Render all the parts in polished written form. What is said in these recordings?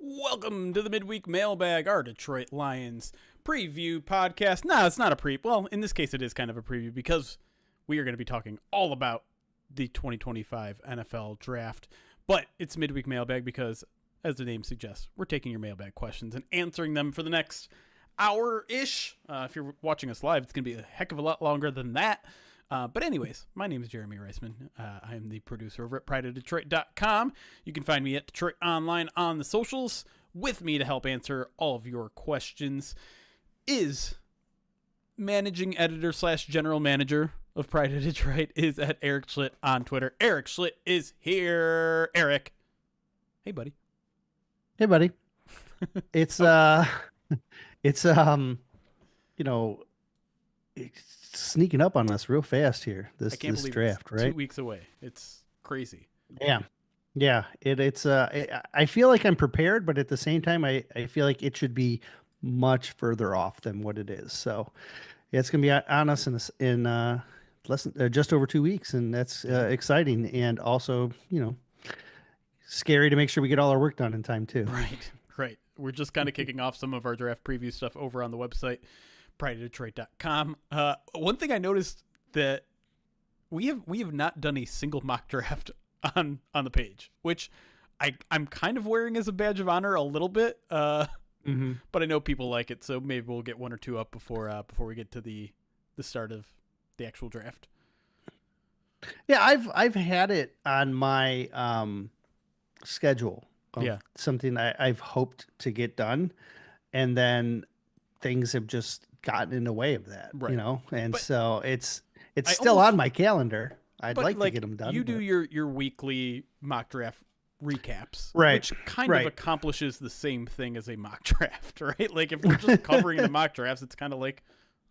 Welcome to the Midweek Mailbag, our Detroit Lions preview podcast. No, it's not a well, in this case it is kind of a preview because we are going to be talking all about the 2025 NFL Draft. But it's Midweek Mailbag because, as the name suggests, we're taking your mailbag questions and answering them for the next hour-ish. If you're watching us live, it's going to be a heck of a lot longer than that. But anyways, my name is Jeremy Reisman. I am the producer over at prideofdetroit.com. You can find me at Detroit Online on the socials. With me to help answer all of your questions is managing editor / general manager of Pride of Detroit is at Erik Schlitt on Twitter. Erik Schlitt is here. Erik. Hey, buddy. Hey, buddy. It's sneaking up on us real fast here. This draft, right? 2 weeks away. It's crazy. Yeah. I feel like I'm prepared, but at the same time, I feel like it should be much further off than what it is. So yeah, it's gonna be on us in just over 2 weeks, and that's exciting and also scary to make sure we get all our work done in time too. Right. We're just kind of kicking off some of our draft preview stuff over on the website, prideofdetroit.com. One thing I noticed that we have not done a single mock draft on the page, which I'm kind of wearing as a badge of honor a little bit. But I know people like it, so maybe we'll get one or two up before we get to the start of the actual draft. Yeah, I've had it on my schedule. Something I've hoped to get done, and then things have just gotten in the way of that, so it's still on my calendar. I'd like to get them done. You do your weekly mock draft recaps, right? Which kind of accomplishes the same thing as a mock draft, right? Like if we're just covering the mock drafts, it's kind of like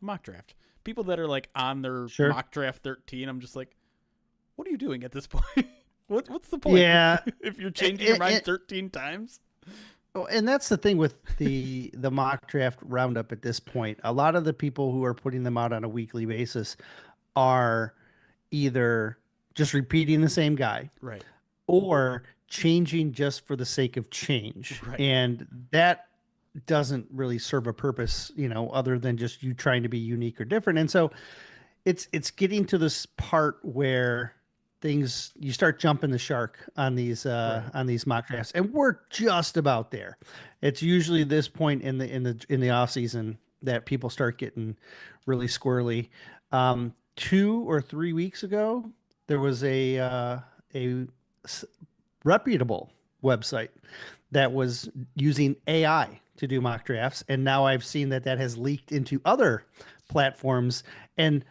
a mock draft. People that are like on their mock draft 13, I'm just like, what are you doing at this point? What's the point? Yeah, if you're changing your mind 13 times. Oh, and that's the thing with the mock draft roundup at this point. A lot of the people who are putting them out on a weekly basis are either just repeating the same guy, right, or changing just for the sake of change. Right. And that doesn't really serve a purpose, other than just you trying to be unique or different. And so it's getting to this part where you start jumping the shark on these mock drafts, and we're just about there. It's usually this point in the off season that people start getting really squirrely. 2 or 3 weeks ago, there was a reputable website that was using AI to do mock drafts, and now I've seen that has leaked into other platforms, and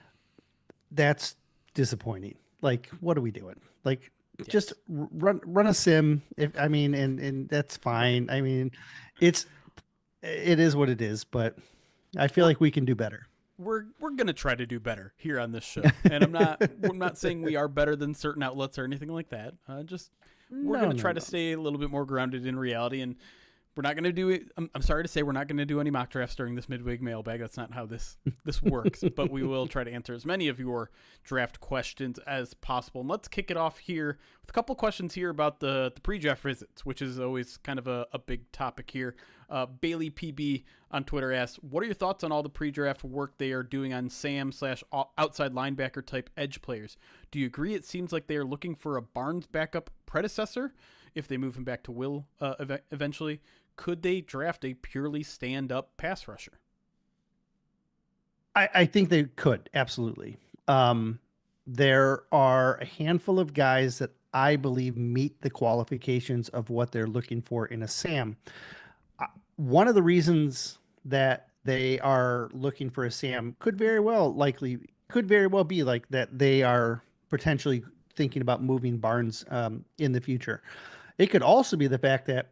that's disappointing. Like, what are we doing? Like, just run a sim. And that's fine. I mean, it is what it is, but I feel like we can do better. We're gonna try to do better here on this show, and I'm not saying we are better than certain outlets or anything like that. We're gonna try to stay a little bit more grounded in reality, and we're not going to do it. I'm sorry to say we're not going to do any mock drafts during this midweek mailbag. That's not how this works, but we will try to answer as many of your draft questions as possible. And let's kick it off here with a couple questions here about the pre-draft visits, which is always kind of a big topic here. Bailey PB on Twitter asks, what are your thoughts on all the pre-draft work they are doing on Sam / outside linebacker type edge players? Do you agree it seems like they are looking for a Barnes backup predecessor if they move him back to Will eventually? Could they draft a purely stand-up pass rusher? I think they could, absolutely. There are a handful of guys that I believe meet the qualifications of what they're looking for in a Sam. One of the reasons that they are looking for a Sam could very well be like that they are potentially thinking about moving Barnes in the future. It could also be the fact that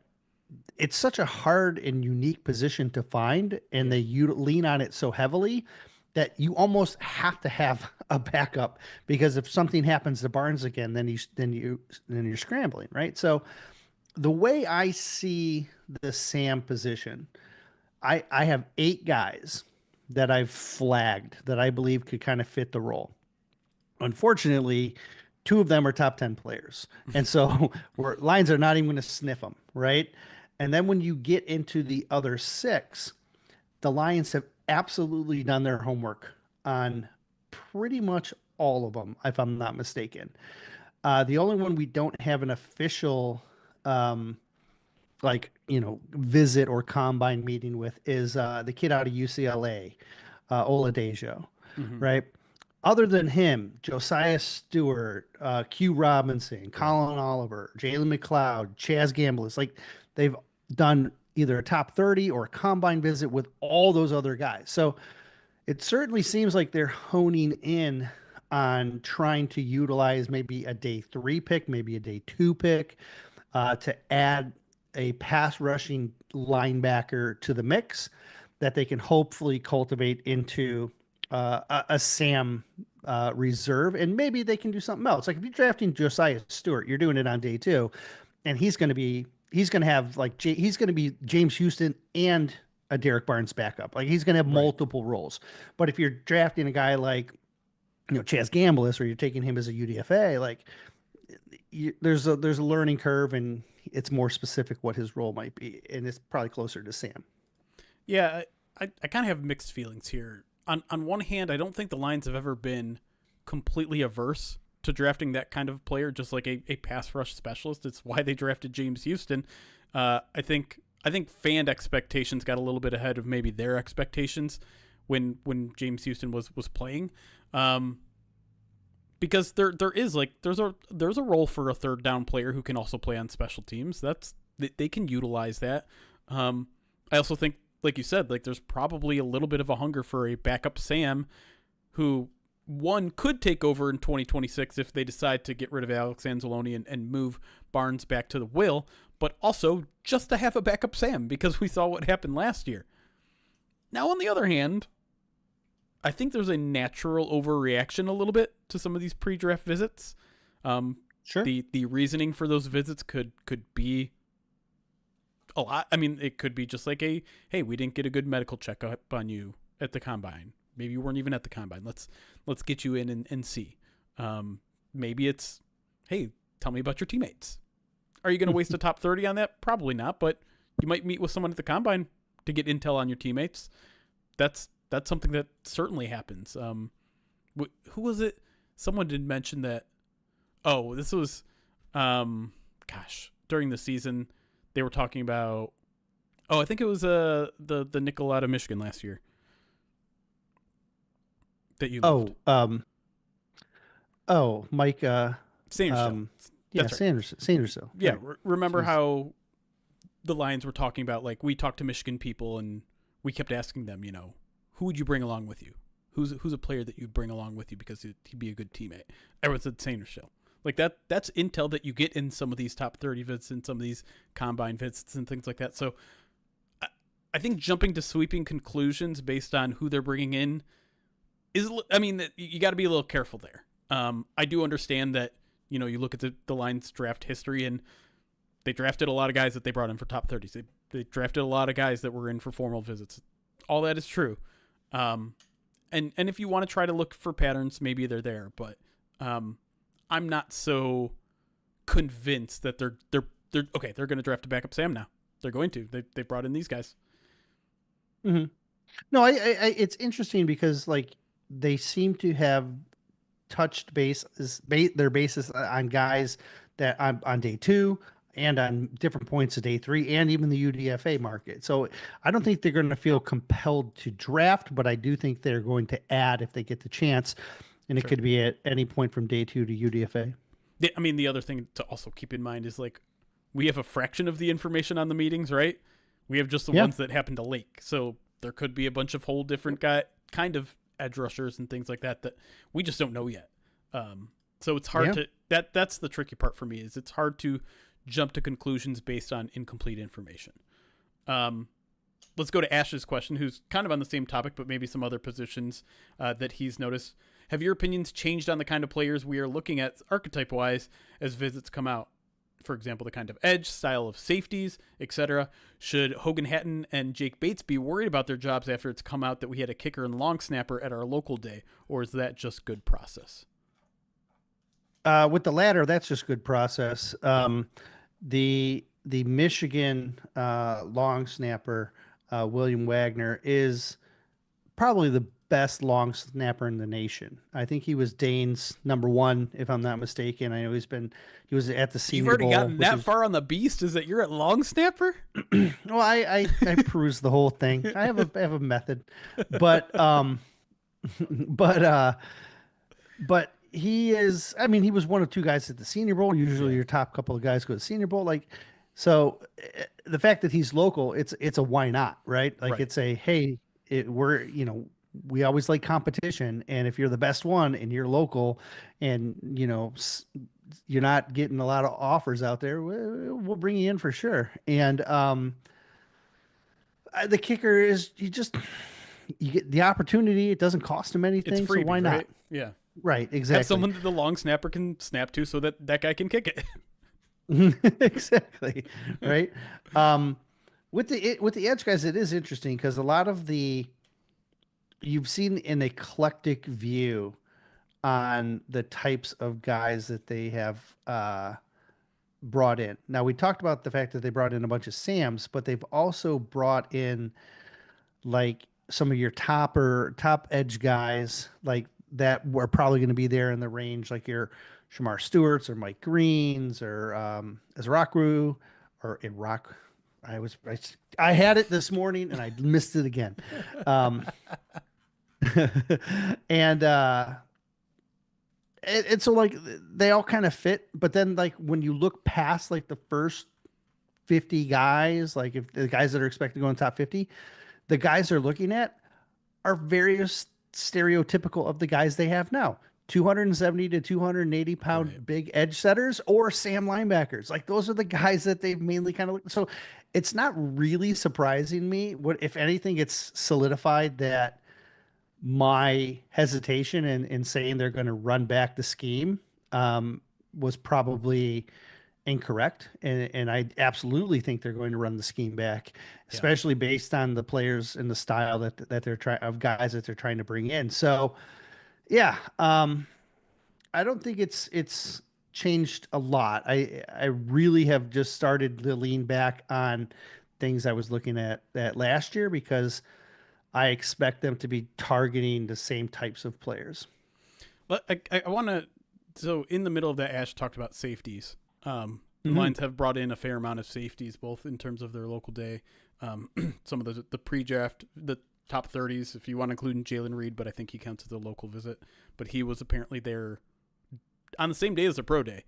it's such a hard and unique position to find, and they lean on it so heavily that you almost have to have a backup, because if something happens to Barnes again, then you're scrambling, right? So the way I see the Sam position, I have 8 guys that I've flagged that I believe could kind of fit the role. Unfortunately, 2 of them are top 10 players. And so Lions are not even going to sniff them, right? And then when you get into the other six, the Lions have absolutely done their homework on pretty much all of them, if I'm not mistaken. The only one we don't have an official, um, visit or combine meeting with is the kid out of UCLA, Oladejo, Hmm. right? Other than him, Josiah Stewart, Q Robinson, Right. Colin Oliver, Jalen McLeod, Chaz Gamble, like they've done either a top 30 or a combine visit with all those other guys. So it certainly seems like they're honing in on trying to utilize maybe a day 3 pick, maybe a day 2 pick, to add a pass rushing linebacker to the mix that they can hopefully cultivate into a Sam reserve, and maybe they can do something else. Like if you're drafting Josiah Stewart, you're doing it on day 2, and he's going to have he's going to be James Houston and a Derek Barnes backup. Like he's going to have Right. multiple roles. But if you're drafting a guy like Chaz Gamble, or you're taking him as a UDFA, like there's a learning curve, and it's more specific what his role might be, and it's probably closer to Sam. Yeah, I kind of have mixed feelings here. On one hand, I don't think the Lions have ever been completely averse to drafting that kind of player, just like a pass rush specialist. It's why they drafted James Houston. I think fan expectations got a little bit ahead of maybe their expectations when James Houston was playing. Because there is there's a role for a third down player who can also play on special teams. They can utilize that. I also think, like you said, like there's probably a little bit of a hunger for a backup Sam, who one could take over in 2026 if they decide to get rid of Alex Anzalone and move Barnes back to the will, but also just to have a backup Sam because we saw what happened last year. Now, on the other hand, I think there's a natural overreaction a little bit to some of these pre-draft visits. Um, Sure. the reasoning for those visits could be a lot. I mean, it could be just like hey, we didn't get a good medical checkup on you at the combine. Maybe you weren't even at the combine. Let's get you in and see. Maybe it's, hey, tell me about your teammates. Are you going to waste a top 30 on that? Probably not, but you might meet with someone at the combine to get intel on your teammates. That's something that certainly happens. Who was it? Someone did mention that. Oh, this was, during the season they were talking about. Oh, I think it was the nickel out of Michigan last year that you loved. Mike. Sandersville. Yeah, That's right. Sandersville. Yeah, Right. remember how the Lions were talking about, like, we talked to Michigan people and we kept asking them, who would you bring along with you? Who's a player that you'd bring along with you because he'd be a good teammate? Everyone said Sandersville. Like that's intel that you get in some of these top 30 visits and some of these combine visits and things like that. So I think jumping to sweeping conclusions based on who they're bringing in you got to be a little careful there. I do understand that, you look at the Lions draft history and they drafted a lot of guys that they brought in for top 30s. They drafted a lot of guys that were in for formal visits. All that is true. And if you want to try to look for patterns, maybe they're there, but I'm not so convinced that they're okay. They're going to draft a backup Sam now. They're going to. They brought in these guys. Mm-hmm. No, it's interesting because like they seem to have touched their bases on guys that on day 2 and on different points of day 3 and even the UDFA market. So I don't think they're going to feel compelled to draft, but I do think they're going to add if they get the chance, and it Sure. could be at any point from day 2 to UDFA. The other thing to also keep in mind is, like, we have a fraction of the information on the meetings, right? We have just the Yeah. ones that happen to leak. So there could be a bunch of whole different kind of edge rushers and things like that we just don't know yet. So it's hard to that's the tricky part for me, is it's hard to jump to conclusions based on incomplete information. Let's go to Ash's question, who's kind of on the same topic, but maybe some other positions that he's noticed. Have your opinions changed on the kind of players we are looking at archetype-wise as visits come out? For example, the kind of edge, style of safeties, etc. Should Hogan Hatton and Jake Bates be worried about their jobs after it's come out that we had a kicker and long snapper at our local day, or is that just good process? With the latter, that's just good process. The the Michigan long snapper, William Wagner, is probably the best long snapper in the nation. I think he was Dane's number one, if I'm not mistaken. I know he was at the You've Senior already Bowl, gotten which that is, far on the beast? Is that you're at long snapper? well, I perused the whole thing. I have a method, but but but he is, I mean, he was one of two guys at the Senior Bowl. Usually Yeah. your top couple of guys go to the Senior Bowl. Like, so the fact that he's local, it's a why not, right? Like Right. it's a, hey, we're, we always like competition. And if you're the best one and you're local and, you're not getting a lot of offers out there, we'll bring you in for sure. And the kicker is you get the opportunity. It doesn't cost him It's anything. So why freebie, not? right? Yeah. Right. Have Exactly. someone that the long snapper can snap to so that that guy can kick it. Exactly. Right. Um, with the edge guys, it is interesting because a lot of the you've seen an eclectic view on the types of guys that they have brought in. Now we talked about the fact that they brought in a bunch of Sams, but they've also brought in like some of your top edge guys like that were probably going to be there in the range, like your Shamar Stewarts or Mike Greens or Azrakru or Iraq. I had it this morning and I missed it again. Um, and so like they all kind of fit, but then like when you look past like the first 50 guys, like if the guys that are expected to go in the top 50, the guys they're looking at are very stereotypical of the guys they have now. 270 to 280 Right. pound big edge setters or Sam linebackers. Like those are the guys that they've mainly kind of looked. So it's not really surprising me. What, if anything, it's solidified that my hesitation in saying they're going to run back the scheme was probably incorrect. And I absolutely think they're going to run the scheme back, Yeah. especially based on the players and the style that they're trying of guys that they're trying to bring in. So yeah, I don't think it's changed a lot. I really have just started to lean back on things I was looking at last year because I expect them to be targeting the same types of players. But I want to. So in the middle of that, Ash talked about safeties. The Hmm. Lions have brought in a fair amount of safeties, both in terms of their local day. Some of the pre-draft, the top 30s, if you want to include Jalen Reed, but I think he counts as a local visit. But he was apparently there on the same day as the pro day.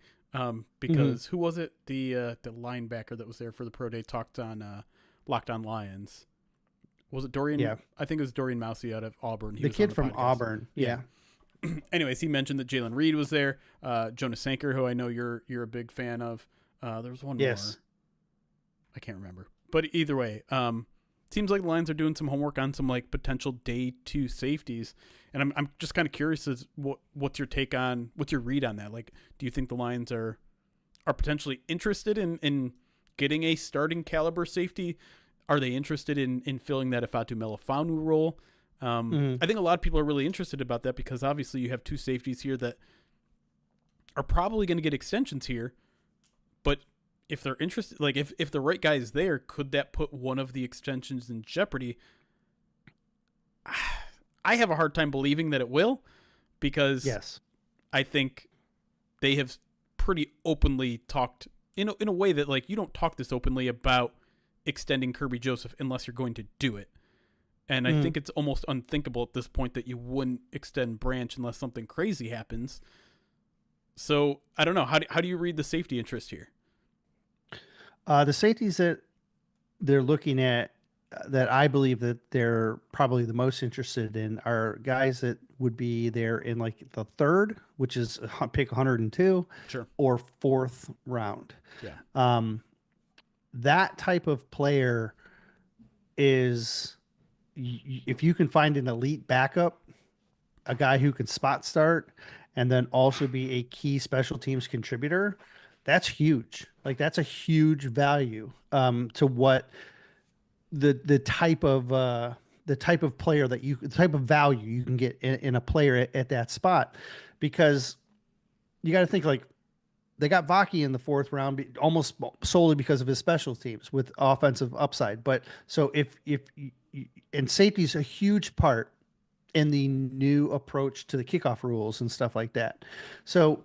Because who was it? The linebacker that was there for the pro day talked on Locked On Lions. Was it Dorian? Yeah, I think it was Dorian Mousey out of Auburn. He the was on kid the from podcast. Auburn. Yeah. Yeah. Anyways, he mentioned that Jalen Reed was there. Jonas Sanker, who I know you're a big fan of. There was one Yes. more. I can't remember. But either way, seems like the Lions are doing some homework on some like potential day two safeties. And I'm just kind of curious as what's your take on, what's your read on that? Like, do you think the Lions are potentially interested in getting a starting caliber safety? Are they interested in filling that Ifatu Melifanu role? Mhm. I think a lot of people are really interested about that because obviously you have two safeties here that are probably going to get extensions here. But if they're interested, like if the right guy is there, could that put one of the extensions in jeopardy? I have a hard time believing that it will because Yes. I think they have pretty openly talked in a way that like you don't talk this openly about extending Kirby Joseph unless you're going to do it. And I think it's almost unthinkable at this point that you wouldn't extend Branch unless something crazy happens. So I don't know. How do you read the safety interest here? The safeties that they're looking at that I believe that they're probably the most interested in are guys that would be there in like the third, which is pick 102 Sure. or fourth round. Yeah. That type of player is if you can find an elite backup, a guy who can spot start and then also be a key special teams contributor, that's huge. Like that's a huge value to what the type of player that the type of value you can get in a player at that spot, because you got to think like they got Vaki in the fourth round almost solely because of his special teams with offensive upside. But so and safety is a huge part in the new approach to the kickoff rules and stuff like that. So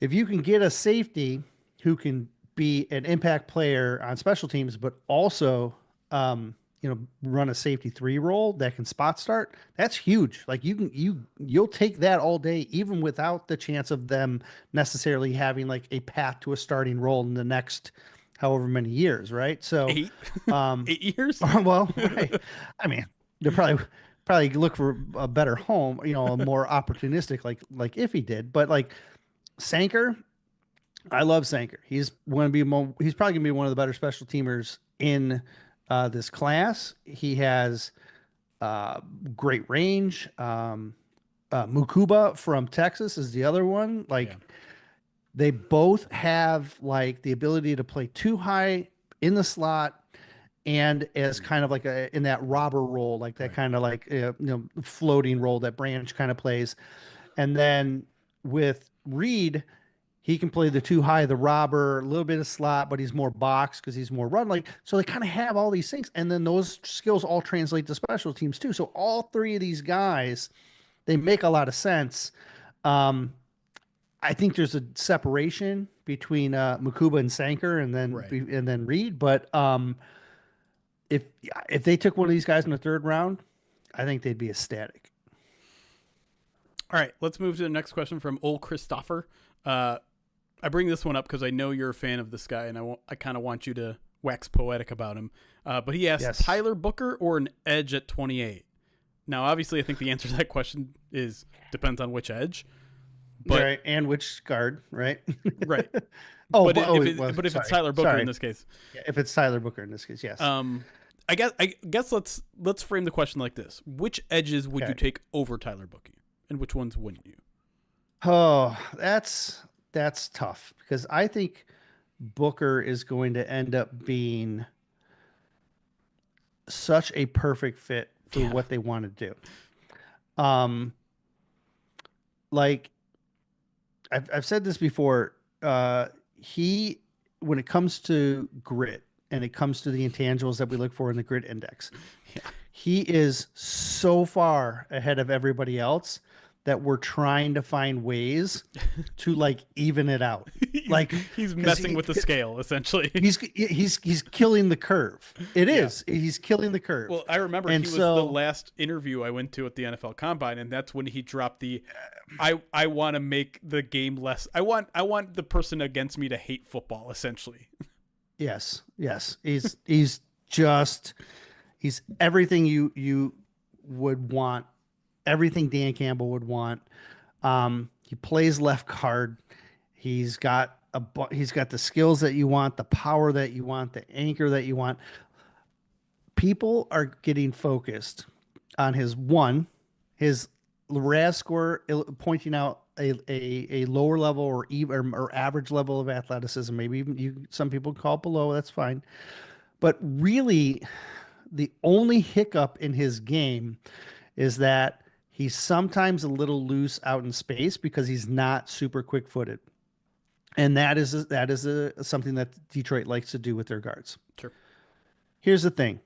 if you can get a safety who can be an impact player on special teams, but also, run a safety 3 role that can spot start, that's huge. Like you'll take that all day, even without the chance of them necessarily having like a path to a starting role in the next however many years. Right. So, 8, um, 8 years. well, right. I mean, they're probably look for a better home, a more opportunistic, like if he did, but like Sanker, I love Sanker. He's probably going to be one of the better special teamers in this class. He has great range. Mukuba from Texas is the other one. Like they both have like the ability to play too high in the slot and as kind of like in that robber role, like that kind of like floating role that Branch kind of plays. And then with Reed, he can play the too high, the robber, a little bit of slot, but he's more box because he's more run. Like, so they kind of have all these things. And then those skills all translate to special teams too. So all three of these guys, they make a lot of sense. I think there's a separation between Mukuba and Sanker and then Reed. But if they took one of these guys in the third round, I think they'd be ecstatic. All right, let's move to the next question from old Christopher. I bring this one up because I know you're a fan of this guy, and I kind of want you to wax poetic about him. But he asked, yes, Tyler Booker or an edge at 28? Now, obviously, I think the answer to that question depends on which edge. But, right, and which guard, right? Right. But if it's Tyler Booker in this case. Yeah, if it's Tyler Booker in this case, yes. I guess let's frame the question like this. Which edges would you take over Tyler Booker? And which ones wouldn't you? Oh, that's tough because I think Booker is going to end up being such a perfect fit for what they want to do. Like I've said this before, when it comes to grit and it comes to the intangibles that we look for in the grit index, he is so far ahead of everybody else that we're trying to find ways to like even it out. Like he's messing with the scale essentially. He's killing the curve. He's killing the curve. Well, I remember he was the last interview I went to at the NFL Combine, and that's when he dropped the I want to make the game less. I want the person against me to hate football essentially. Yes. He's everything you would want. Everything Dan Campbell would want. He plays left guard. He's got the skills that you want, the power that you want, the anchor that you want. People are getting focused on his RAS score, pointing out a lower level or average level of athleticism. Maybe even some people call it below. That's fine. But really, the only hiccup in his game is that he's sometimes a little loose out in space because he's not super quick-footed. And that is something that Detroit likes to do with their guards. Sure. Here's the thing.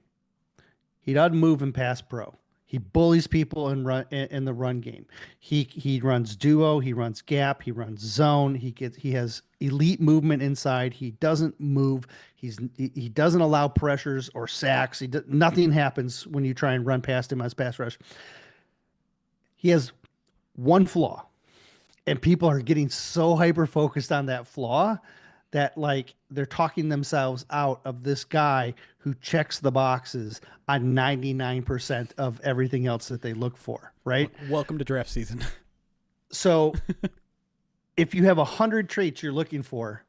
He doesn't move in pass pro. He bullies people in the run game. He runs duo, he runs gap, he runs zone. He has elite movement inside. He doesn't move. He doesn't allow pressures or sacks. Nothing happens when you try and run past him as pass rush. He has one flaw, and people are getting so hyper-focused on that flaw that like they're talking themselves out of this guy who checks the boxes on 99% of everything else that they look for, right? Welcome to draft season. So if you have 100 traits you're looking for,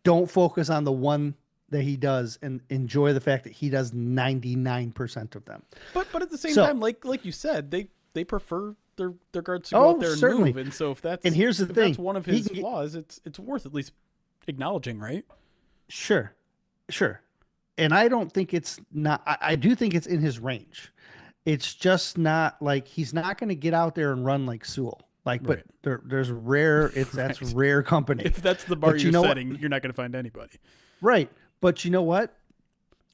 don't focus on the one that he does and enjoy the fact that he does 99% of them. But at the same time, like you said, they prefer their guards to go out there and move. And so if that's that's one of his flaws, it's worth at least acknowledging, right? Sure. And I don't think it's not. I do think it's in his range. It's just not like he's not going to get out there and run like Sewell. Like, but Right. there's rare. That's Right. rare company. If that's the bar But you're you know setting, what? you're not going to find anybody. Right. But you know what?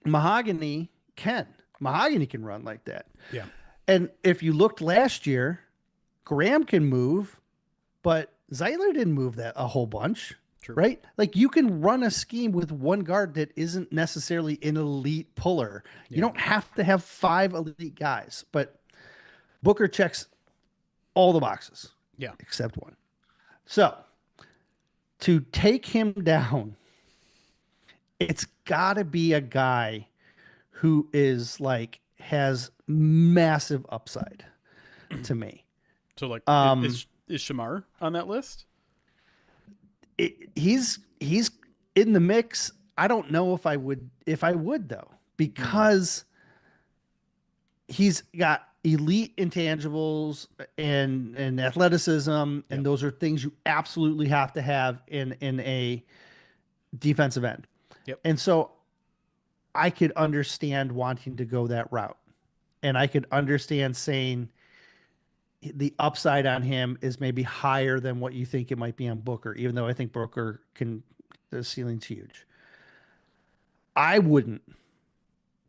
Mahogany can. Mahogany can run like that. Yeah. And if you looked last year, Graham can move, but Zeitler didn't move that a whole bunch, True. right? Like you can run a scheme with one guard that isn't necessarily an elite puller. You Yeah. don't have to have 5 elite guys, but Booker checks all the boxes Yeah. except one. So to take him down, it's got to be a guy who is like has massive upside to me. So like, Um, is Shamar on that list? he's in the mix. I don't know if I would though, because he's got elite intangibles and athleticism, and Yep. those are things you absolutely have to have in a defensive end. Yep. And so I could understand wanting to go that route. And I could understand saying the upside on him is maybe higher than what you think it might be on Booker, even though I think Booker the ceiling's huge. I wouldn't,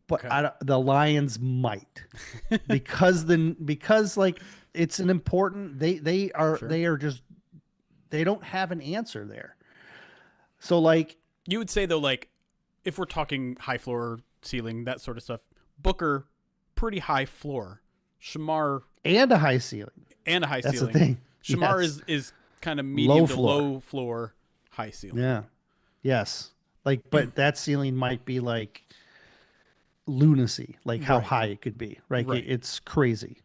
but Okay. the Lions might because like it's an important, they are, Sure. they are just, they don't have an answer there. So like, You would say though, like, if we're talking high floor, ceiling, that sort of stuff, Booker, pretty high floor. Shamar and a high ceiling. and a high That's ceiling. the thing. Shamar Yes. is kind of medium Low to floor. low floor, high ceiling. Yeah. Yes. Like, but that ceiling might be like lunacy, like how Right. high it could be. Right. Right. It's crazy.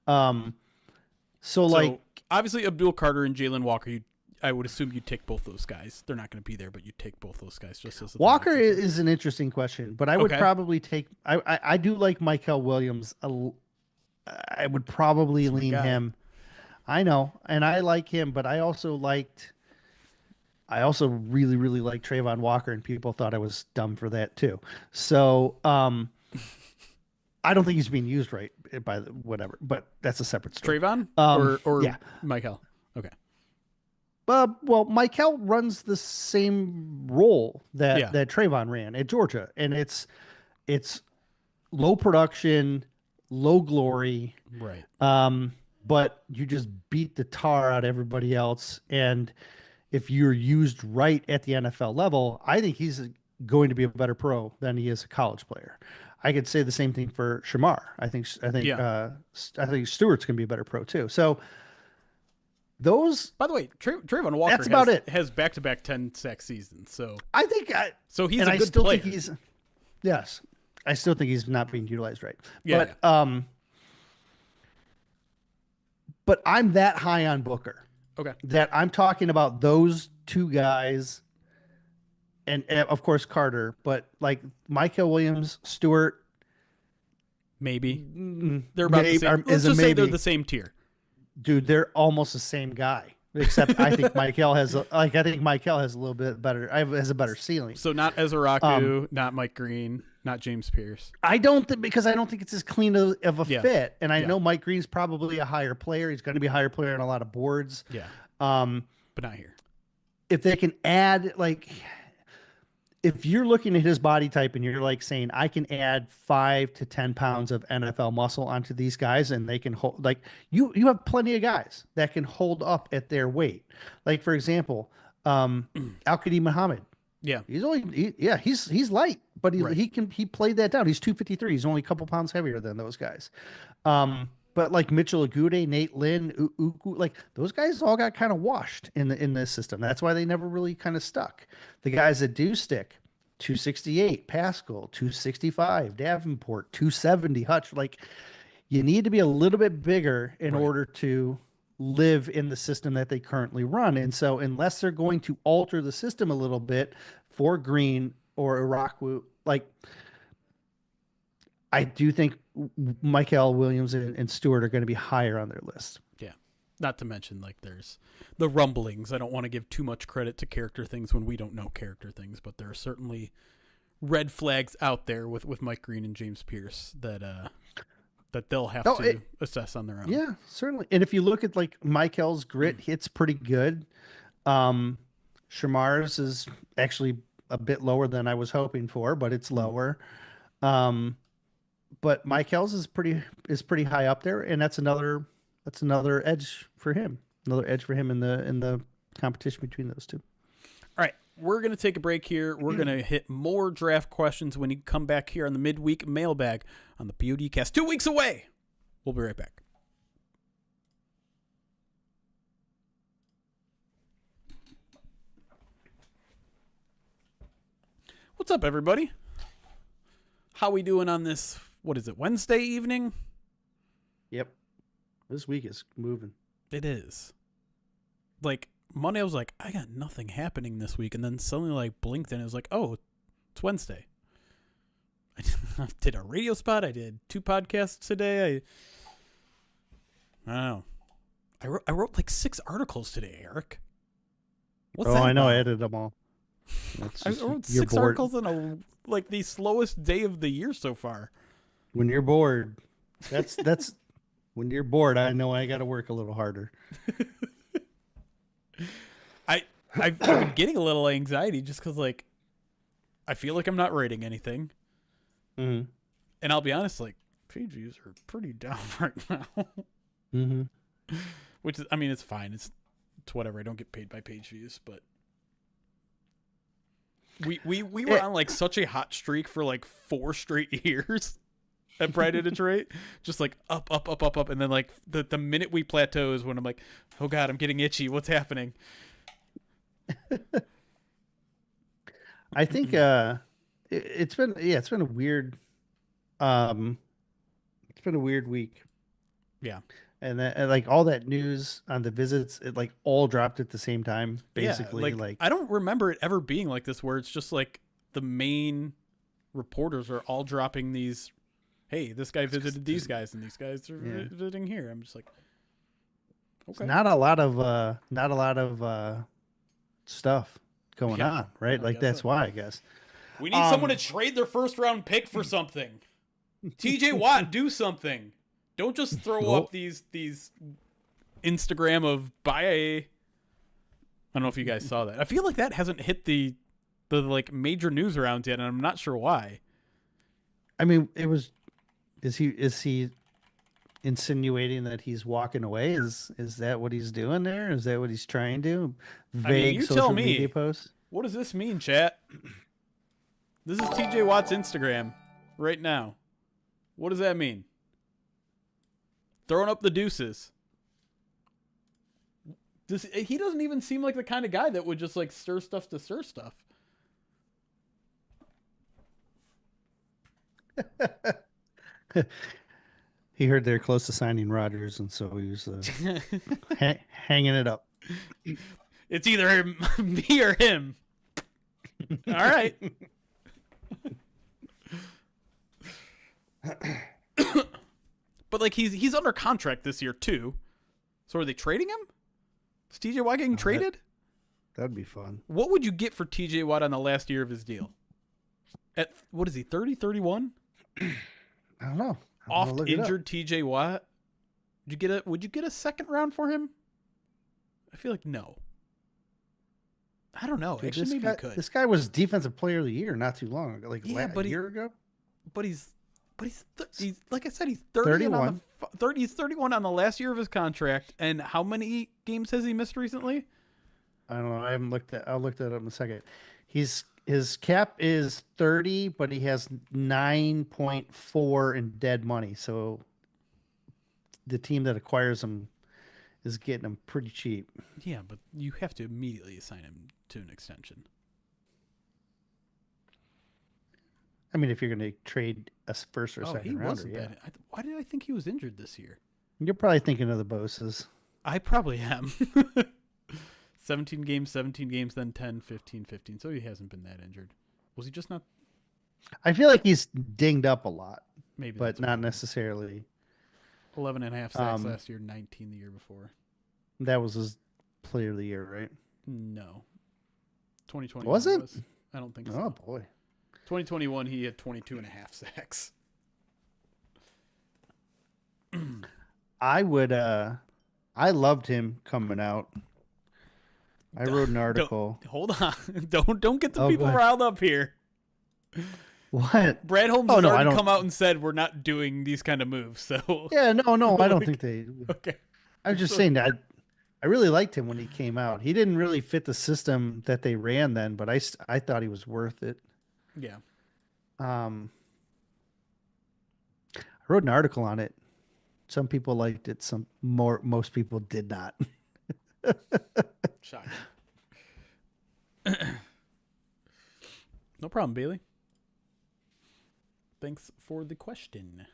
So So like, obviously Abdul Carter and Jalen Walker, I would assume you'd take both those guys. They're not going to be there, but you'd take both those guys just as Walker is an interesting question, but I would Okay. probably take, I do like Michael Williams. I would probably That's my lean guy. him. I know. And I like him, but I also really, really like Trayvon Walker, and people thought I was dumb for that too. So, I don't think he's being used right by whatever, but that's a separate story. Trayvon or yeah. Michael. Okay. Well, Michael runs the same role that Yeah. that Trayvon ran at Georgia, and it's low production, low glory, Right. but you just beat the tar out of everybody else. And if you're used right at the NFL level, I think he's going to be a better pro than he is a college player. I could say the same thing for Shamar. I think Yeah. I think Stewart's going to be a better pro too. So those, By the way, Trayvon Walker That's about it. has back-to-back 10 sack seasons. So I think, he's and a I good still player. think he's, yes, I still think he's not being utilized right. Yeah, But I'm that high on Booker okay. that I'm talking about those two guys, and of course Carter, but like Michael Williams, Stewart, Maybe. They're about the same. Let's is a just say they're maybe. the same tier. Dude, they're almost the same guy. Except I think Michael has a little bit better. Has a better ceiling. So not Ezra Raku, not Mike Green, not James Pierce. I don't think because I don't think it's as clean of a Yeah. fit. And I Yeah. know Mike Green's probably a higher player. He's going to be a higher player on a lot of boards. Yeah, Um, but not here. if they can add, like, if you're looking at his body type and you're like saying, I can add 5 to 10 pounds of NFL muscle onto these guys and they can hold, like, you have plenty of guys that can hold up at their weight. Like, for example, Al-Qadim Muhammad. Yeah, He's light, but Right. he played that down. He's 253. He's only a couple pounds heavier than those guys. But like Mitchell Agude, Nate Lynn, Uku, like those guys all got kind of washed in this system. That's why they never really kind of stuck. The guys that do stick, 268 Pascal, 265 Davenport, 270 Hutch. Like you need to be a little bit bigger in Right. order to live in the system that they currently run. And so unless they're going to alter the system a little bit for Green or Iraku, like I do think Michael Williams and Stewart are going to be higher on their list. yeah. Not to mention, like, there's the rumblings. I don't want to give too much credit to character things when we don't know character things, but there are certainly red flags out there with Mike Green and James Pierce that that they'll have No, to assess on their own. Yeah, certainly. And if you look at like Michael's grit, it's pretty good. Shamar's is actually a bit lower than I was hoping for, but it's lower. But Michael's is pretty high up there, and that's another edge for him. Another edge for him in the competition between those two. All right, we're going to take a break here. We're going to hit more draft questions when you come back here on the Midweek Mailbag on the PODcast. 2 weeks away. We'll be right back. What's up, everybody? How we doing on this, what is it, Wednesday evening? Yep. This week is moving. It is. Like, Monday I was like, I got nothing happening this week. And then suddenly, like, blinked and it was like, oh, it's Wednesday. I did a radio spot. I did 2 podcasts today. I don't know. I wrote like 6 articles today, Eric. What's that I know. about? I edited them all. I wrote 6 articles in the slowest day of the year so far. When you're bored, that's when you're bored. I know I got to work a little harder. I've been getting a little anxiety just because, like, I feel like I'm not writing anything. Mm-hmm. And I'll be honest, like, page views are pretty down right now. Mm-hmm. Which is, I mean, it's fine. It's whatever. I don't get paid by page views, but we were on like such a hot streak for like 4 straight years at Pride of Detroit, just like up, and then like the minute we plateau is when I'm like, oh god, I'm getting itchy. What's happening? I think it's been a weird week. Yeah. And like all that news on the visits, it like all dropped at the same time, basically. Yeah, like I don't remember it ever being like this, where it's just like the main reporters are all dropping these. Hey, this guy visited these guys, and these guys are visiting here. I'm just like, okay. Not a lot of stuff going on, right? Like that's why I guess we need someone to trade their first round pick for something. TJ Watt, do something. Don't just throw up these Instagram of buy a. I don't know if you guys saw that. I feel like that hasn't hit the like major news rounds yet, and I'm not sure why. I mean, it was. Is he insinuating that he's walking away? Is that what he's doing there? Is that what he's trying to? Vague you social tell me. media posts. What does this mean, chat? This is TJ Watt's Instagram right now. What does that mean? Throwing up the deuces. He doesn't even seem like the kind of guy that would just like stir stuff to stir stuff. He heard they're close to signing Rodgers, and so he was hanging it up. It's either me or him. All right. But like he's under contract this year too. So are they trading him? Is TJ Watt getting traded? That'd be fun. What would you get for TJ Watt on the last year of his deal? At what is he, 30, 31? I don't know. Oft injured TJ Watt. Would you get a second round for him? I feel like no. I don't know. Dude, actually, maybe you could. This guy was defensive player of the year not too long ago, like a year ago. But he's like I said, he's 31. He's 31 on the last year of his contract. And how many games has he missed recently? I don't know. I haven't looked at. I'll look that up in a second. His cap is 30, but he has 9.4 in dead money. So the team that acquires him is getting him pretty cheap. Yeah, but you have to immediately assign him to an extension. I mean, if you're going to trade a first or second rounder, yeah. Why did I think he was injured this year? You're probably thinking of the Boses. I probably am. 17 games, then 10, 15, 15. So he hasn't been that injured. Was he just not? I feel like he's dinged up a lot. Maybe, but not necessarily. 11 and a half sacks last year, 19 the year before. That was his player of the year, right? No. 2020 was it? I don't think so. Oh, boy. 2021, he had 22 and a half sacks. I would. I loved him coming out. I wrote an Don't article. hold on. Don't get the Oh, go people ahead. riled up here. What? Brad Holmes Oh has no, I already don't. come out and said we're not doing these kind of moves. So Yeah, no, I don't like, think they. okay. I was just saying that I really liked him when he came out. He didn't really fit the system that they ran then, but I thought he was worth it. Yeah. Um, I wrote an article on it. Some people liked it. Most people did not. Shocking. No problem, Bailey. Thanks for the question.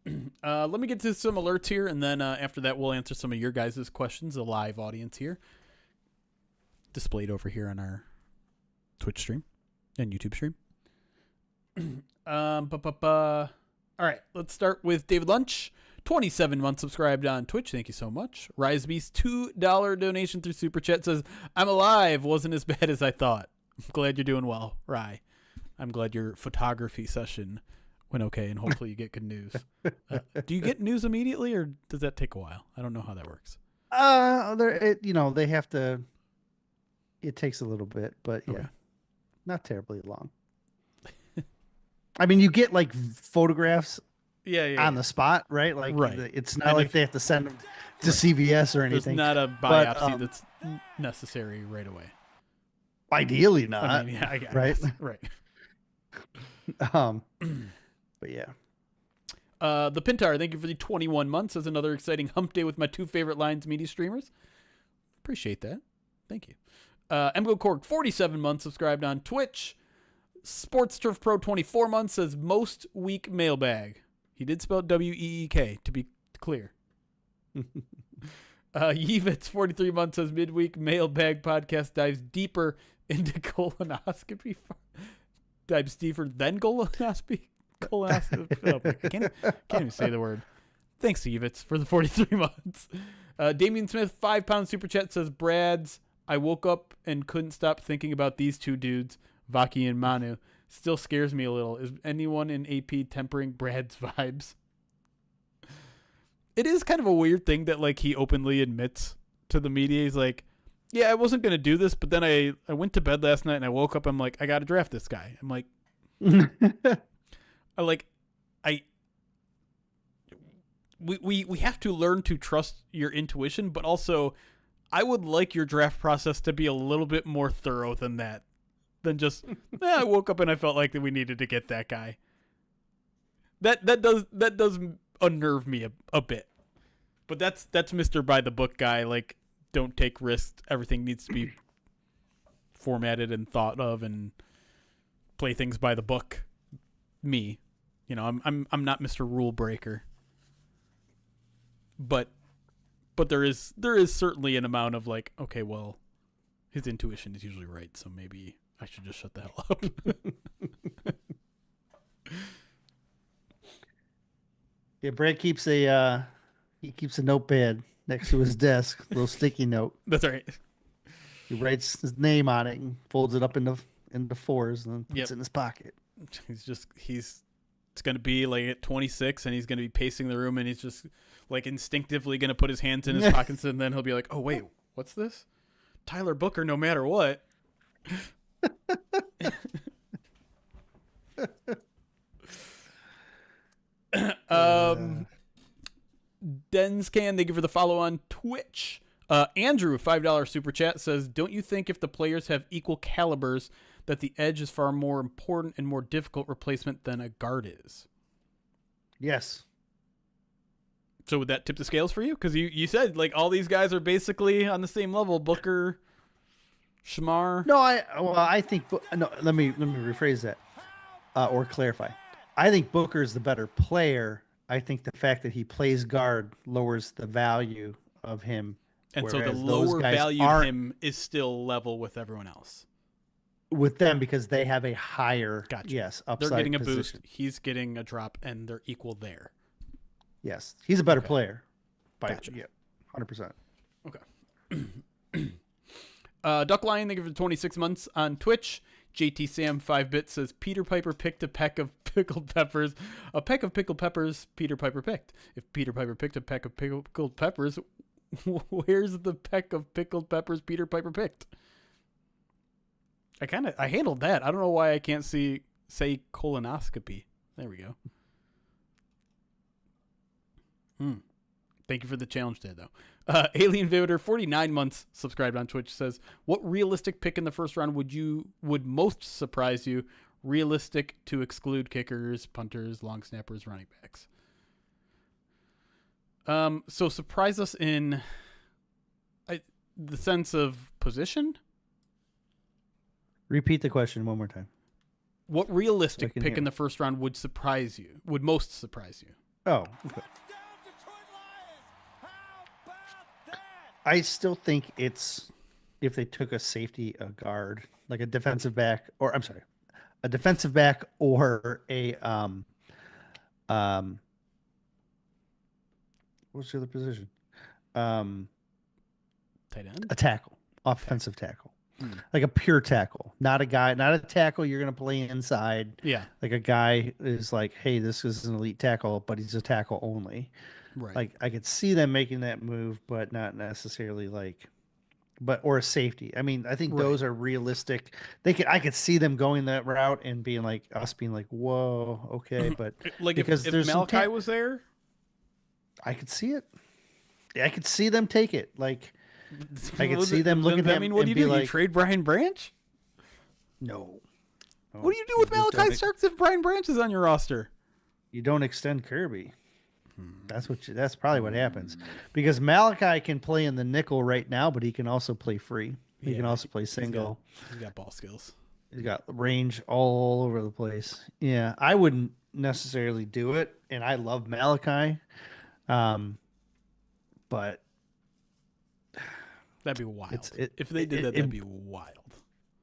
Let me get to some alerts here, and then after that, we'll answer some of your guys' questions, the live audience here. Displayed over here on our Twitch stream and YouTube stream. All right, let's start with David Lunch. 27 months subscribed on Twitch. Thank you so much. Risebeast, $2 donation through Super Chat says, I'm alive. Wasn't as bad as I thought. I'm glad you're doing well, Rye. I'm glad your photography session went okay, and hopefully you get good news. Do you get news immediately, or does that take a while? I don't know how that works. They have to. It takes a little bit, but yeah, Okay. not terribly long. I mean, you get like photographs Yeah. on the spot, right? Like, Right. It's not And like if- they have to send them to CVS or There's anything. not a But, biopsy that's necessary right away. Ideally, not. I mean, yeah, I guess. Right? Right. But yeah. The Pintar, thank you for the 21 months as another exciting hump day with my two favorite Lions media streamers. Appreciate that. Thank you. Emgo Korg, 47 months subscribed on Twitch. Sports Turf Pro, 24 months, says most week mailbag. He did spell WEEK, to be clear. Yevitz, 43 months, says midweek mailbag podcast dives deeper into colonoscopy. Dives deeper than colonoscopy. Oh, I can't even say the word. Thanks, Yevitz, for the 43 months. Damian Smith, 5 pound super chat says, Brad's, I woke up and couldn't stop thinking about these two dudes, Vaki and Manu. Still scares me a little. Is anyone in AP tempering Brad's vibes? It is kind of a weird thing that like he openly admits to the media. He's like, yeah, I wasn't going to do this, but then I went to bed last night and I woke up. I'm like, I got to draft this guy. I'm like, we have to learn to trust your intuition, but also I would like your draft process to be a little bit more thorough than that. Than just, I woke up and I felt like that we needed to get that guy. That does unnerve me a bit. But that's Mr. By the Book guy. Like, don't take risks. Everything needs to be formatted and thought of, and play things by the book. Me, I'm not Mr. Rule Breaker. But there is certainly an amount of like, okay, well, his intuition is usually right, so maybe I should just shut the hell up. Yeah, Brad keeps a notepad next to his desk, a little sticky note. That's right. He writes his name on it and folds it up into fours and then puts it in his pocket. It's going to be like at 26 and he's going to be pacing the room and he's just like instinctively going to put his hands in his pockets and then he'll be like, oh, wait, what's this? Tyler Booker, no matter what. Denscan, thank you for the follow on Twitch. Andrew, $5 super chat says, don't you think if the players have equal calibers that the edge is far more important and more difficult replacement than a guard is? Yes. So would that tip the scales for you? Because you said like all these guys are basically on the same level. Booker, Shamar. No, I think no. Let me rephrase that or clarify. I think Booker is the better player. I think the fact that he plays guard lowers the value of him. And so the lower value of him is still level with everyone else. With them because they have a higher, gotcha. Yes, upside. They're getting a position. boost. He's getting a drop, and they're equal there. Yes, he's a better player. Gotcha. Yeah, 100%. Okay. Duck Lion, thank you for 26 months on Twitch. JT Sam 5-bit says Peter Piper picked a peck of pickled peppers. A peck of pickled peppers Peter Piper picked. If Peter Piper picked a peck of pickled peppers, where's the peck of pickled peppers Peter Piper picked? I handled that. I don't know why I can't say colonoscopy. There we go. Thank you for the challenge there, though. Alien Vivitor, 49 months subscribed on Twitch, says, what realistic pick in the first round would most surprise you? Realistic to exclude kickers, punters, long snappers, running backs. So surprise us in the sense of position? Repeat the question one more time. What realistic pick in the first round would most surprise you? Oh, okay. I still think it's if they took a safety, a guard, like a defensive back, or I'm sorry, a defensive back or a what's the other position? Tight end? A tackle, offensive tackle. Like a pure tackle, not a tackle you're going to play inside. Yeah. Like a guy is like, hey, this is an elite tackle, but he's a tackle only. Right. Like I could see them making that move, but not necessarily or a safety. I mean, I think those are realistic. I could see them going that route and being like, whoa, okay. But like if Malachi was there, I could see it. I could see them take it. Like, I could see them look at him. I mean, what do you do? Like, you trade Brian Branch? No. What do you do with Malachi Starks if Brian Branch is on your roster? You don't extend Kirby. That's probably what happens, because Malachi can play in the nickel right now, but he can also play free. He can also play single. He's got ball skills. He's got range all over the place. Yeah, I wouldn't necessarily do it, and I love Malachi, but that'd be wild. If they did that'd be wild.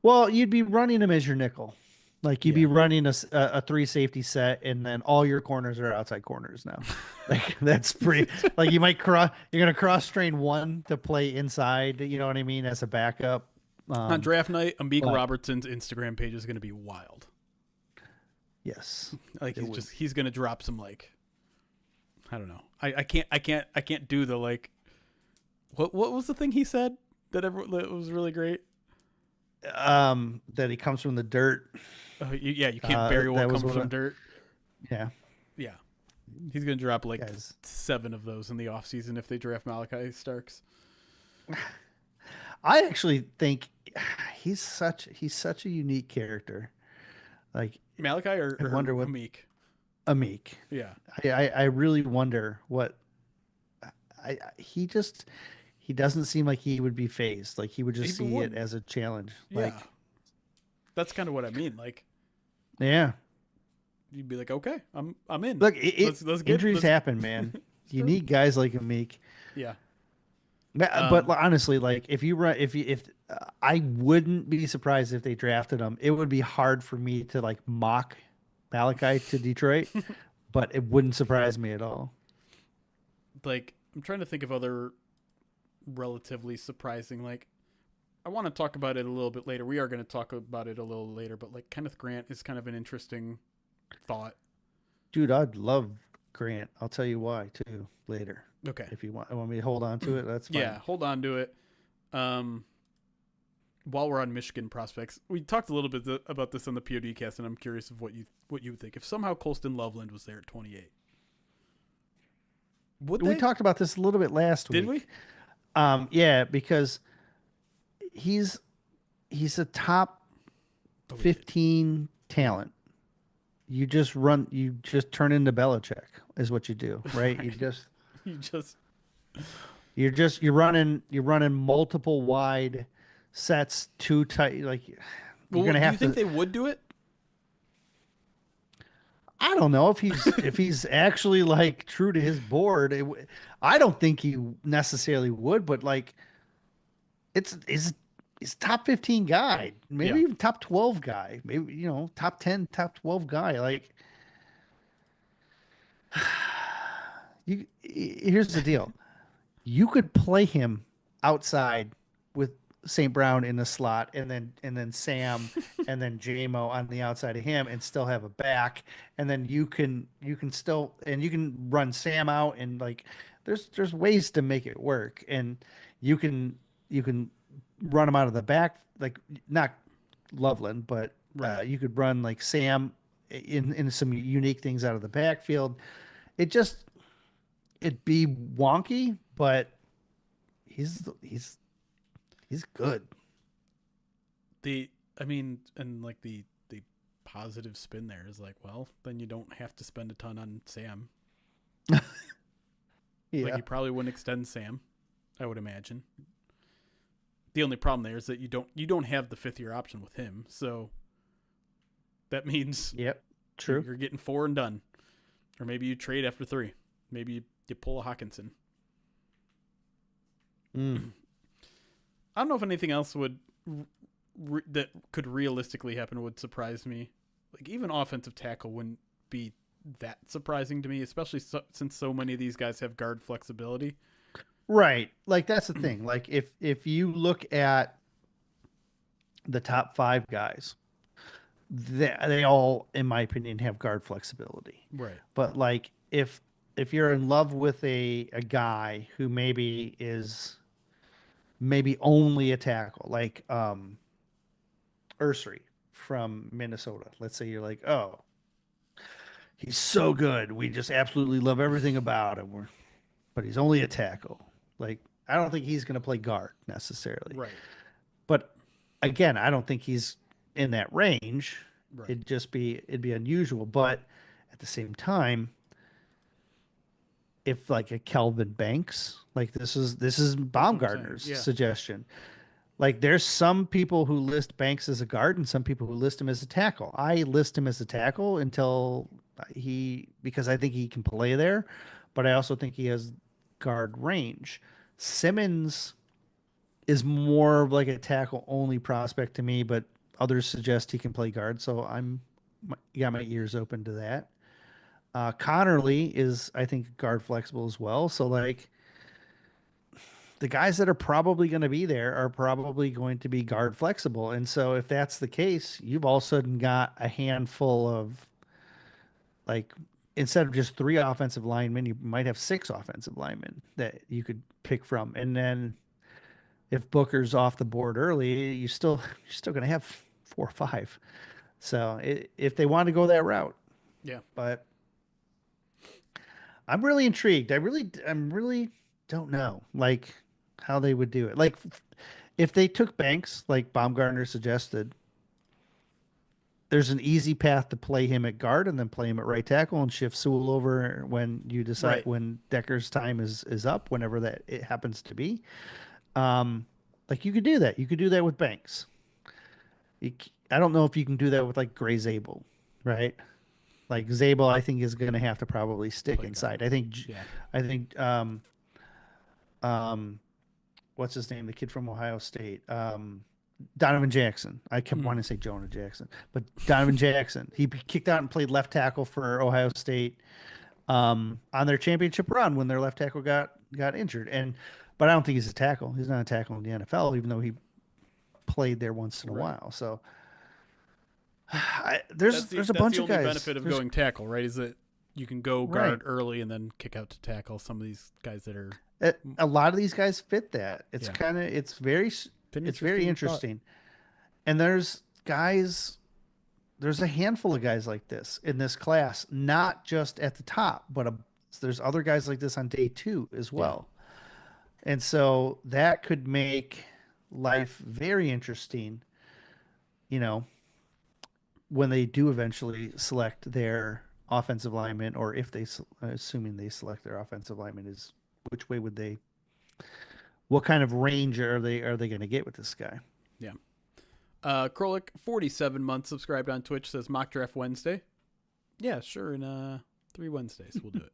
Well, you'd be running him as your nickel. Like you'd be running a 3 safety set, and then all your corners are outside corners now. Like that's pretty. Like you're gonna cross train one to play inside. You know what I mean, as a backup. On draft night, Amik Robertson's Instagram page is gonna be wild. Yes, like he's gonna drop some I don't know. I can't do the What was the thing he said that was really great? That he comes from the dirt. You can't bury what comes from dirt. Yeah. He's gonna drop 7 of those in the offseason if they draft Malachi Starks. I actually think he's such a unique character. Like Malachi or Amik? Amik. Yeah. I really wonder what he doesn't seem like he would be phased. Like he would just see it as a challenge. Yeah. That's kind of what I mean. Yeah. You'd be like, okay, I'm in. Look, let's injuries happen, man. You need guys like Amik. Yeah. But honestly, if I wouldn't be surprised if they drafted him. It would be hard for me to mock Malachi to Detroit, but it wouldn't surprise me at all. I'm trying to think of other relatively surprising. I want to talk about it a little bit later. We are going to talk about it a little later, but Kenneth Grant is kind of an interesting thought. Dude, I'd love Grant. I'll tell you why too later. Okay. If you want me to hold on to it, that's fine. Yeah, hold on to it. While we're on Michigan prospects, we talked a little bit about this on the PODcast, and I'm curious of what you would think if somehow Colston Loveland was there at 28. We talked about this a little bit last week. Did we? Yeah, because he's a top 15 talent. You just turn into Belichick is what you do, right? You're running multiple wide sets, too tight. You're gonna have to. Do you think they would do it? I don't know if he's actually true to his board. I don't think he necessarily would, but it's top 15 guy, maybe even top 12 guy, maybe top 10, top 12 guy. Here's the deal: you could play him outside with St. Brown in the slot, and then Sam, and then JMO on the outside of him, and still have a back, and then you can run Sam out, and like there's ways to make it work, and you can run him out of the back, like not Loveland, but Right. you could run like Sam in some unique things out of the backfield. It just it'd be wonky, but he's good. I mean, and like the positive spin there is like, well, then you don't have to spend a ton on Sam. Like Yeah. you probably wouldn't extend Sam, I would imagine. The only problem there is that you don't have the 5th-year option with him, so that means Yep. True. you're getting 4 and done, or maybe you trade after 3. Maybe you pull a Hutchinson. Mm. I don't know if anything else would that could realistically happen would surprise me. Like even offensive tackle wouldn't be that surprising to me, especially since so many of these guys have guard flexibility. Right. Like that's the thing. Like if you look at the top 5 guys, they all, in my opinion, have guard flexibility. Right. But like if you're in love with a guy who maybe only a tackle, like Ursary from Minnesota. Let's say you're like, oh, he's so good. We just absolutely love everything about him. But he's only a tackle. Like, I don't think he's going to play guard necessarily. Right. But again, I don't think he's in that range. Right. It'd be unusual. But at the same time, if like a Kelvin Banks, like this is Baumgartner's Yeah. suggestion. Like there's some people who list Banks as a guard and some people who list him as a tackle. I list him as a tackle because I think he can play there, but I also think he has guard range. Simmons is more of like a tackle only prospect to me, but others suggest he can play guard, so got my ears open to that. Connerly is, I think, guard flexible as well. So like the guys that are probably going to be there are probably going to be guard flexible. And so if that's the case, you've all of a sudden got a handful of like instead of just 3 offensive linemen, you might have 6 offensive linemen that you could pick from. And then if Booker's off the board early, you're still going to have 4 or 5. So if they want to go that route, Yeah. but I'm really intrigued. I'm really don't know like how they would do it. Like if they took Banks, like Baumgartner suggested, there's an easy path to play him at guard and then play him at right tackle and shift Sewell over when you decide Right. when Decker's time is up, whenever that it happens to be. Like you could do that. You could do that with Banks. I don't know if you can do that with like Gray Zabel, right? Like Zabel, I think is going to have to probably stick Play inside. guard. I Yeah. think what's his name? The kid from Ohio State. Donovan Jackson. I kept wanting to say Jonah Jackson, but Donovan Jackson. He kicked out and played left tackle for Ohio State on their championship run when their left tackle got injured. But I don't think he's a tackle. He's not a tackle in the NFL, even though he played there once in a while. So there's a bunch of guys. That's the only benefit of going tackle, right? Is that you can go guard early and then kick out to tackle. Some of these guys that are a lot of these guys fit that. It's Yeah. it's very interesting. And there's a handful of guys like this in this class, not just at the top, but there's other guys like this on day 2 as well. And so that could make life very interesting, when they do eventually select their offensive lineman, or if assuming they select their offensive lineman, is which way would they, what kind of range are they going to get with this guy? Yeah. Krolik, 47 months subscribed on Twitch, says mock draft Wednesday. Yeah, sure. In 3 Wednesdays, we'll do it.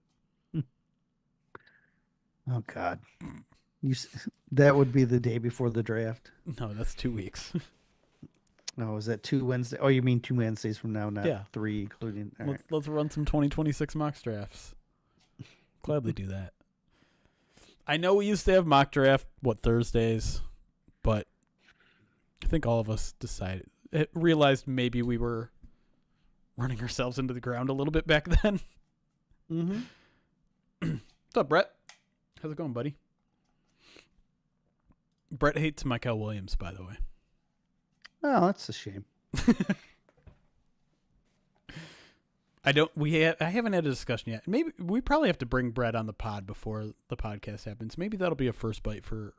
Oh God, that would be the day before the draft. No, that's 2 weeks. No, is that 2 Wednesdays? Oh, you mean 2 Wednesdays from now, not 3, including. Let's run some 2026 mock drafts. Gladly do that. I know we used to have mock draft, Thursdays, but I think all of us realized maybe we were running ourselves into the ground a little bit back then. Mm-hmm. What's up, Brett? How's it going, buddy? Brett hates Michael Williams, by the way. Oh, that's a shame. I haven't had a discussion yet. Maybe we probably have to bring Brett on the pod before the podcast happens. Maybe that'll be a first bite for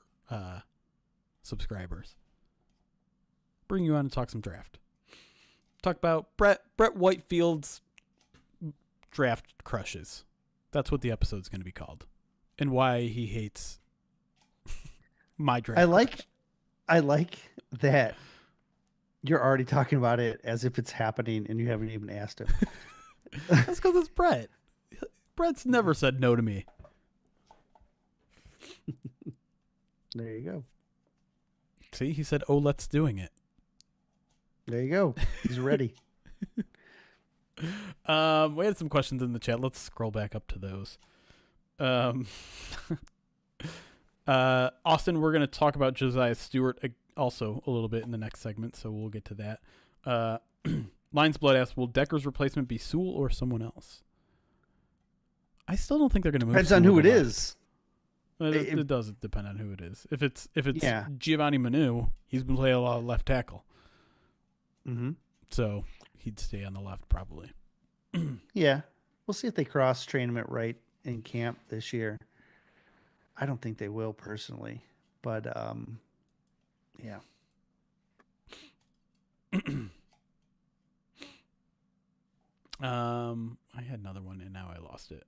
subscribers. Bring you on to talk some draft. Talk about Brett Whitefield's draft crushes. That's what the episode's going to be called, and why he hates my draft. I like that you're already talking about it as if it's happening, and you haven't even asked him. That's because it's Brett. Brett's never said no to me. There you go. See, he said, "Oh, let's doing it." There you go. He's ready. We had some questions in the chat. Let's scroll back up to those. Austin, we're going to talk about Josiah Stewart also a little bit in the next segment, so we'll get to that. Lions Blood asks, will Decker's replacement be Sewell or someone else? I still don't think they're going to move. Depends on who it is. It does depend on who it is. If it's yeah. Giovanni Manu, he's been playing a lot of left tackle. Mm-hmm. So he'd stay on the left probably. Yeah. We'll see if they cross-train him at right in camp this year. I don't think they will personally, but yeah. I had another one and now I lost it.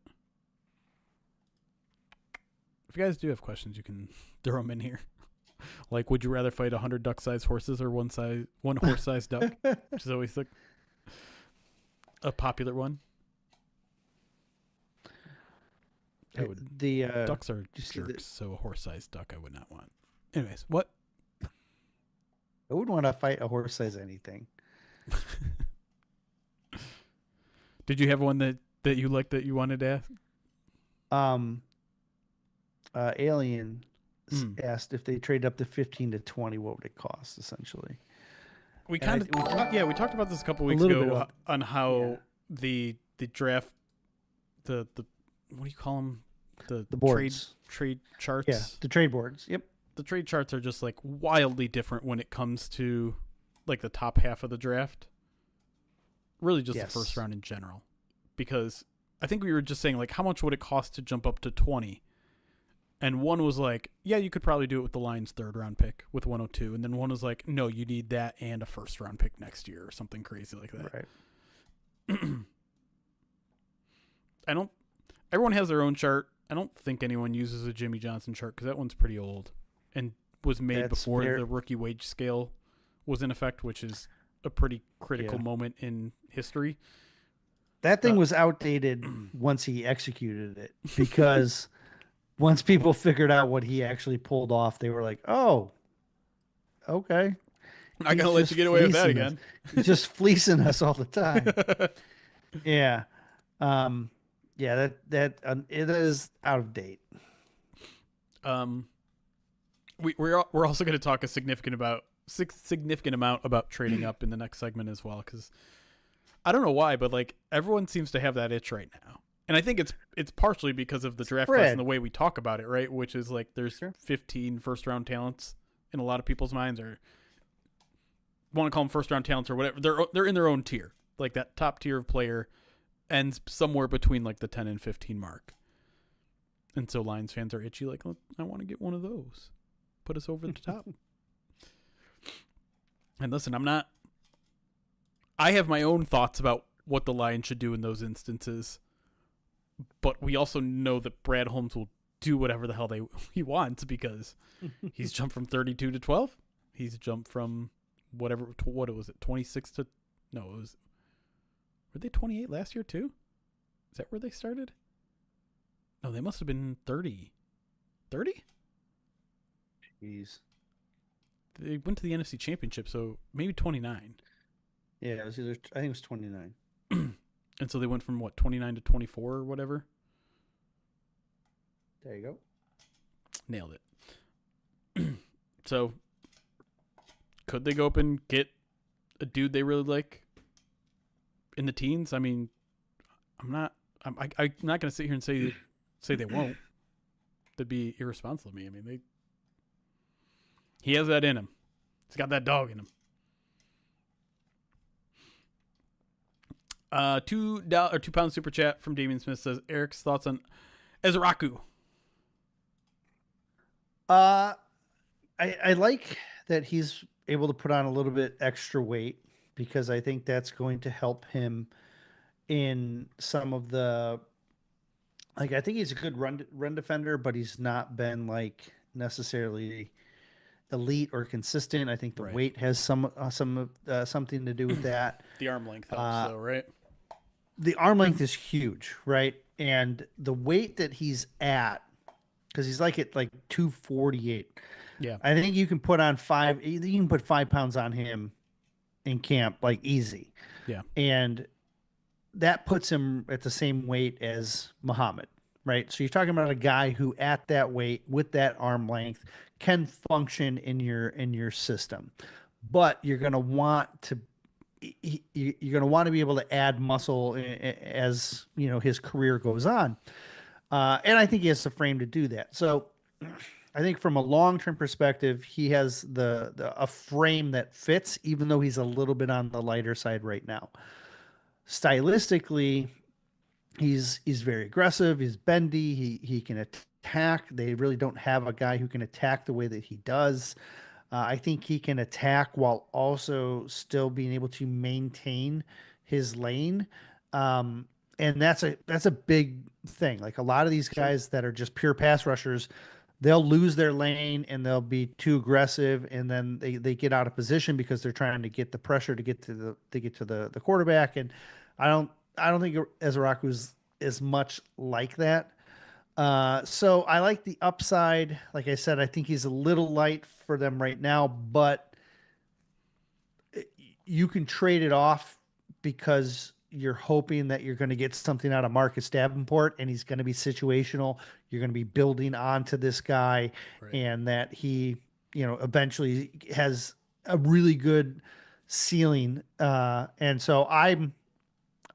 If you guys do have questions, you can throw them in here. Like, would you rather fight 100 duck-sized horses or one horse-sized duck? Which is always a popular one. Ducks are jerks, so a horse-sized duck I would not want. Anyways, what? I wouldn't want to fight a horse-sized anything. Did you have one that you liked that you wanted to ask? Alien asked if they trade up to 15 to 20, what would it cost, essentially? We talked about this a couple weeks ago on how the draft, the what do you call them? The boards. Trade charts. Yeah, the trade boards. Yep. The trade charts are just like wildly different when it comes to like the top half of the draft. Really just the first round in general. Because I think we were just saying like how much would it cost to jump up to 20? And one was like, yeah, you could probably do it with the Lions' third round pick with 102. And then one was like, no, you need that and a first round pick next year or something crazy like that. Right. Everyone has their own chart. I don't think anyone uses a Jimmy Johnson chart because that one's pretty old and was made before the rookie wage scale was in effect, which is a pretty critical moment in history. That thing was outdated once he executed it because once people figured out what he actually pulled off, they were like, oh, okay. I gotta let you get away with that again. He's just fleecing us all the time. Yeah. Yeah, that it is out of date. We're also going to talk a significant amount about trading up in the next segment as well, because I don't know why, but like everyone seems to have that itch right now, and I think it's partially because of the draft class and the way we talk about it, right? Which is like there's 15 first round talents in a lot of people's minds, or want to call them first round talents or whatever. They're in their own tier, like that top tier of player ends somewhere between like the 10 and 15 mark. And so Lions fans are itchy, like, oh, I want to get one of those. Put us over the top. And listen, I have my own thoughts about what the Lions should do in those instances, but we also know that Brad Holmes will do whatever the hell he wants because he's jumped from 32 to 12. He's jumped from what was it, 26 to, no, it was, were they 28 last year too? Is that where they started? No, they must have been 30. 30? Jeez. They went to the NFC Championship, so maybe 29. Yeah, it was I think it was 29. And so they went from, 29 to 24 or whatever? There you go. Nailed it. So, could they go up and get a dude they really like in the teens? I mean, I'm not going to sit here and say they won't. That'd be irresponsible of me. I mean, he has that in him. He's got that dog in him. £2 super chat from Damian Smith says Eric's thoughts on Ezraku. I like that he's able to put on a little bit extra weight because I think that's going to help him in some of the, like, I think he's a good run defender, but he's not been like necessarily elite or consistent. I think the weight has something to do with that. The arm length helps, though, right? The arm length is huge, right? And the weight that he's at, because he's like at like 248. Yeah, I think you can put on 5 pounds on him in camp like easy. Yeah, and that puts him at the same weight as Muhammad, right? So you're talking about a guy who at that weight with that arm length can function in your system, but you're going to want to be able to add muscle as his career goes on, and I think he has the frame to do that. So I think from a long-term perspective, he has a frame that fits, even though he's a little bit on the lighter side right now. Stylistically, he's very aggressive. He's bendy. He can attack. They really don't have a guy who can attack the way that he does. I think he can attack while also still being able to maintain his lane. And that's a big thing. Like a lot of these guys that are just pure pass rushers, they'll lose their lane and they'll be too aggressive, and then they get out of position because they're trying to get the pressure to get to the quarterback. And I don't think Ezraku's as much like that. So I like the upside. Like I said, I think he's a little light for them right now, but you can trade it off because you're hoping that you're going to get something out of Marcus Davenport, and he's going to be situational. You're going to be building onto this guy, and that he, eventually has a really good ceiling. And so I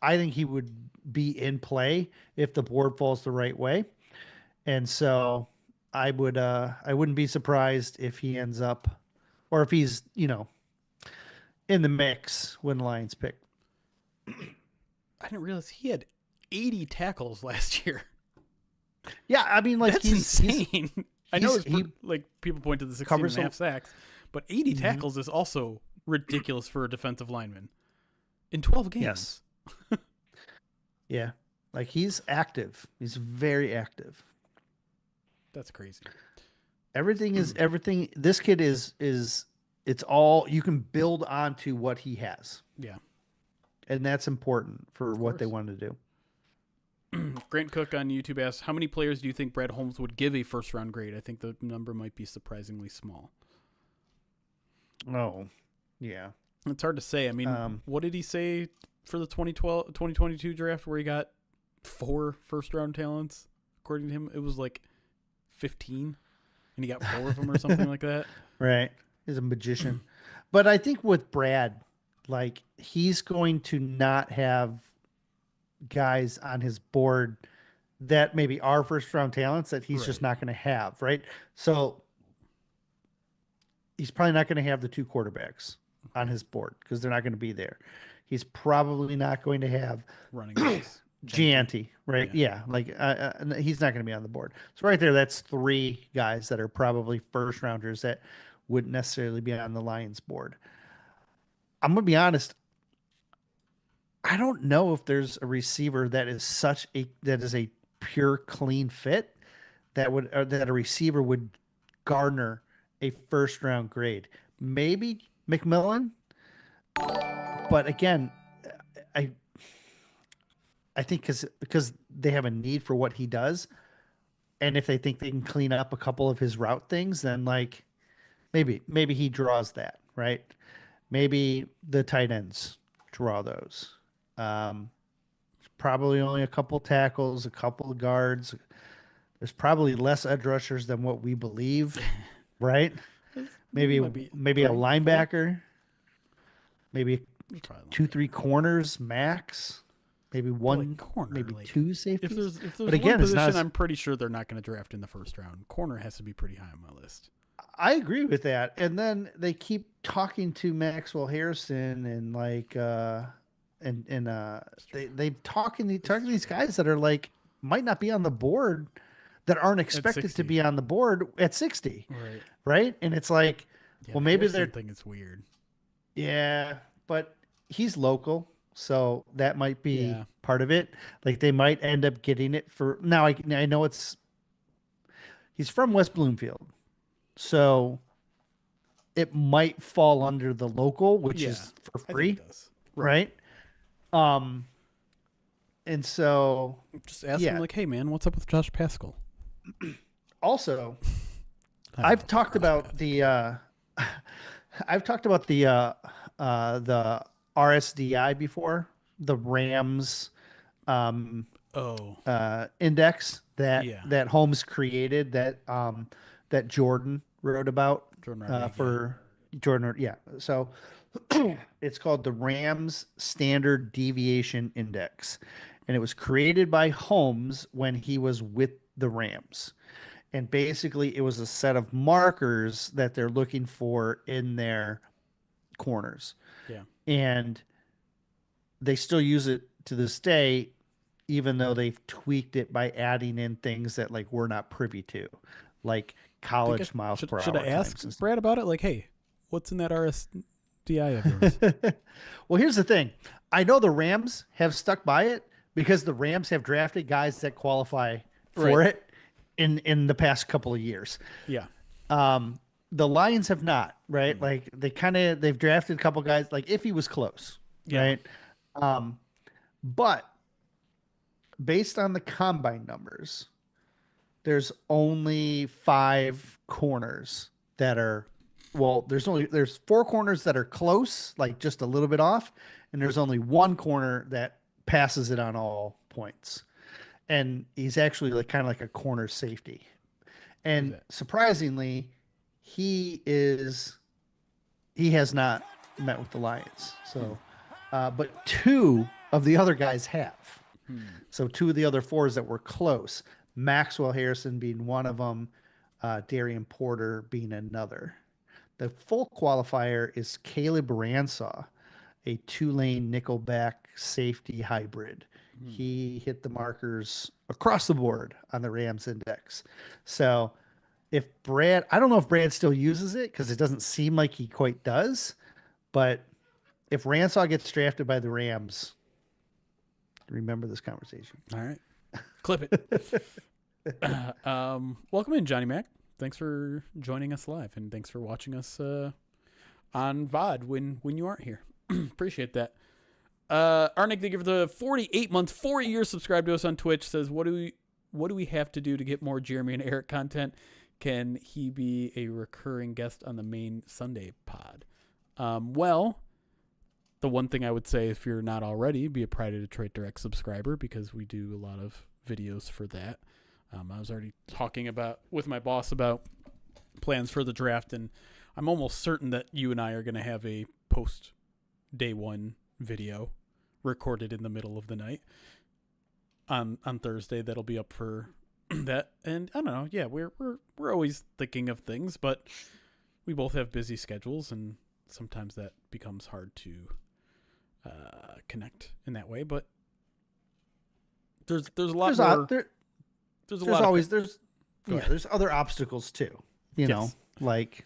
think he would be in play if the board falls the right way. And so I wouldn't be surprised if he ends up, or if he's, in the mix when the Lions pick. I didn't realize he had 80 tackles last year. Yeah, I mean, like, that's insane. I know like people point to the 16.5 sacks, but 80 tackles is also ridiculous for a defensive lineman in 12 games. Yes. Yeah, like he's active. He's very active. That's crazy. Everything. This kid is it's all, you can build onto what he has. Yeah. And that's important for what they want to do. Grant Cook on YouTube asks, how many players do you think Brad Holmes would give a first-round grade? I think the number might be surprisingly small. Oh, yeah. It's hard to say. I mean, what did he say for the 2022 draft where he got 4 first-round talents? According to him, it was like 15, and he got 4 of them or something like that. Right. He's a magician. But I think with Brad, like, he's going to not have guys on his board that maybe are first-round talents that he's just not going to have, right? So he's probably not going to have the 2 quarterbacks on his board because they're not going to be there. He's probably not going to have running backs. Gianti, right? Yeah, like he's not going to be on the board. So right there, that's 3 guys that are probably first-rounders that wouldn't necessarily be on the Lions board. I'm going to be honest. I don't know if there's a receiver that is a pure clean fit that a receiver would garner a first round grade. Maybe McMillan, but again, I think because they have a need for what he does, and if they think they can clean up a couple of his route things, then like maybe he draws that, right? Maybe the tight ends draw those. Probably only a couple tackles, a couple of guards. There's probably less edge rushers than what we believe, right? maybe Might be maybe a 3, 4. linebacker, maybe Let's try 2-3 corners max, maybe But, like, one, corner, maybe like, 2 if safeties. there's But one again, it's position not. I'm pretty sure they're not going to draft in the first round. Corner has to be pretty high on my list. I agree with that. And then they keep talking to Maxwell Harrison and like they talking to these guys that are like might not be on the board, that aren't At expected to 60. be on the board at 60. Right. Right? And it's like, Yeah, well, the maybe Harrison they're, thing is weird. yeah, but he's local, so that might be Yeah. part of it. Like they might end up getting it for now. I know he's from West Bloomfield, so it might fall under the local, which Yeah. is for I think free, it does. right? Um, and so Just ask him, yeah. like, hey, man, what's up with Josh Pascal? Also, I don't I've know talked Josh about Pascal. the I've talked about the RSDI before, the Rams Oh, index that yeah. Holmes created, that Jordan wrote about Jordan Rodriguez. for Jordan. Yeah. So it's called the Rams Standard Deviation Index, and it was created by Holmes when he was with the Rams. And basically, it was a set of markers that they're looking for in their corners. Yeah. And they still use it to this day, even though they've tweaked it by adding in things that like we're not privy to, like college miles per Should hour I ask times. Brad about it? Like, hey, what's in that RSDI of yours? Well, here's the thing. I know the Rams have stuck by it because the Rams have drafted guys that qualify for Right. it in the past couple of years. Yeah. The Lions have not, right? Like they've drafted a couple guys, like if he was close, Yeah. right? But based on the combine numbers, there's only 5 corners that are, well, there's 4 corners that are close, like just a little bit off, and there's only 1 corner that passes it on all points. And he's actually like kind of like a corner safety. And that? surprisingly, he has not met with the Lions. So, but 2 of the other guys have. So 2 of the other 4s that were close, Maxwell Harrison being one of them, Darian Porter being another. The full qualifier is Caleb Ransaw, a Tulane nickelback safety hybrid. He hit the markers across the board on the Rams index. So if Brad, I don't know if Brad still uses it because it doesn't seem like he quite does, but if Ransaw gets drafted by the Rams, remember this conversation. All right. Clip it. Welcome in, Johnny Mac. Thanks for joining us live, and thanks for watching us on VOD when you aren't here. Appreciate that. Arnick, thank you for the 48 months, 4 years subscribed to us on Twitch. Says, what do we have to do to get more Jeremy and Erik content? Can he be a recurring guest on the main Sunday pod? Well, the one thing I would say, if you're not already, be a Pride of Detroit Direct subscriber, because we do a lot of videos for that. I was already talking with my boss about plans for the draft, and I'm almost certain that you and I are going to have a post day one video recorded in the middle of the night on Thursday. That'll be up for that. And I don't know. Yeah, we're always thinking of things, but we both have busy schedules, and sometimes that becomes hard to connect in that way. But there's a lot more. There's other obstacles too, you know, like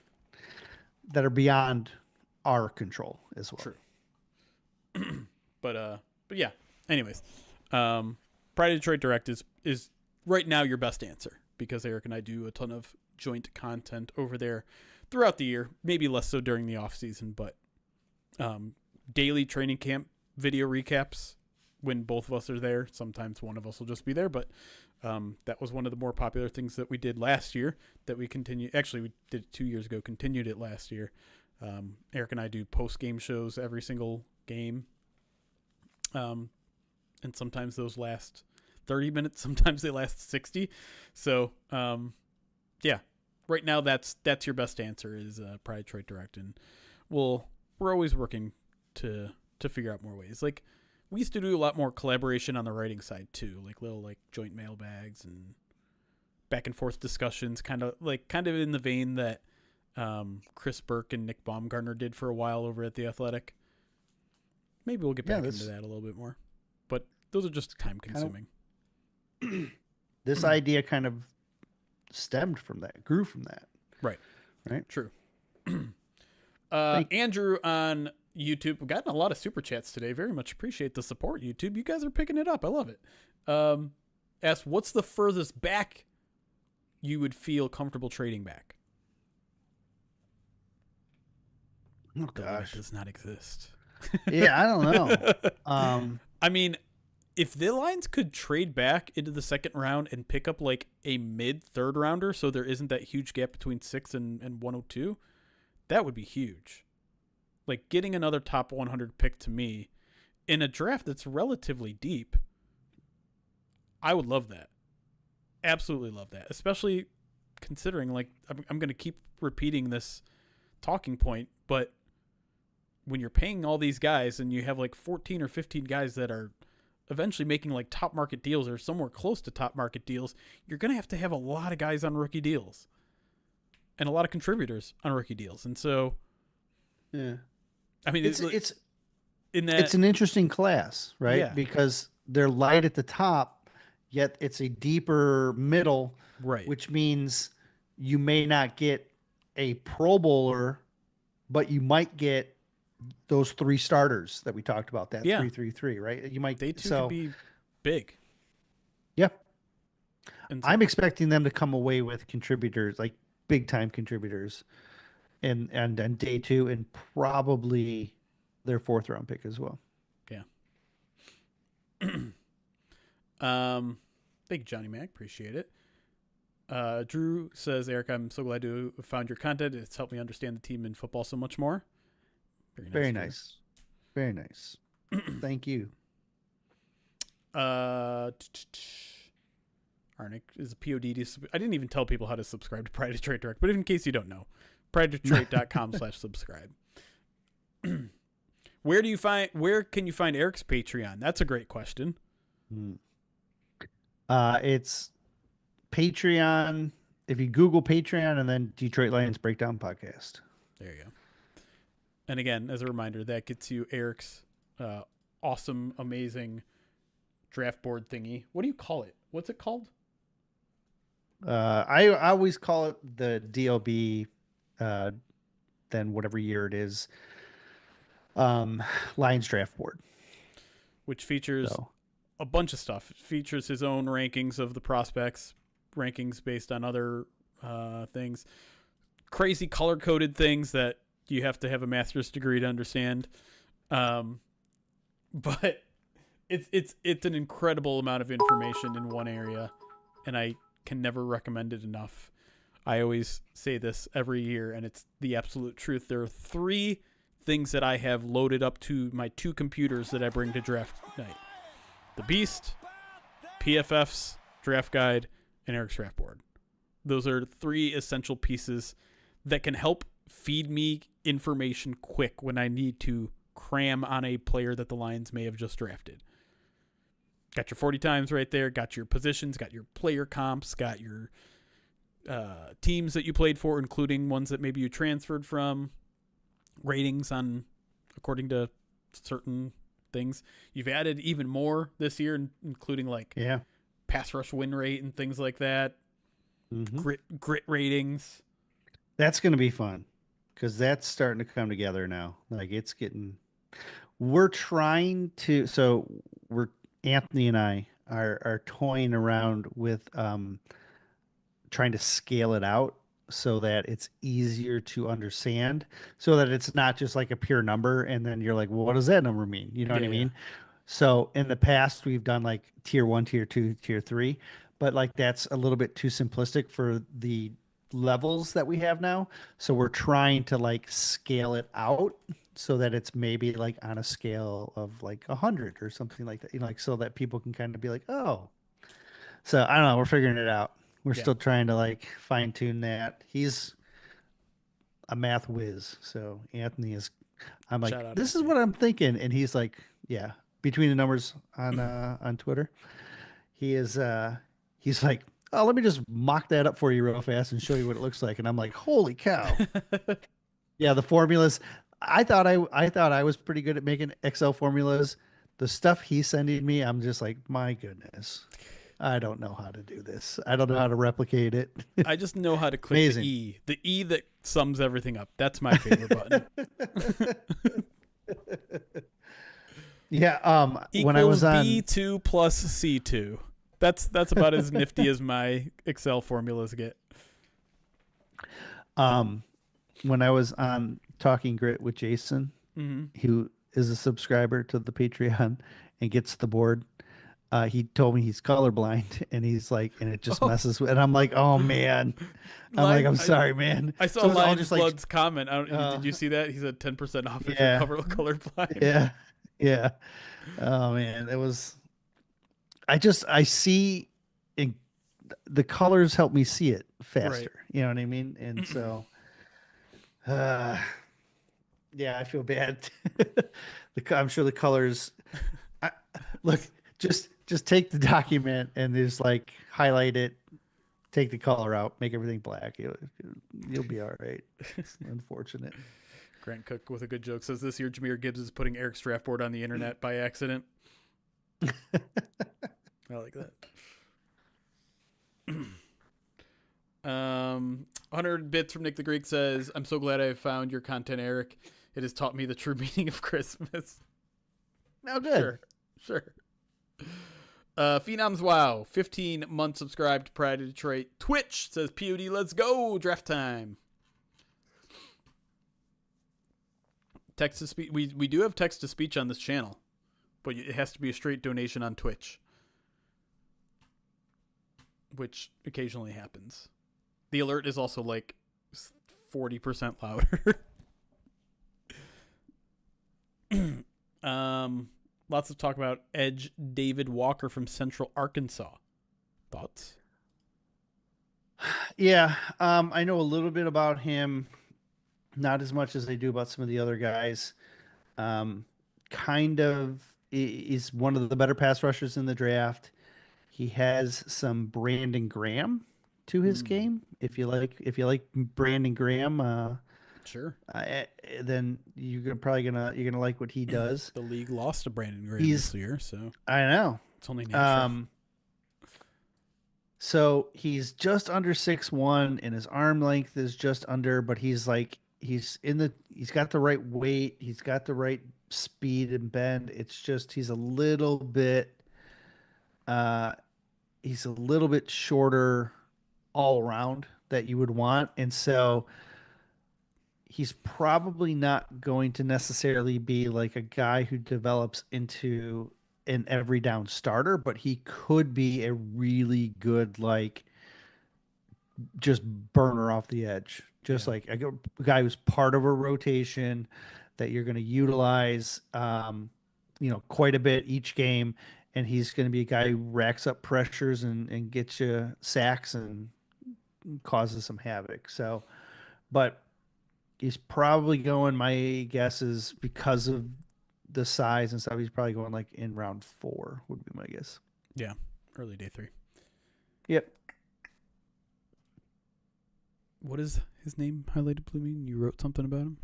that are beyond our control as well. True. But yeah. Anyways, Pride of Detroit Direct is right now your best answer, because Erik and I do a ton of joint content over there throughout the year. Maybe less so during the off season, but daily training camp video recaps when both of us are there. Sometimes one of us will just be there, but that was one of the more popular things that we did last year that we continue. Actually, we did it 2 years ago, continued it last year. Erik and I do post-game shows every single game. And sometimes those last 30 minutes, sometimes they last 60. So, yeah, right now that's your best answer is Pride Detroit Direct, and we're always working to figure out more ways. Like we used to do a lot more collaboration on the writing side too, like little like joint mailbags and back and forth discussions, kind of in the vein that Chris Burke and Nick Baumgartner did for a while over at The Athletic. Maybe we'll get back into that a little bit more, but those are just time consuming. This idea kind of stemmed from that, grew from that. Right. Right. True. Andrew on YouTube, we've gotten a lot of super chats today. Very much appreciate the support, YouTube. You guys are picking it up. I love it. Asked, what's the furthest back you would feel comfortable trading back? Oh gosh, it does not exist. Yeah, I don't know. I mean, if the Lions could trade back into the second round and pick up like a mid third rounder, so there isn't that huge gap between 6 and 102, that would be huge. Like getting another top 100 pick to me in a draft that's relatively deep, I would love that. Absolutely love that, especially considering like I'm going to keep repeating this talking point, but when you're paying all these guys and you have like 14 or 15 guys that are eventually making like top market deals or somewhere close to top market deals, you're going to have a lot of guys on rookie deals and a lot of contributors on rookie deals. And so, yeah, I mean, it's in that it's an interesting class, right? Yeah. Because they're light at the top, yet it's a deeper middle, right. which means you may not get a Pro Bowler, but you might get those 3 starters that we talked about, that 3-3-3, right? You might, they too could be big. Yeah. And so, I'm expecting them to come away with contributors, like big time contributors, and day 2, and probably their 4th round pick as well. Yeah. Thank you, Johnny Mac. Appreciate it. Drew says, Eric, I'm so glad to have found your content. It's helped me understand the team and football so much more. Very nice. Very nice. Thank you. Arnick is a POD. I didn't even tell people how to subscribe to Pride Detroit Direct, but in case you don't know, pridedetroit.com/subscribe. Where can you find Eric's Patreon? That's a great question. It's Patreon. If you Google Patreon and then Detroit Lions Breakdown Podcast. There you go. And again, as a reminder, that gets you Eric's awesome, amazing draft board thingy. What do you call it? What's it called? I always call it the DLB, then whatever year it is, Lions draft board. Which features a bunch of stuff. It features his own rankings of the prospects, rankings based on other things, crazy color-coded things that you have to have a master's degree to understand. But it's an incredible amount of information in one area, and I can never recommend it enough. I always say this every year, and it's the absolute truth. There are 3 things that I have loaded up to my 2 computers that I bring to draft night: the Beast, PFF's draft guide, and Eric's draft board. Those are 3 essential pieces that can help feed me information quick when I need to cram on a player that the Lions may have just drafted. Got your 40 times right there, got your positions, got your player comps, got your teams that you played for, including ones that maybe you transferred from, ratings on according to certain things. You've added even more this year, including pass rush win rate and things like that. Grit ratings. That's going to be fun because that's starting to come together now. Like we're trying to, Anthony and I are toying around with trying to scale it out so that it's easier to understand, so that it's not just like a pure number and then you're like, well, what does that number mean? You know what I mean? So in the past we've done like tier 1, tier 2, tier 3, but like that's a little bit too simplistic for the levels that we have now. So we're trying to like scale it out so that it's maybe like on a scale of like 100 or something like that, like so that people can kind of be like, oh. So I don't know, we're figuring it out. We're Yeah. still trying to like fine tune that. He's a math whiz. So Anthony is, I'm like, Shout out this is Anthony. what I'm thinking. And he's like, yeah, between the numbers on Twitter, he is, he's like, oh, let me just mock that up for you real fast and show you what it looks like. And I'm like, holy cow. Yeah. The formulas. I thought I was pretty good at making Excel formulas. The stuff he's sending me, I'm just like, my goodness. I don't know how to do this. I don't know how to replicate it. I just know how to click Amazing. the E that sums everything up. That's my favorite button. Yeah. When I Equals was on, B2 plus C2. That's about as nifty as my Excel formulas get. when I was on Talking Grit with Jason, who is a subscriber to the Patreon and gets the board, he told me he's colorblind, and he's like, and it just messes with. And I'm like, oh man, I'm sorry, man. I saw So it's all Lions just Blood's comment. Did you see that? He said 10% off if you're colorblind. yeah, yeah. Oh man, it was. I see, in, the colors help me see it faster. Right. You know what I mean? And so, yeah, I feel bad. I'm sure the colors. Look, just take the document and just like highlight it, take the color out, make everything black. You'll be all right. It's unfortunate. Grant Cook with a good joke says this year Jameer Gibbs is putting Eric's draft board on the internet by accident. I like that. 100 bits from Nick the Greek says, I'm so glad I found your content, Eric. It has taught me the true meaning of Christmas. Now good. Sure. Phenoms Wow, 15-month subscribed to Pride of Detroit. Twitch says, POD, let's go. Draft time. Text to speech. We do have text to speech on this channel, but it has to be a straight donation on Twitch, which occasionally happens. The alert is also like 40% louder. Lots of talk about Edge David Walker from Central Arkansas. Thoughts? Yeah, I know a little bit about him, not as much as I do about some of the other guys. Kind of is one of the better pass rushers in the draft. He has some Brandon Graham to his game. If you like Brandon Graham, Sure. then you're gonna like what he does. The league lost to Brandon Graham this year, so I know it's only natural. So he's just under 6'1", and his arm length is just under, but he's got the right weight, he's got the right speed and bend. It's just he's a little bit shorter all around that you would want, and so he's probably not going to necessarily be like a guy who develops into an every down starter, but he could be a really good, like, just burner off the edge. Just like a guy who's part of a rotation that you're going to utilize, quite a bit each game. And he's going to be a guy who racks up pressures and gets you sacks and causes some havoc. So, but he's probably going, my guess is because of the size and stuff, he's probably going like in round 4 would be my guess. Yeah. Early day 3. Yep. What is his name highlighted blue mean? You wrote something about him?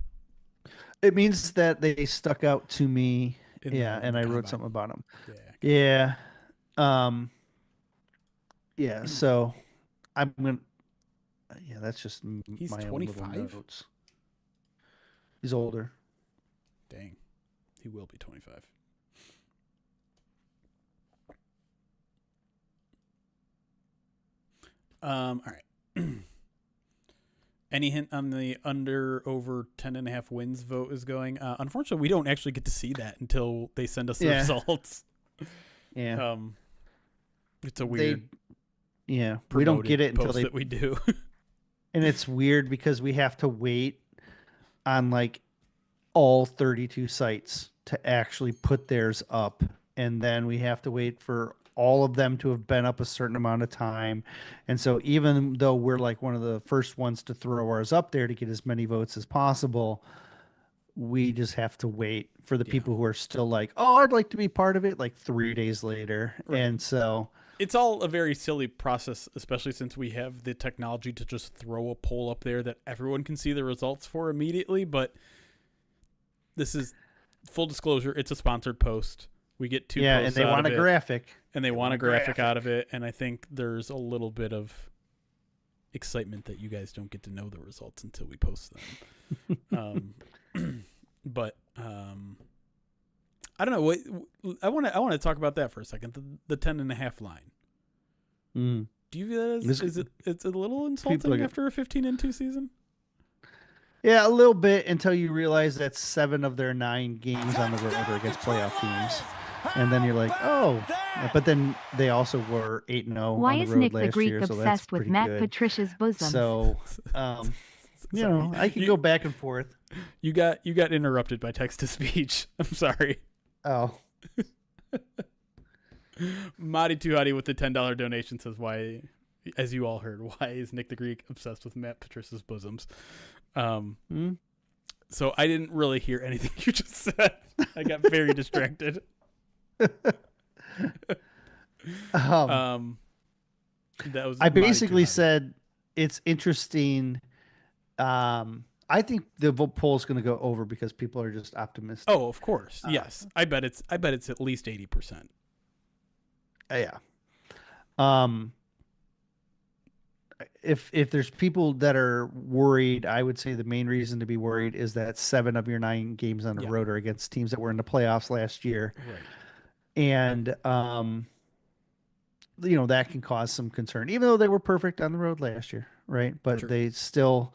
It means that they stuck out to me. And I wrote something about him. Yeah. Yeah. So I'm going to, that's just he's my 25? own little notes. He's older. Dang. He will be 25. All right. Any hint on the under over 10.5 wins vote is going? Unfortunately, we don't actually get to see that until they send us the results. Yeah. It's a weird. We don't get it until that we do. And it's weird because we have to wait on like all 32 sites to actually put theirs up, and then we have to wait for all of them to have been up a certain amount of time. And so even though we're like one of the first ones to throw ours up there to get as many votes as possible, we just have to wait for the people who are still like, oh, I'd like to be part of it, like 3 days later. Right. And so it's all a very silly process, especially since we have the technology to just throw a poll up there that everyone can see the results for immediately. But this is full disclosure. It's a sponsored post. We get 2 posts and they out want of a it, graphic. and they want a graphic out of it. And I think there's a little bit of excitement that you guys don't get to know the results until we post them. But I don't know. I want to talk about that for a second. The 10.5 line. Mm. Do you view that as it's a little insulting after a 15-2 season? Yeah, a little bit, until you realize that 7 of their 9 games on the road are against playoff teams. And then you're like, oh, but then they also were 8-0 Why on the is road Nick last the Greek year, so that's obsessed with pretty Matt good. Patricia's bosom? So, you know, I can go back and forth. You got interrupted by text to speech. I'm sorry. Oh. Madi Tuhati with the $10 donation says, why, as you all heard, why is Nick the Greek obsessed with Matt Patricia's bosoms? So I didn't really hear anything you just said. I got very distracted. That was I basically Madi Tuhati. said it's interesting. I think the vote poll is going to go over because people are just optimistic. Oh, of course. Yes. I bet it's at least 80%. Yeah. If there's people that are worried, I would say the main reason to be worried is that 7 of your 9 games on the road are against teams that were in the playoffs last year. Right. And, you know, that can cause some concern, even though they were perfect on the road last year. Right. But they still,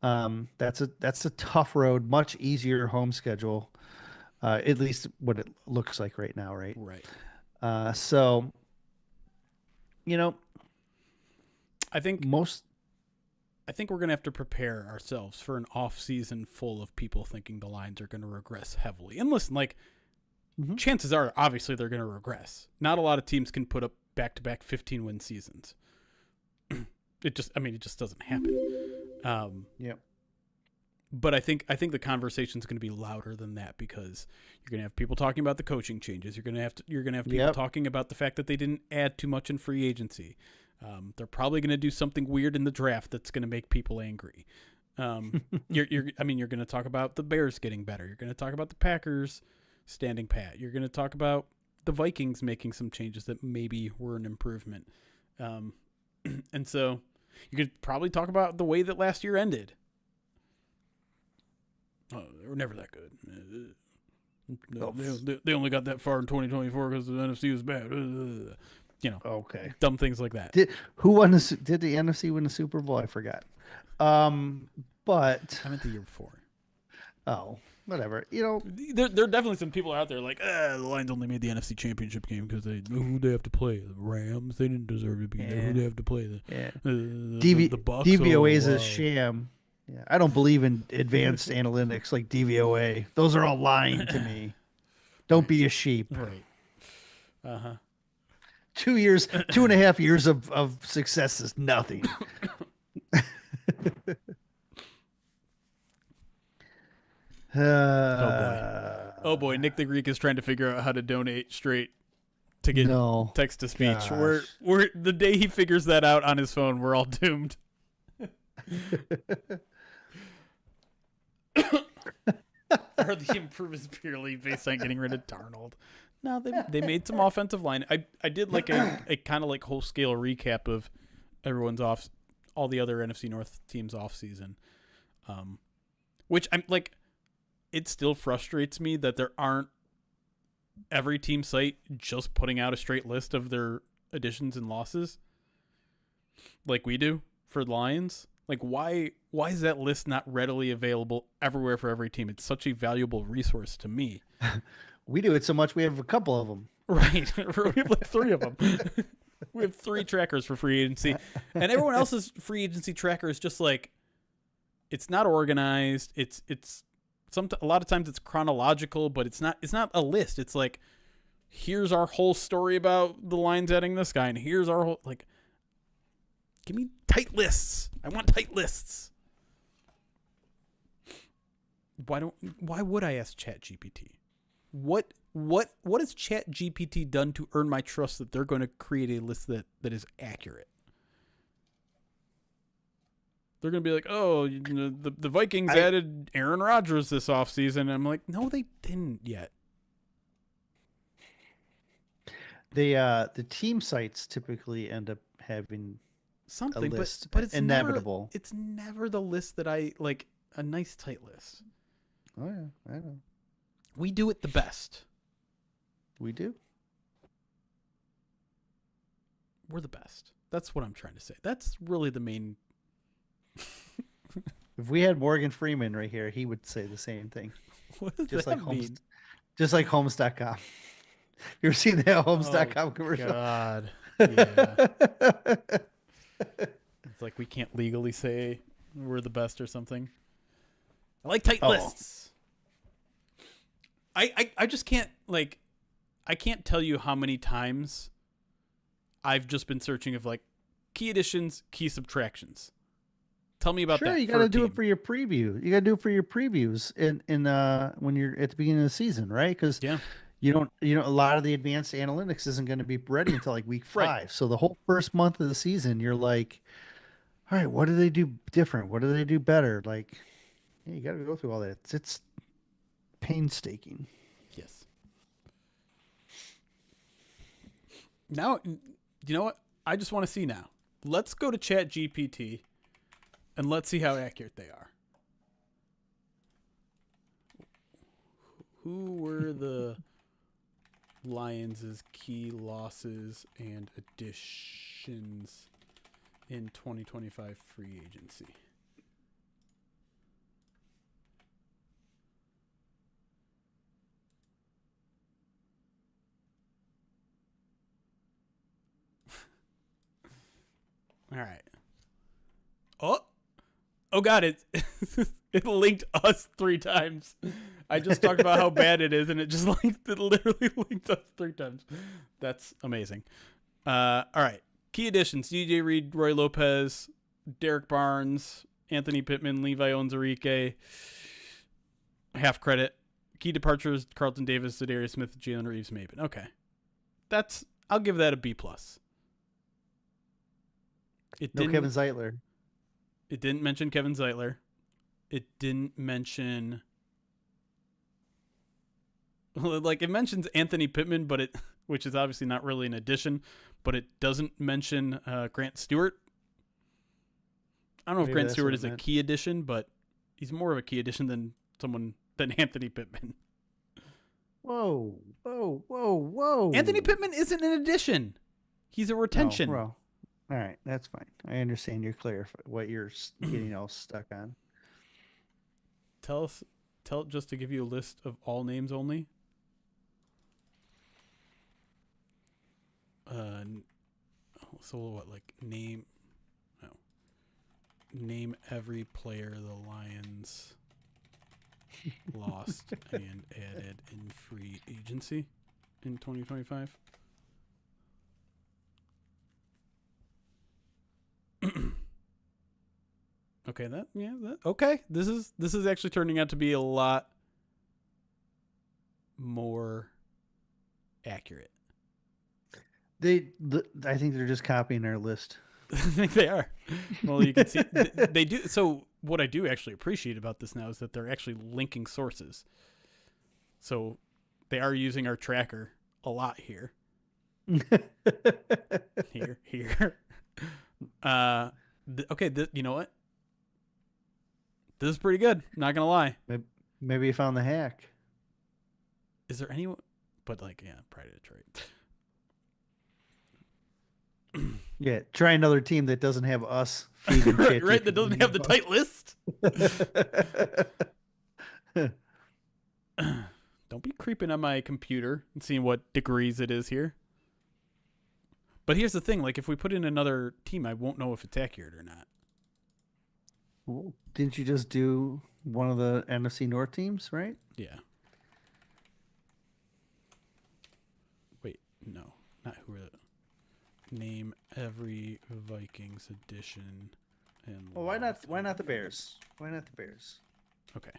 that's a tough road, much easier home schedule. At least what it looks like right now. Right. Right. So, you know, I think we're going to have to prepare ourselves for an off season full of people thinking the Lions are going to regress heavily. And listen, like, chances are, obviously, they're going to regress. Not a lot of teams can put up back-to-back 15-win seasons. It just doesn't happen. But I think the conversation is going to be louder than that, because you're going to have people talking about the coaching changes. You're going to have people talking about the fact that they didn't add too much in free agency. They're probably going to do something weird in the draft that's going to make people angry. You're going to talk about the Bears getting better. You're going to talk about the Packers standing pat. You're going to talk about the Vikings making some changes that maybe were an improvement. And so you could probably talk about the way that last year ended. Oh, they were never that good. They only got that far in 2024 because the NFC was bad. You know, okay, dumb things like that. Did the NFC win the Super Bowl? I forgot. But I meant the year before. Oh, whatever. You know, there are definitely some people out there like, the Lions only made the NFC Championship game because they knew who they have to play. The Rams, they didn't deserve to be there. Who they have to play? The Bucks. DVOA is a sham. Yeah, I don't believe in advanced analytics like DVOA. Those are all lying to me. Don't be a sheep. Right. 2.5 years of success is nothing. Oh boy, Nick the Greek is trying to figure out how to donate straight to get text to speech. We're the day he figures that out on his phone, we're all doomed. Or the improvements purely based on getting rid of Darnold. No, they made some offensive line. I did like a kind of like whole scale recap of everyone's all the other NFC North teams off season, which I'm like, it still frustrates me that there aren't every team site just putting out a straight list of their additions and losses like we do for the Lions. Like, why is that list not readily available everywhere for every team? It's such a valuable resource to me. We do it so much we have a couple of them. Right. We have like 3 of them. We have 3 trackers for free agency. And everyone else's free agency tracker is just like, it's not organized. It's a lot of times it's chronological, but it's not a list. It's like, here's our whole story about the Lions adding this guy, and here's our whole, like, give me tight lists. I want tight lists. Why would I ask ChatGPT? What has ChatGPT done to earn my trust that they're going to create a list that is accurate? They're going to be like, oh, the Vikings added Aaron Rodgers this offseason. And I'm like, no, they didn't yet. The team sites typically end up having something, a list, but it's inevitable. It's never the list that I like, a nice tight list. Oh yeah, I know. We do it the best. We do. We're the best. That's what I'm trying to say. That's really the main. If we had Morgan Freeman right here, he would say the same thing. What does Just that like mean? Just like Homes.com. You ever seen that Homes.com commercial? God. Yeah. It's like we can't legally say we're the best or something. I like tight lists. I just can't, like, I can't tell you how many times I've just been searching of, like, key additions, key subtractions. Tell me about that. Sure, you got to do it for your preview. You got to do it for your previews in when you're at the beginning of the season, right? Because you don't, a lot of the advanced analytics isn't going to be ready until like week 5. Right. So the whole first month of the season, you're like, all right, what do they do different? What do they do better? Like, yeah, you got to go through all that. It's painstaking. Yes. Now, you know what? I just want to see now. Let's go to ChatGPT and let's see how accurate they are. Who were the Lions' key losses and additions in 2025 free agency? All right. Oh God! It linked us 3 times. I just talked about how bad it is, and it just literally linked us 3 times. That's amazing. All right. Key additions: DJ Reed, Roy Lopez, Derek Barnes, Anthony Pittman, Levi Onwuzurike. Half credit. Key departures: Carlton Davis, Zadarius Smith, Jalen Reeves-Maybin. Okay, I'll give that a B+. No Kevin Zeitler. It didn't mention Kevin Zeitler. It didn't mention, like, it mentions Anthony Pittman, but which is obviously not really an addition, but it doesn't mention Grant Stewart. I don't know if Grant Stewart is a key addition, but he's more of a key addition than Anthony Pittman. Whoa. Anthony Pittman isn't an addition. He's a retention. No, bro. All right, that's fine. I understand you're clear what you're getting all stuck on. Tell just to give you a list of all names only. So what? Like name every player the Lions lost and added in free agency in 2025. Okay, okay. This is actually turning out to be a lot more accurate. I think they're just copying our list. I think they are. Well, you can see they do. So what I do actually appreciate about this now is that they're actually linking sources. So they are using our tracker a lot here. Here. Okay, you know what? This is pretty good. Not gonna lie. Maybe you found the hack. Is there anyone? But like, yeah, Pride of Detroit. Yeah, try another team that doesn't have us. right, that doesn't have the tight list. Don't be creeping on my computer and seeing what degrees it is here. But here's the thing: like, if we put in another team, I won't know if it's accurate or not. Well, didn't you just do one of the NFC North teams, right? Yeah. No, not who are the, name every Vikings edition. And Well, why not? Why not the Bears? Why not the Bears? Okay.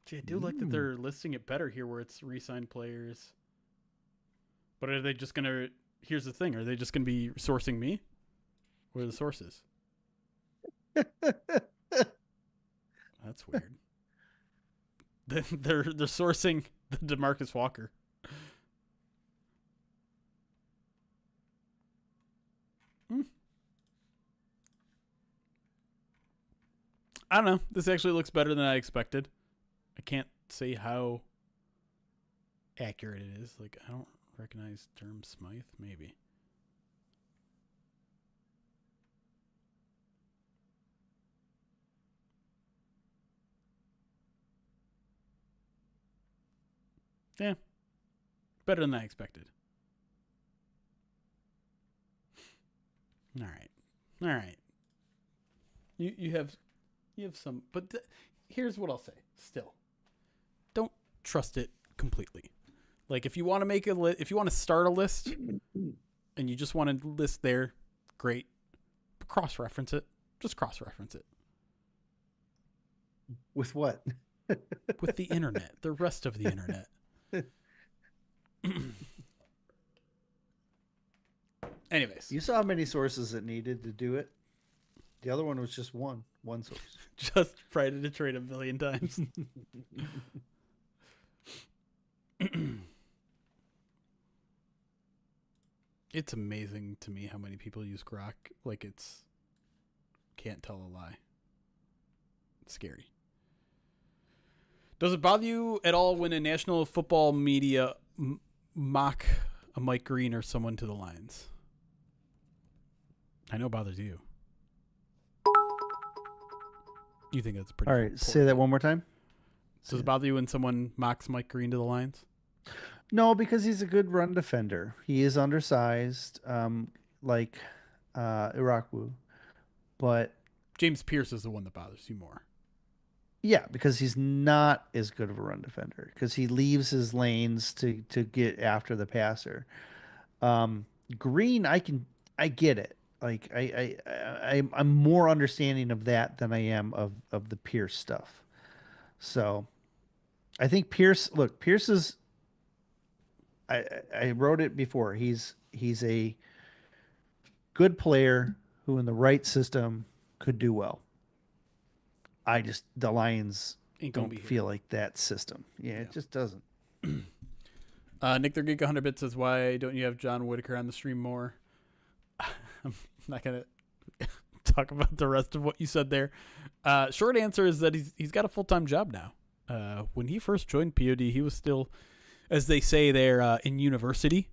Gee, I do like that they're listing it better here where it's re-signed players. But are they just going to... Here's the thing. Are they just going to be sourcing me? Where are the sources? That's weird. They're sourcing the DeMarcus Walker. I don't know. This actually looks better than I expected. I can't say how accurate it is. Like, I don't recognize Durham Smythe. Maybe. Yeah. Better than I expected. All right. All right. You have some, but here's what I'll say. Still, don't trust it completely. Like, if you want to make a if you want to start a list, and you just want to list there, great. Cross-reference it. Just cross-reference it. With what? With the internet. The rest of the internet. Anyways. You saw how many sources it needed to do it? The other one was just one source. Just tried to trade a billion times. It's amazing to me how many people use Grok like it's can't tell a lie. It's scary. Does it bother you at all when a national football media mock a Mike Green or someone to the Lions? I know it bothers you. You think that's pretty... All right, say that one more time. Does it bother you when someone mocks Mike Green to the Lions? No, because he's a good run defender. He is undersized, like Irakwu. But James Pierce is the one that bothers you more. yeah, because he's not as good of a run defender because he leaves his lanes to get after the passer. Green, I get it. Like I'm more understanding of that than I am of the Pierce stuff. So I think Pierce is, I wrote it before. He's a good player who in the right system could do well. The Lions don't feel like that system. Yeah, it just doesn't. Nick the Geek 100 Bits says, why don't you have John Whitaker on the stream more? I'm not going to talk about the rest of what you said there. Short answer is that he's got a full-time job now. When he first joined POD, he was still, as they say there, in university.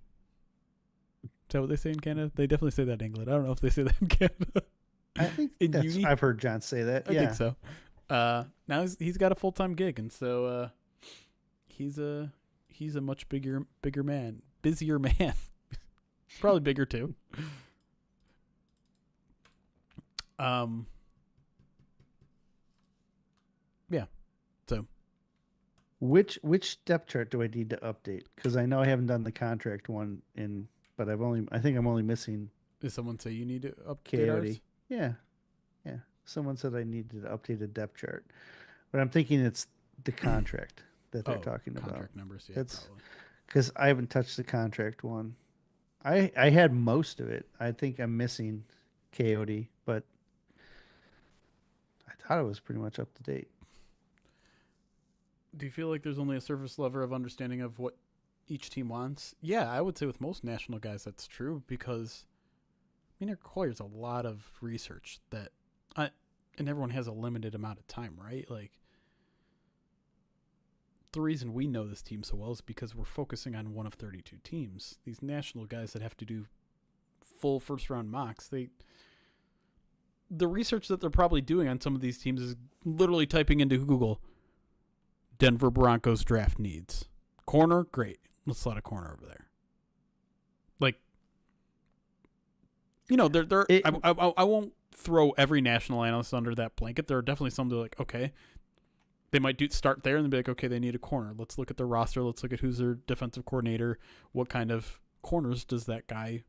Is that what they say in Canada? They definitely say that in England. I don't know if they say that in Canada. I think I've heard John say that. I think so. Now he's got a full-time gig, and so he's a much bigger man, busier man. Probably bigger too. Yeah. So which depth chart do I need to update? Because I know I haven't done the contract one but I think I'm only missing. Did someone say you need to update Coyote? Ours? Yeah. Someone said I needed to update a depth chart, but I'm thinking it's the contract that they're talking about. Contract numbers, yeah. That's because I haven't touched the contract one. I had most of it. I think I'm missing Coyote, but I thought it was pretty much up to date. Do you feel like there's only a surface level of understanding of what each team wants? Yeah, I would say with most national guys that's true because it requires a lot of research and everyone has a limited amount of time, right? Like, the reason we know this team so well is because we're focusing on one of 32 teams. These national guys that have to do full first-round mocks, the research that they're probably doing on some of these teams is literally typing into Google, Denver Broncos draft needs, ? Corner, great. Let's slot a corner over there. Like, I won't throw every national analyst under that blanket. There are definitely some that are like, okay, they might start there and then be like, okay, they need a corner. Let's look at their roster. Let's look at who's their defensive coordinator. What kind of corners does that guy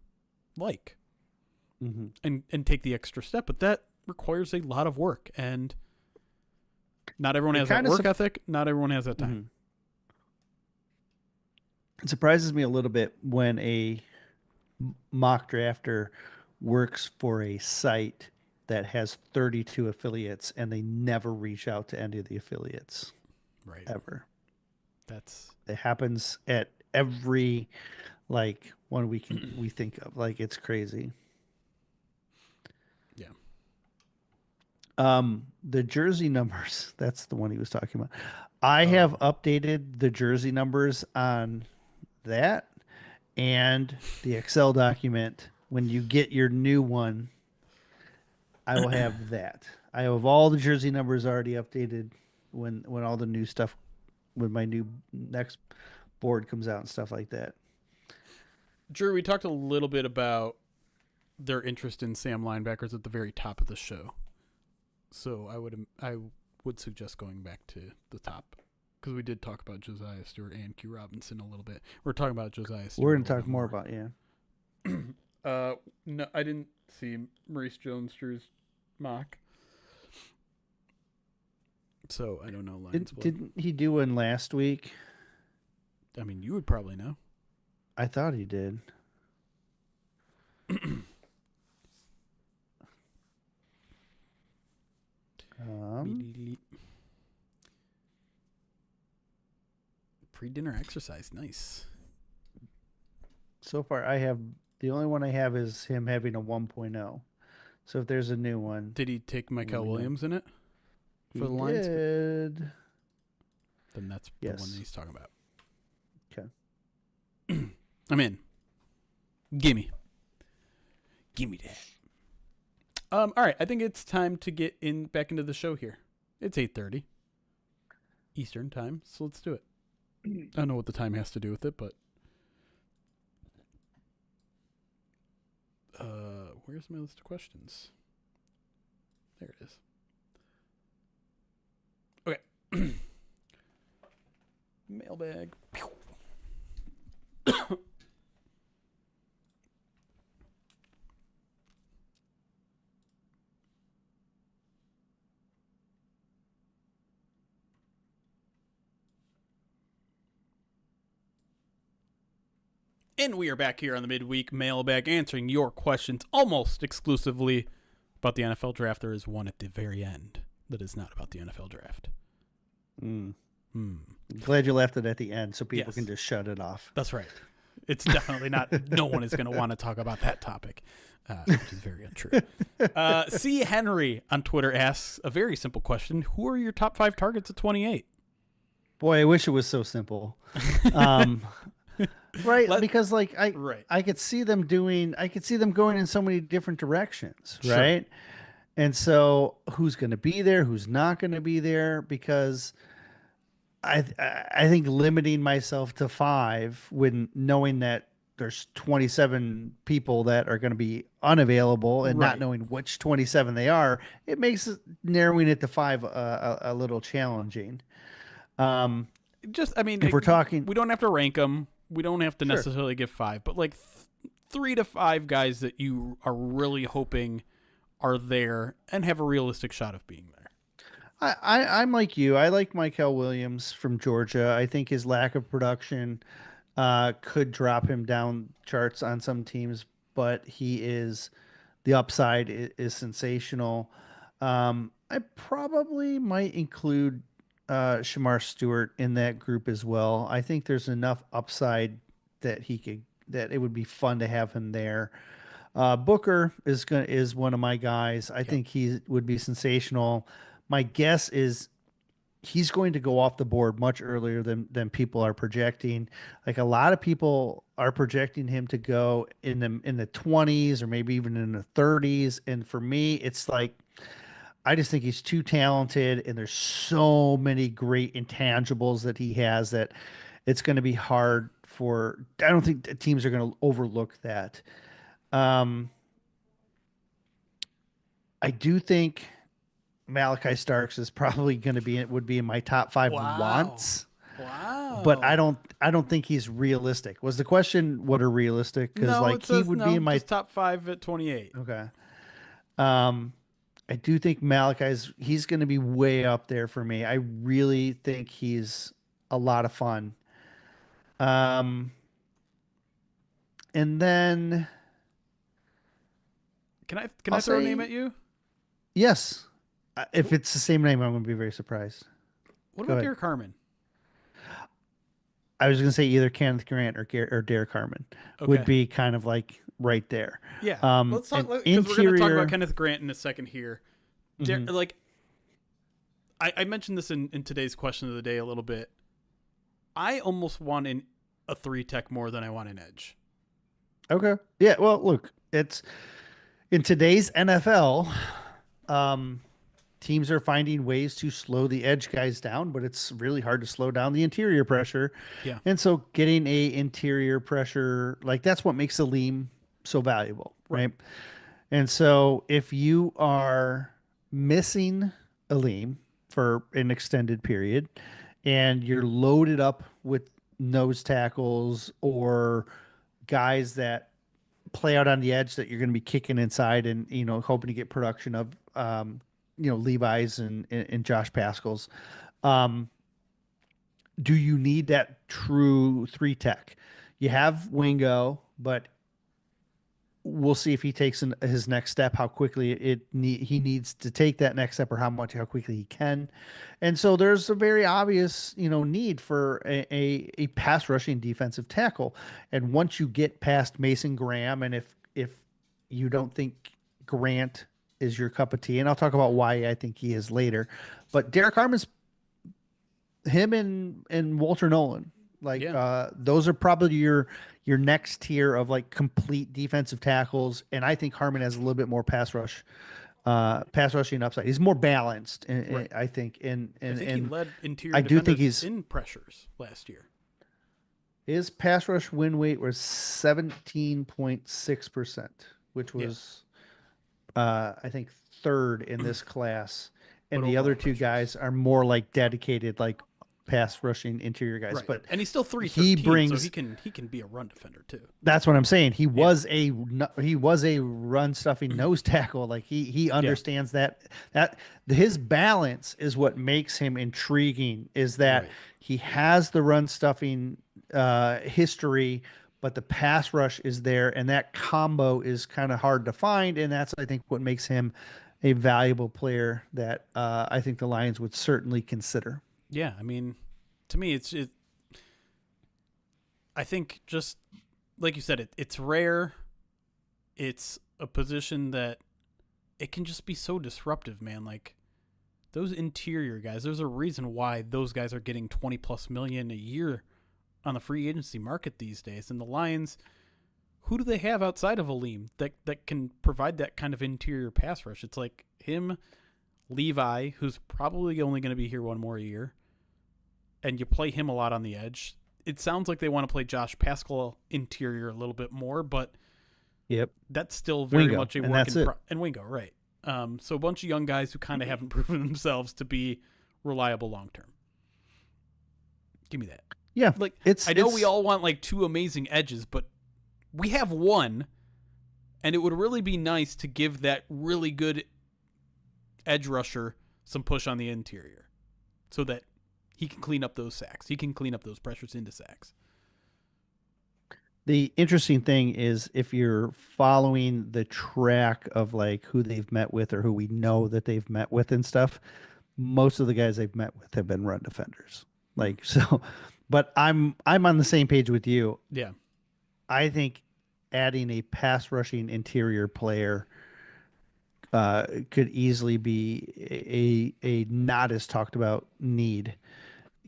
like? And take the extra step. But that requires a lot of work, and not everyone has that work ethic. Not everyone has that time. It surprises me a little bit when a mock drafter works for a site that has 32 affiliates and they never reach out to any of the affiliates. Right. Ever. It happens at every one we think of. Like, it's crazy. Yeah. The jersey numbers, that's the one he was talking about. I have updated the jersey numbers on that and the Excel document. When you get your new one, I will have that. I have all the jersey numbers already updated when all the new stuff, when my new next board comes out and stuff like that. Drew, we talked a little bit about their interest in Sam linebackers at the very top of the show. So I would suggest going back to the top, because we did talk about Josiah Stewart and Q Robinson a little bit. We're talking about Josiah Stewart. We're going to talk more about, yeah. No, I didn't see Maurice Jones-Drew's mock, so I don't know. Didn't he do one last week? I mean, you would probably know. I thought he did. Pre-dinner exercise, nice. So far, the only one I have is him having a 1.0. So if there's a new one, did he take Michael Williams in it for the Lions? Did. Then that's the one that he's talking about. Okay. I'm in. Gimme that. All right, I think it's time to get back into the show here. It's 8:30 Eastern time, so let's do it. I don't know what the time has to do with it, but where's my list of questions? There it is. Okay. Mailbag. And we are back here on the Midweek Mailbag answering your questions almost exclusively about the NFL draft. There is one at the very end that is not about the NFL draft. Glad you left it at the end so people can just shut it off. That's right. It's definitely not. No one is going to want to talk about that topic, which is very untrue. C. Henry on Twitter asks a very simple question. Who are your top 5 targets at 28? Boy, I wish it was so simple. Right, because I could see them going in so many different directions, right? Sure. And so who's going to be there, who's not going to be there, because I think limiting myself to 5 when knowing that there's 27 people that are going to be unavailable and not knowing which 27 they are, it makes narrowing it to 5 a little challenging. If we're talking, we don't have to rank them. We don't have to necessarily give 5, but 3 to 5 guys that you are really hoping are there and have a realistic shot of being there. I'm like you. I like Michael Williams from Georgia. I think his lack of production could drop him down charts on some teams, but the upside is sensational. I probably might include Shamar Stewart in that group as well. I think there's enough upside that it would be fun to have him there. Booker is one of my guys. I think he would be sensational. My guess is he's going to go off the board much earlier than people are projecting. Like, a lot of people are projecting him to go in the 20s or maybe even in the 30s. And for me, it's like, I just think he's too talented, and there's so many great intangibles that he has that it's going to be hard for. I don't think teams are going to overlook that. Um, I do think Malachi Starks is probably going to be would be in my top five Wow. wants, but Wow. I don't think he's realistic. Was the question what are realistic? Because No, like it he says would be no, in my just top 5 at 28. okay. Um, I do think he's going to be way up there for me. I really think he's a lot of fun. Um, and then Can I'll I throw a name say at you? yes. If it's the same name, I'm going to be very surprised. What Go about ahead. Derek Harmon? I was going to say either Kenneth Grant or Derek Harmon would Okay. be kind of like right there. Yeah. Let's talk An because we're going to talk about interior. Kenneth Grant in a second here. Mhm. Like I mentioned this in today's question of the day a little bit. I almost want a 3-tech more than I want an edge. Okay. Yeah. Well, look, it's in today's NFL. Um, Teams are finding ways to slow the edge guys down, but it's really hard to slow down the interior pressure. Yeah. And so getting a interior pressure, like that's what makes a lean so valuable, Right. right? And so if you are missing a lean for an extended period and you're loaded up with nose tackles or guys that play out on the edge that you're going to be kicking inside and hoping to get production of Levi's and Josh Pascal's. Um, do you need that true 3-tech? You have Wingo, but we'll see if he takes his next step, how quickly he needs to take that next step, or how quickly he can. And so there's a very obvious need for a pass rushing defensive tackle. And once you get past Mason Graham, and if you don't think Grant is your cup of tea, and I'll talk about why I think he is later, but Derek Harmon's him and Walter Nolan. Like Yeah. those are probably your next tier of like complete defensive tackles, and I think Harmon has a little bit more pass rushing upside. He's more balanced, Right. I think. And I think he led I interior do think defenders he's in pressures last year. his pass rush win weight was 17.6%, which Yeah. was I think third in this class, But and the other overall two pressures. guys are more like dedicated like pass rushing interior guys. Right. But And he's still he 313, so brings he can be a run defender too. That's what I'm saying. Yeah. He was a run stuffing nose tackle. Like he Yeah. understands that his balance is what makes him intriguing. Is that Right. he has the run stuffing history, but the pass rush is there, and that combo is kind of hard to find. And that's I think what makes him a valuable player that I think the Lions would certainly consider. Yeah, I mean, to me I think just like you said, it's rare. It's a position that it can just be so disruptive, man. Like those interior guys, there's a reason why those guys are getting 20 plus million a year on the free agency market these days. And the Lions, who do they have outside of Aleem that can provide that kind of interior pass rush? It's like him, Levi, who's probably only going to be here one more year, and you play him a lot on the edge. It sounds like they want to play Josh Pascal interior a little bit more, but Yep. that's still very Wingo, much a and work that's in it. and Wingo, right? So a bunch of young guys who kind of haven't proven themselves to be reliable long term. Give me that. Yeah. Like It's I know we all want like two amazing edges, but we have one, and it would really be nice to give that really good edge rusher some push on the interior, so that he can clean up those sacks. He can clean up those pressures into sacks. The interesting thing is if you're following the track of like who they've met with or who we know that they've met with and stuff, most of the guys they've met with have been run defenders. Like so, but I'm on the same page with you. Yeah. I think adding a pass rushing interior player could easily be a not as talked about need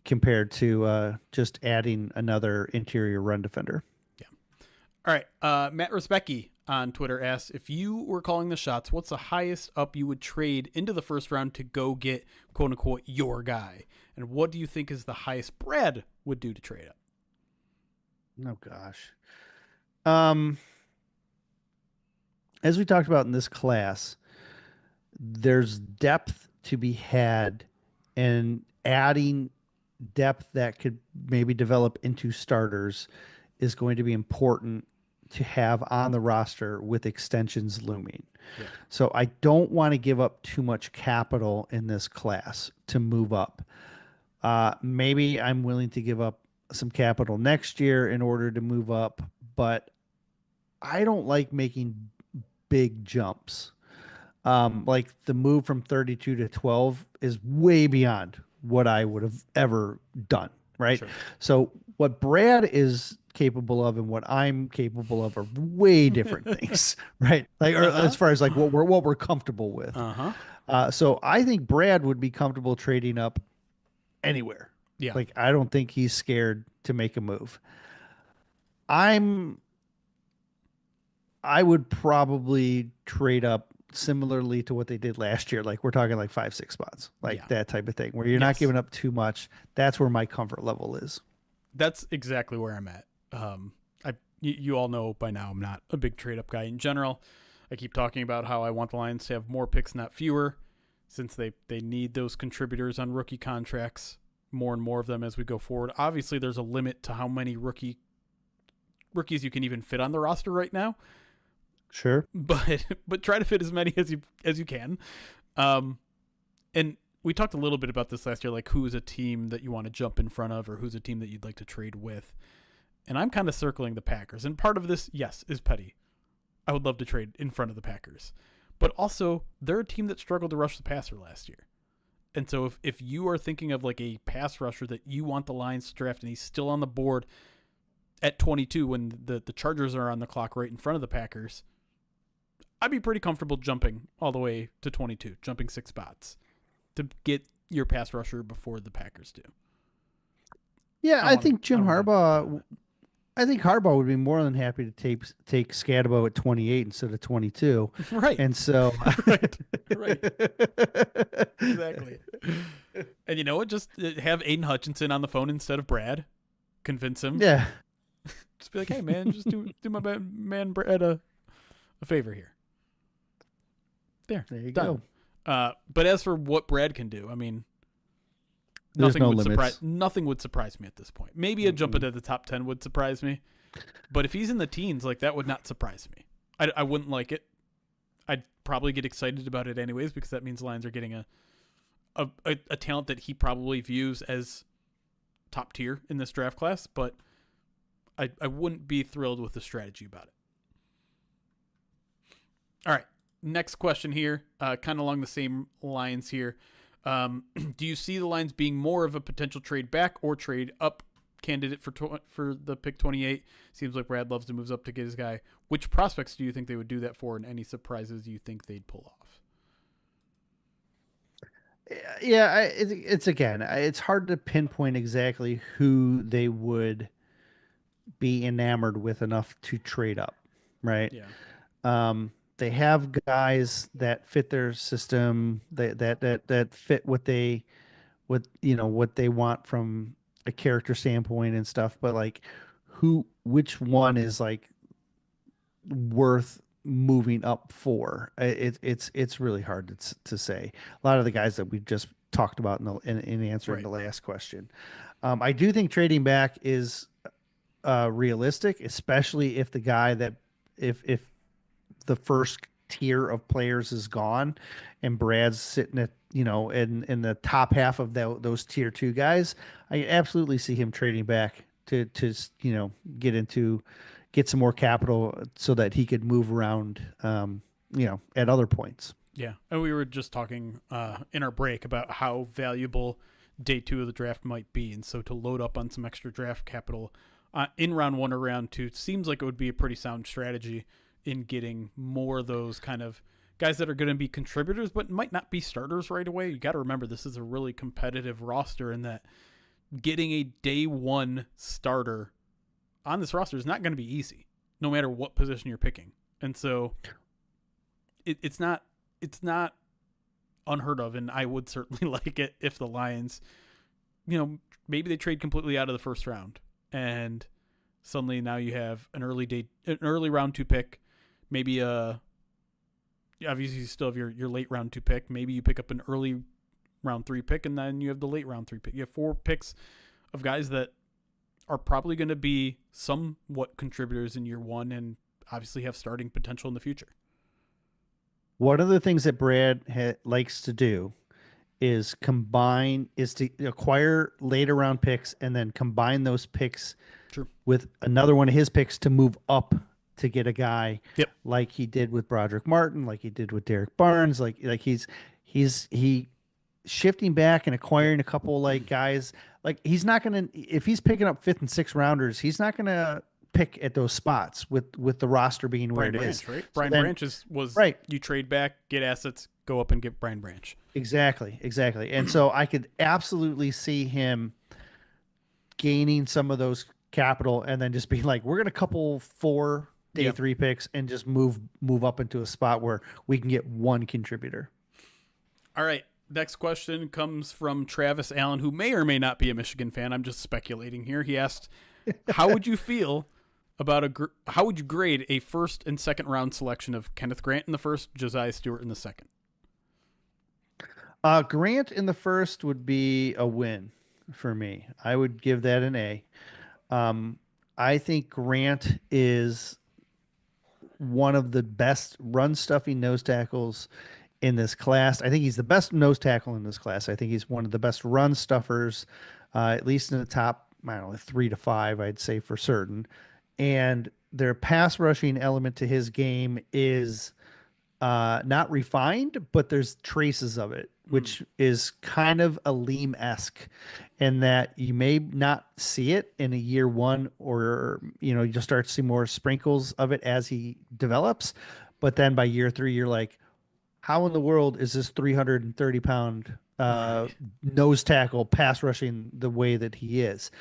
compared to just adding another interior run defender. All right. Matt Respecki on Twitter asks, if you were calling the shots, what's the highest up you would trade into the first round to go get, quote unquote, your guy? And what do you think is the highest Brad would do to trade up? Oh gosh. Um, as we talked about in this class, there's depth to be had, and adding depth that could maybe develop into starters is going to be important to have on the roster with extensions looming. Yeah. So I don't want to give up too much capital in this class to move up. Maybe I'm willing to give up some capital next year in order to move up, but I don't like making big jumps. Like the move from 32 to 12 is way beyond what I would have ever done. Right. Sure. So what Brad is capable of and what I'm capable of are way different things. Right. Like, or as far as like what we're comfortable with. Uh-huh. So I think Brad would be comfortable trading up anywhere. Yeah. Like, I don't think he's scared to make a move. I'm I would probably trade up similarly to what they did last year. Like, we're talking like 5, 6 spots, like Yeah. that type of thing, where you're not Yes. giving up too much. That's where my comfort level is. That's exactly where I'm at. You all know by now I'm not a big trade up guy in general. I keep talking about how I want the Lions to have more picks, not fewer, since they need those contributors on rookie contracts, more and more of them as we go forward. Obviously, there's a limit to how many rookies you can even fit on the roster right now. Sure. But try to fit as many as you can. And we talked a little bit about this last year, like who's a team that you want to jump in front of or who's a team that you'd like to trade with. And I'm kind of circling the Packers. And part of this, yes, is petty. I would love to trade in front of the Packers. But also, they're a team that struggled to rush the passer last year. And so if you are thinking of like a pass rusher that you want the Lions to draft and he's still on the board at 22 when the Chargers are on the clock right in front of the Packers, I'd be pretty comfortable jumping all the way to 22, jumping 6 spots to get your pass rusher before the Packers do. Yeah, I think Jim I don't Harbaugh. I think Harbaugh would be more than happy to take Scadabo at 28 instead of 22. Right. And so, right. Exactly. And you know what? Just have Aiden Hutchinson on the phone instead of Brad. Convince him. Yeah. Just be like, hey man, just do my man Brad a favor here. There you done. go. But as for what Brad can do, I mean, There's no limits. Nothing would surprise me at this point. Maybe a jump into the top 10 would surprise me, but if he's in the teens, like that would not surprise me. I wouldn't like it. I'd probably get excited about it anyways because that means Lions are getting a talent that he probably views as top tier in this draft class. But I wouldn't be thrilled with the strategy about it. All right, next question here, kind of along the same lines here. Do you see the Lions being more of a potential trade back or trade up candidate for the pick 28? Seems like Brad loves to move up to get his guy. Which prospects do you think they would do that for, and any surprises you think they'd pull off? Yeah, it's hard to pinpoint exactly who they would be enamored with enough to trade up, right? Yeah. They have guys that fit their system, that fit what they want from a character standpoint and stuff. But like, which one is like worth moving up for? It's really hard to say. A lot of the guys that we just talked about in answering the last question. I do think trading back is realistic, especially if the guy that if the first tier of players is gone and Brad's sitting at in the top half of those tier 2 guys. I absolutely see him trading back to get some more capital so that he could move around at other points. Yeah, and we were just talking in our break about how valuable day 2 of the draft might be, and so to load up on some extra draft capital in round 1 or round 2 seems like it would be a pretty sound strategy in getting more of those kind of guys that are going to be contributors but might not be starters right away. You got to remember this is a really competitive roster, and that getting a day 1 starter on this roster is not going to be easy, no matter what position you're picking. And so it's not unheard of, and I would certainly like it if the Lions, maybe they trade completely out of the first round and suddenly now you have an early round 2 pick, maybe obviously you still have your late round 2 pick. Maybe you pick up an early round 3 pick, and then you have the late round 3 pick. You have 4 picks of guys that are probably going to be somewhat contributors in year 1 and obviously have starting potential in the future. One of the things that Brad likes to do is to acquire later round picks and then combine those picks True. with another one of his picks to move up to get a guy. Yep. Like he did with Broderick Martin, like he did with Derek Barnes, like he's shifting back and acquiring a couple like guys. Like he's not going to, if he's picking up 5th and 6th rounders, he's not going to pick at those spots with the roster being where Brian it Branch, is. right? So Brian Branch was right. You trade back, get assets, go up and get Brian Branch. Exactly. And so I could absolutely see him gaining some of those capital and then just being like, we're going to couple 4 day 3 picks and just move up into a spot where we can get one contributor. All right. Next question comes from Travis Allen, who may or may not be a Michigan fan. I'm just speculating here. He asked, how would you feel about how would you grade a 1st and 2nd round selection of Kenneth Grant in the 1st, Josiah Stewart in the 2nd? Grant in the 1st would be a win for me. I would give that an A. I think Grant is one of the best run stuffing nose tackles in this class. I think he's the best nose tackle in this class. I think he's one of the best run stuffers, at least in the top, I don't know, 3 to 5, I'd say for certain. And their pass rushing element to his game is not refined, but there's traces of it, which is kind of a Liam-esque in that you may not see it in a year 1, or, you'll start to see more sprinkles of it as he develops. But then by year 3, you're like, how in the world is this 330-pound nose tackle pass rushing the way that he is?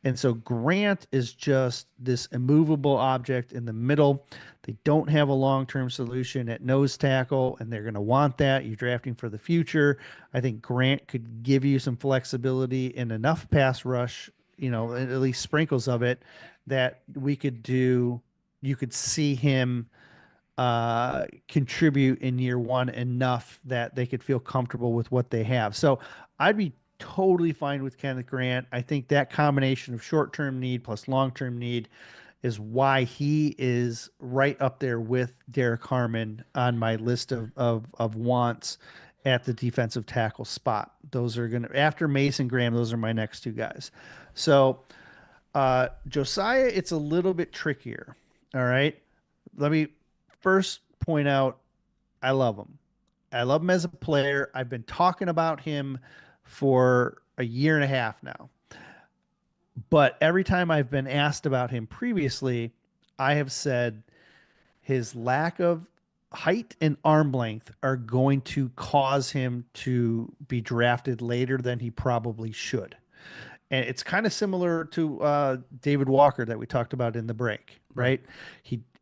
And so Grant is just this immovable object in the middle. They don't have a long-term solution at nose tackle, and they're going to want that. You're drafting for the future. I think Grant could give you some flexibility and enough pass rush, at least sprinkles of it, that we could do. You could see him contribute in year 1 enough that they could feel comfortable with what they have. So I'd be totally fine with Kenneth Grant. I think that combination of short-term need plus long-term need is why he is right up there with Derek Harmon on my list of wants at the defensive tackle spot. Those are after Mason Graham, those are my next 2 guys. So Josiah, it's a little bit trickier. All right. Let me first point out, I love him. I love him as a player. I've been talking about him for a year and a half now. But every time I've been asked about him previously, I have said his lack of height and arm length are going to cause him to be drafted later than he probably should. And it's kind of similar to David Walker that we talked about in the break, right?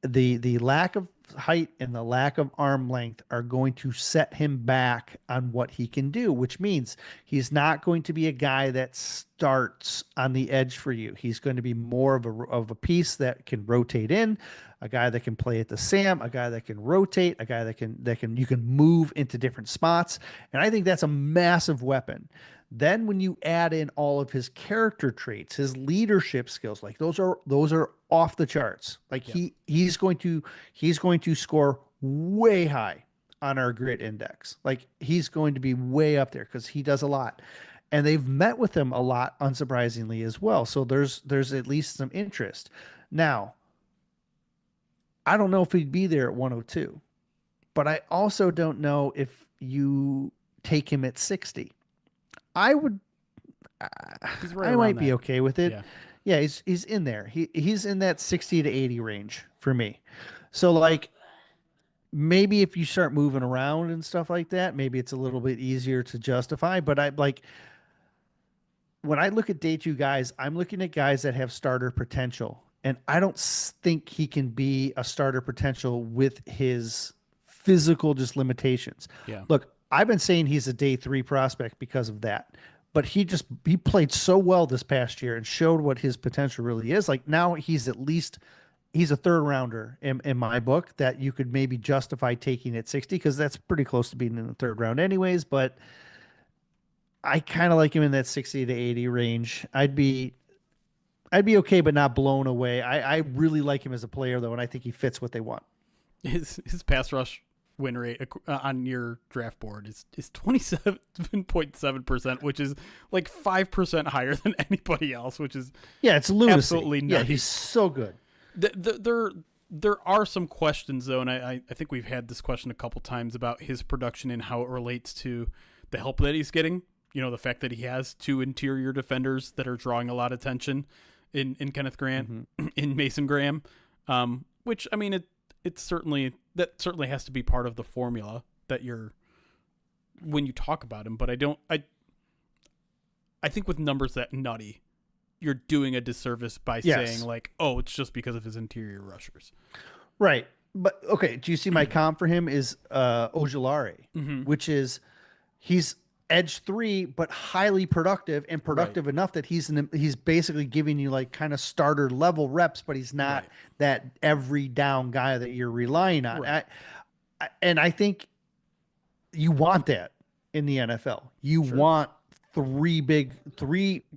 The lack of height and the lack of arm length are going to set him back on what he can do, which means he's not going to be a guy that starts on the edge for you. He's going to be more of a piece that can rotate in, a guy that can play at the Sam, a guy that can rotate, a guy that you can move into different spots. And I think that's a massive weapon. Then when you add in all of his character traits, his leadership skills, like those are off the charts. Like he's going to score way high on our grit index. Like he's going to be way up there because he does a lot. And they've met with him a lot, unsurprisingly, as well. So there's at least some interest. Now, I don't know if he'd be there at 102, but I also don't know if you take him at 60. I would. I might be okay with it. Yeah, he's in there. He's in that 60 to 80 range for me. So like, maybe if you start moving around and stuff like that, maybe it's a little bit easier to justify. But I like when I look at day 2 guys, I'm looking at guys that have starter potential, and I don't think he can be a starter potential with his physical just limitations. Yeah. Look, I've been saying he's a day 3 prospect because of that. but he played so well this past year and showed what his potential really is. Like now he's a third rounder in my book that you could maybe justify taking at 60 because that's pretty close to being in the third round anyways. But I kind of like him in that 60 to 80 range. I'd be okay, but not blown away. I really like him as a player though, and I think he fits what they want. His pass rush win rate on your draft board is 27.7%, which is like 5% higher than anybody else, which is it's lunacy. Absolutely nutty. Yeah, he's so good. There are some questions though, and I think we've had this question a couple times about his production and how it relates to the help that he's getting. The fact that he has two interior defenders that are drawing a lot of attention in Kenneth Grant, in Mason Graham, which I mean it's certainly has to be part of the formula that when you talk about him. But I think with numbers that nutty, you're doing a disservice by saying like, oh, it's just because of his interior rushers. Right. But okay, do you see my comp for him is Ojulari, which is he's edge 3, but highly productive and productive enough that he's basically giving you like kind of starter level reps, but he's not that every down guy that you're relying on. Right. And I think you want that in the NFL. You want three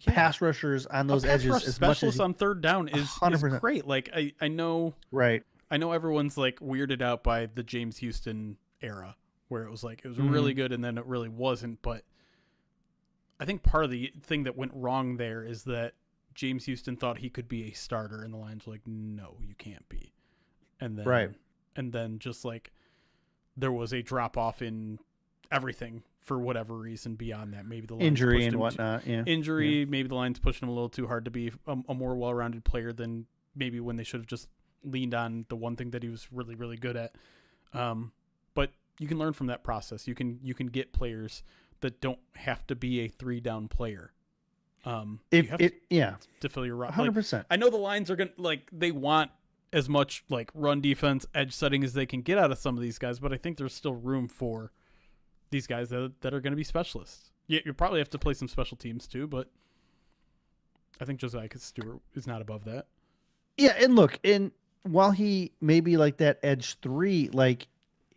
pass rushers on those edges. Rush as specialist much as on third down is great. Like I know everyone's like weirded out by the James Houston era, where it was like it was really good and then it really wasn't. But I think part of the thing that went wrong there is that James Houston thought he could be a starter, and the Lions were like, no, you can't be. And then just like there was a drop off in everything for whatever reason beyond that. Maybe the Lions injury pushed and him whatnot. Maybe the Lions pushed him a little too hard to be a more well-rounded player than maybe when they should have just leaned on the one thing that he was really, really good at. But you can learn from that process. You can get players that don't have to be a 3-down player. To fill your roster. 100%. I know the Lions are they want as much like run defense, edge setting as they can get out of some of these guys, but I think there's still room for these guys that are going to be specialists. Yeah, you probably have to play some special teams too, but I think Josiah Stewart is not above that. Yeah, and look, while he may be like that edge 3, like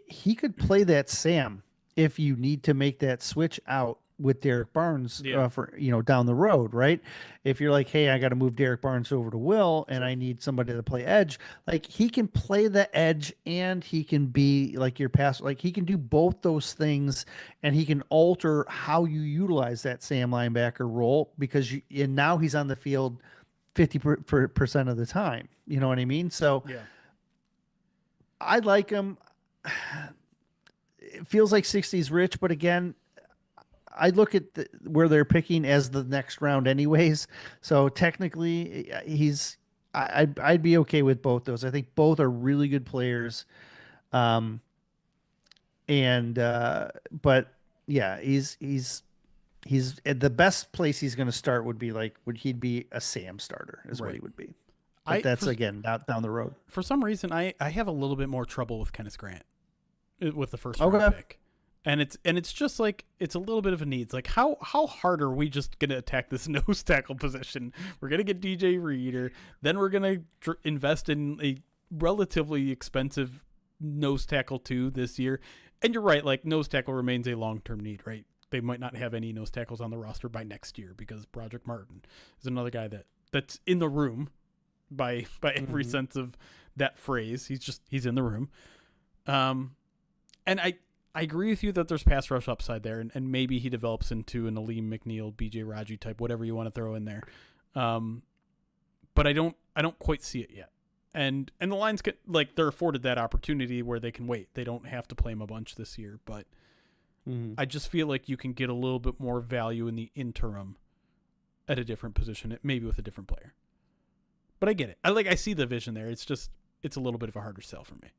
he could play that Sam if you need to make that switch out with Derek Barnes for down the road, right? If you're like, hey, I got to move Derek Barnes over to Will and I need somebody to play edge, like he can play the edge and he can be like your pass, like he can do both those things, and he can alter how you utilize that Sam linebacker role because now he's on the field 50% of the time. You know what I mean? So I like him. It feels like 60's rich, but again, I look at where they're picking as the next round anyways. So technically I'd be okay with both those. I think both are really good players. But yeah, he's the best place he's going to start would he'd be a Sam starter is what he would be. But that's again, down the road. For some reason, I have a little bit more trouble with Kenneth Grant with the first round pick. And it's just like it's a little bit of a needs. Like how hard are we just gonna attack this nose tackle position? We're gonna get DJ Reader, then we're gonna invest in a relatively expensive nose tackle too this year. And you're right, like nose tackle remains a long-term need, right? They might not have any nose tackles on the roster by next year because Broderick Martin is another guy that's in the room by every sense of that phrase. He's in the room. And I agree with you that there's pass rush upside there, and maybe he develops into an Aleem McNeil, BJ Raji type, whatever you want to throw in there. But I don't quite see it yet. And the Lions they're afforded that opportunity where they can wait. They don't have to play him a bunch this year, but I just feel like you can get a little bit more value in the interim at a different position, maybe with a different player. But I get it. I see the vision there. It's a little bit of a harder sell for me.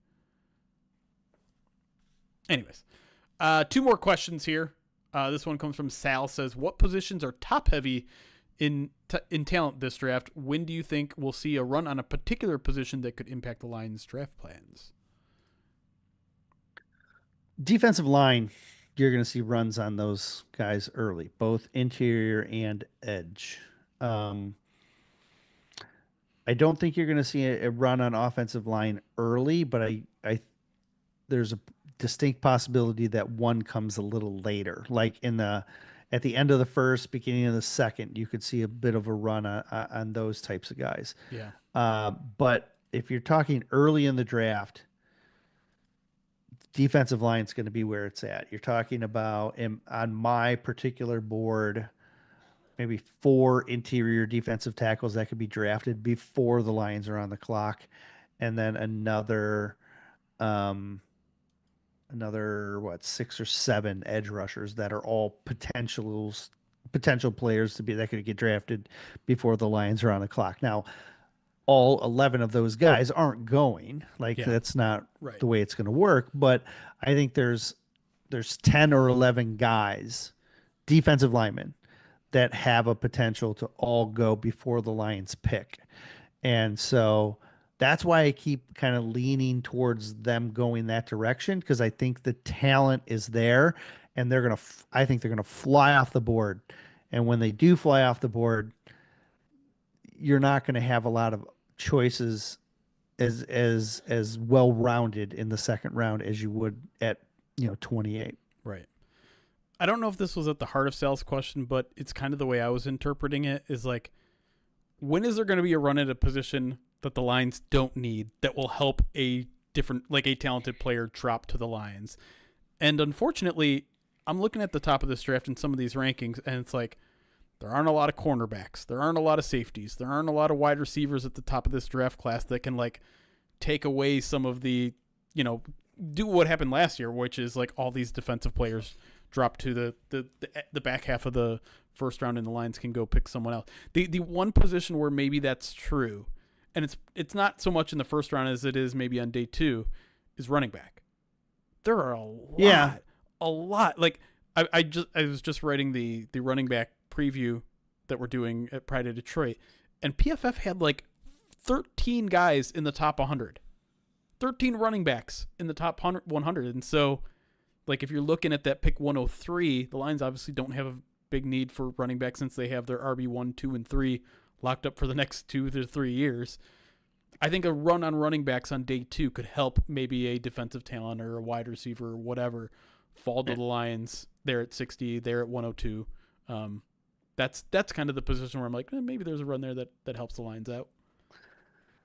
Anyways, 2 more questions here. This one comes from Sal. Says, what positions are top heavy in talent this draft? When do you think we'll see a run on a particular position that could impact the Lions' draft plans? Defensive line, you're going to see runs on those guys early, both interior and edge. Um, I don't think you're going to see a run on offensive line early, but there's a distinct possibility that one comes a little later, like at the end of the first, beginning of the second, you could see a bit of a run on those types of guys. Yeah. But if you're talking early in the draft, defensive line is going to be where it's at. You're talking about on my particular board, maybe 4 interior defensive tackles that could be drafted before the Lions are on the clock, and then another 6 or 7 edge rushers that are all potential players that could get drafted before the Lions are on the clock. Now, all 11 of those guys aren't going. That's not right. the way it's going to work. But I think there's 10 or 11 guys, defensive linemen, that have a potential to all go before the Lions pick. And so that's why I keep kind of leaning towards them going that direction, because I think the talent is there, and I think they're going to fly off the board. And when they do fly off the board, you're not going to have a lot of choices as well rounded in the second round as you would at 28. Right. I don't know if this was at the heart of Sal's question, but it's kind of the way I was interpreting it, is like, when is there going to be a run at a position that the Lions don't need that will help a talented player drop to the Lions? And unfortunately, I'm looking at the top of this draft in some of these rankings, and it's like, there aren't a lot of cornerbacks. There aren't a lot of safeties. There aren't a lot of wide receivers at the top of this draft class that can take away some of the, do what happened last year, which is all these defensive players drop to the back half of the first round, and the Lions can go pick someone else. The one position where maybe that's true, and it's not so much in the first round as it is maybe on day 2, is running back. There are a lot. I was just writing the running back preview that we're doing at Pride of Detroit, and PFF had 13 guys in the top 100, 13 running backs in the top 100. And so, if you're looking at that pick 103, the Lions obviously don't have a big need for running back since they have their RB1, 2, and 3 locked up for the next 2 to 3 years. I think a run on running backs on day 2 could help maybe a defensive talent or a wide receiver or whatever fall to the Lions there at 60, there at 102. That's kind of the position where I'm like, maybe there's a run there that helps the Lions out.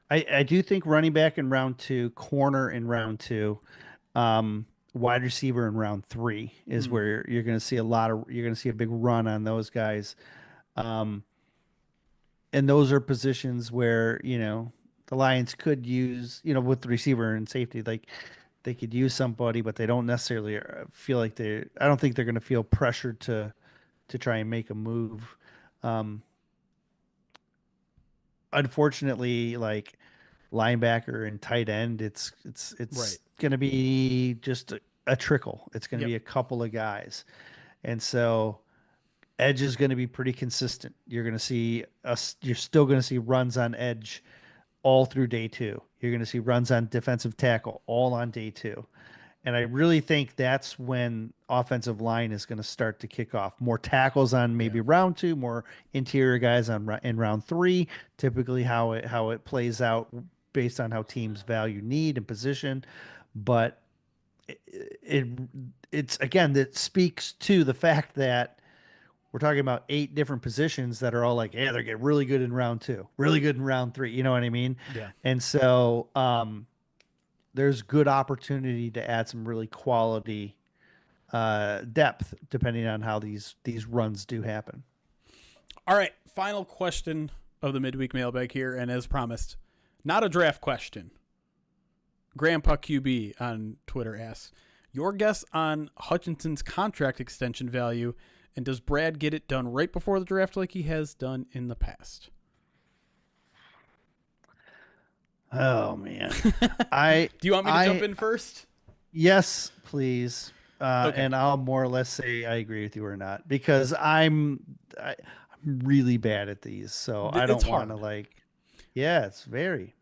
I do think running back in round 2, corner in round 2, wide receiver in round 3 is where you're going to see you're going to see a big run on those guys. And those are positions where, the Lions could use, with the receiver and safety, they could use somebody, but they don't necessarily feel I don't think they're going to feel pressured to try and make a move. Unfortunately, linebacker and tight end, it's right. going to be just a trickle. It's going to be a couple of guys. And so edge is going to be pretty consistent. You're still going to see runs on edge all through day 2. You're going to see runs on defensive tackle all on day 2. And I really think that's when offensive line is going to start to kick off. More tackles on maybe round 2, more interior guys in round 3. Typically, how it plays out based on how teams value need and position. But it's again, that speaks to the fact that we're talking about 8 different positions that are all they get really good in round 2, really good in round 3. You know what I mean? Yeah. And so there's good opportunity to add some really quality depth depending on how these runs do happen. All right, final question of the midweek mailbag here, and as promised, not a draft question. Grandpa QB on Twitter asks, your guess on Hutchinson's contract extension value, and does Brad get it done right before the draft like he has done in the past? Oh man. Do you want me to jump in first? Yes, please. Okay. And I'll more or less say I agree with you or not, because I'm really bad at these. So I don't want to it's very.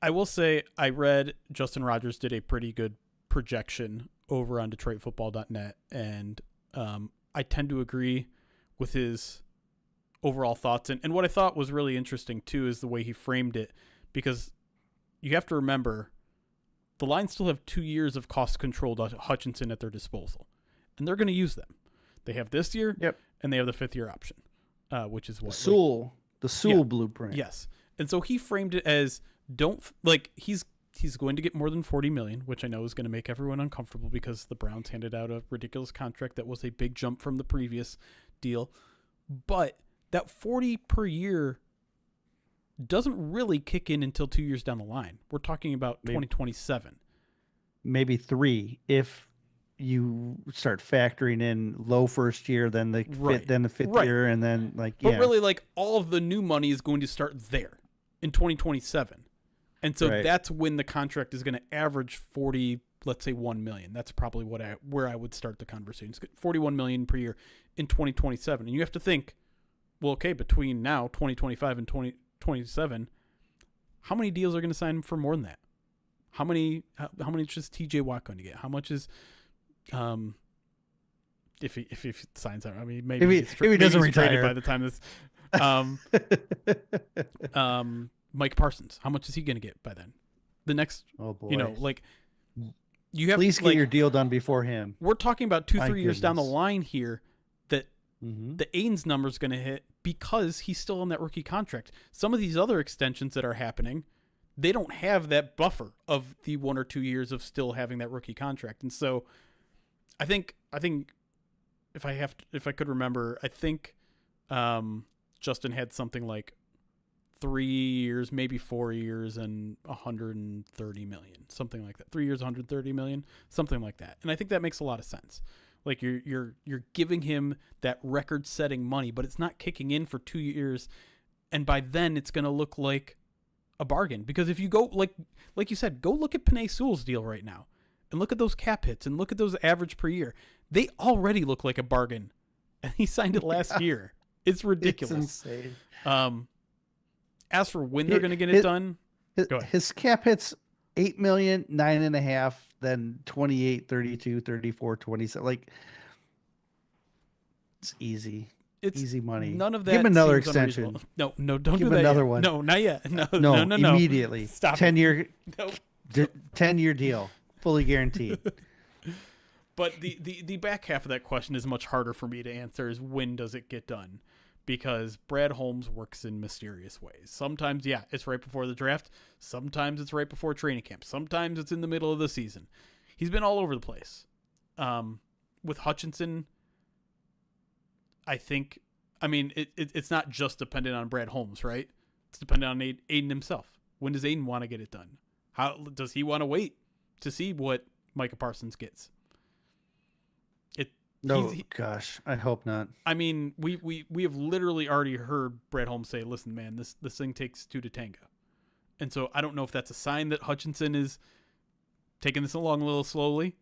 I will say I read Justin Rogers did a pretty good projection over on DetroitFootball.net, and I tend to agree with his overall thoughts. And what I thought was really interesting, too, is the way he framed it, because you have to remember the Lions still have 2 years of cost-controlled Hutchinson at their disposal, and they're going to use them. They have this year, and they have the 5th-year option, which is what? The Sewell blueprint. Yes. And so he framed it as he's going to get more than $40 million, which I know is going to make everyone uncomfortable because the Browns handed out a ridiculous contract that was a big jump from the previous deal. But that 40 per year doesn't really kick in until 2 years down the line. We're talking about 2027. Maybe 3 if you start factoring in low first year, then the fifth year, and then But really, all of the new money is going to start there in 2027. And so that's when the contract is going to average 40, let's say 1 million. That's probably where I would start the conversation. It's 41 million per year in 2027. And you have to think, well, okay, between now 2025 and 2027, how many deals are going to sign for more than that? How many is just TJ Watt going to get? How much is if he signs out? I mean, maybe if he doesn't retire by the time this Mike Parsons, how much is he going to get by then? The next, you have please get your deal done before him. We're talking about 2-3 years down the line here that the Ains number is going to hit because he's still on that rookie contract. Some of these other extensions that are happening, they don't have that buffer of the 1 or 2 years of still having that rookie contract. And so I think if I could remember, I think Justin had something like 3 years, maybe 4 years, and 130 million, something like that. 3 years, 130 million, something like that. And I think that makes a lot of sense. Like you're giving him that record-setting money, but it's not kicking in for 2 years, and by then it's going to look like a bargain. Because if you go like you said, go look at Penei Sewell's deal right now, and look at those cap hits, and look at those average per year. They already look like a bargain, and he signed it last year. It's ridiculous. It's insane. As for when they're going to get it done, his cap hits 8 million, 9.5, then 28, 32, 34, 27. It's easy. It's easy money. None of that. Give him another extension. No, don't Give do that. Another yet. one. No, not yet. No, Immediately. Stop. 10-year. No. 10-year deal, fully guaranteed. But the back half of that question is much harder for me to answer. Is when does it get done? Because Brad Holmes works in mysterious ways. Sometimes, it's right before the draft. Sometimes it's right before training camp. Sometimes it's in the middle of the season. He's been all over the place. With Hutchinson, I think, it's not just dependent on Brad Holmes, right? It's dependent on Aiden himself. When does Aiden want to get it done? How does he want to wait to see what Micah Parsons gets? Gosh, I hope not. We have literally already heard Brad Holmes say, "Listen, man, this thing takes 2 to tango," and so I don't know if that's a sign that Hutchinson is taking this along a little slowly.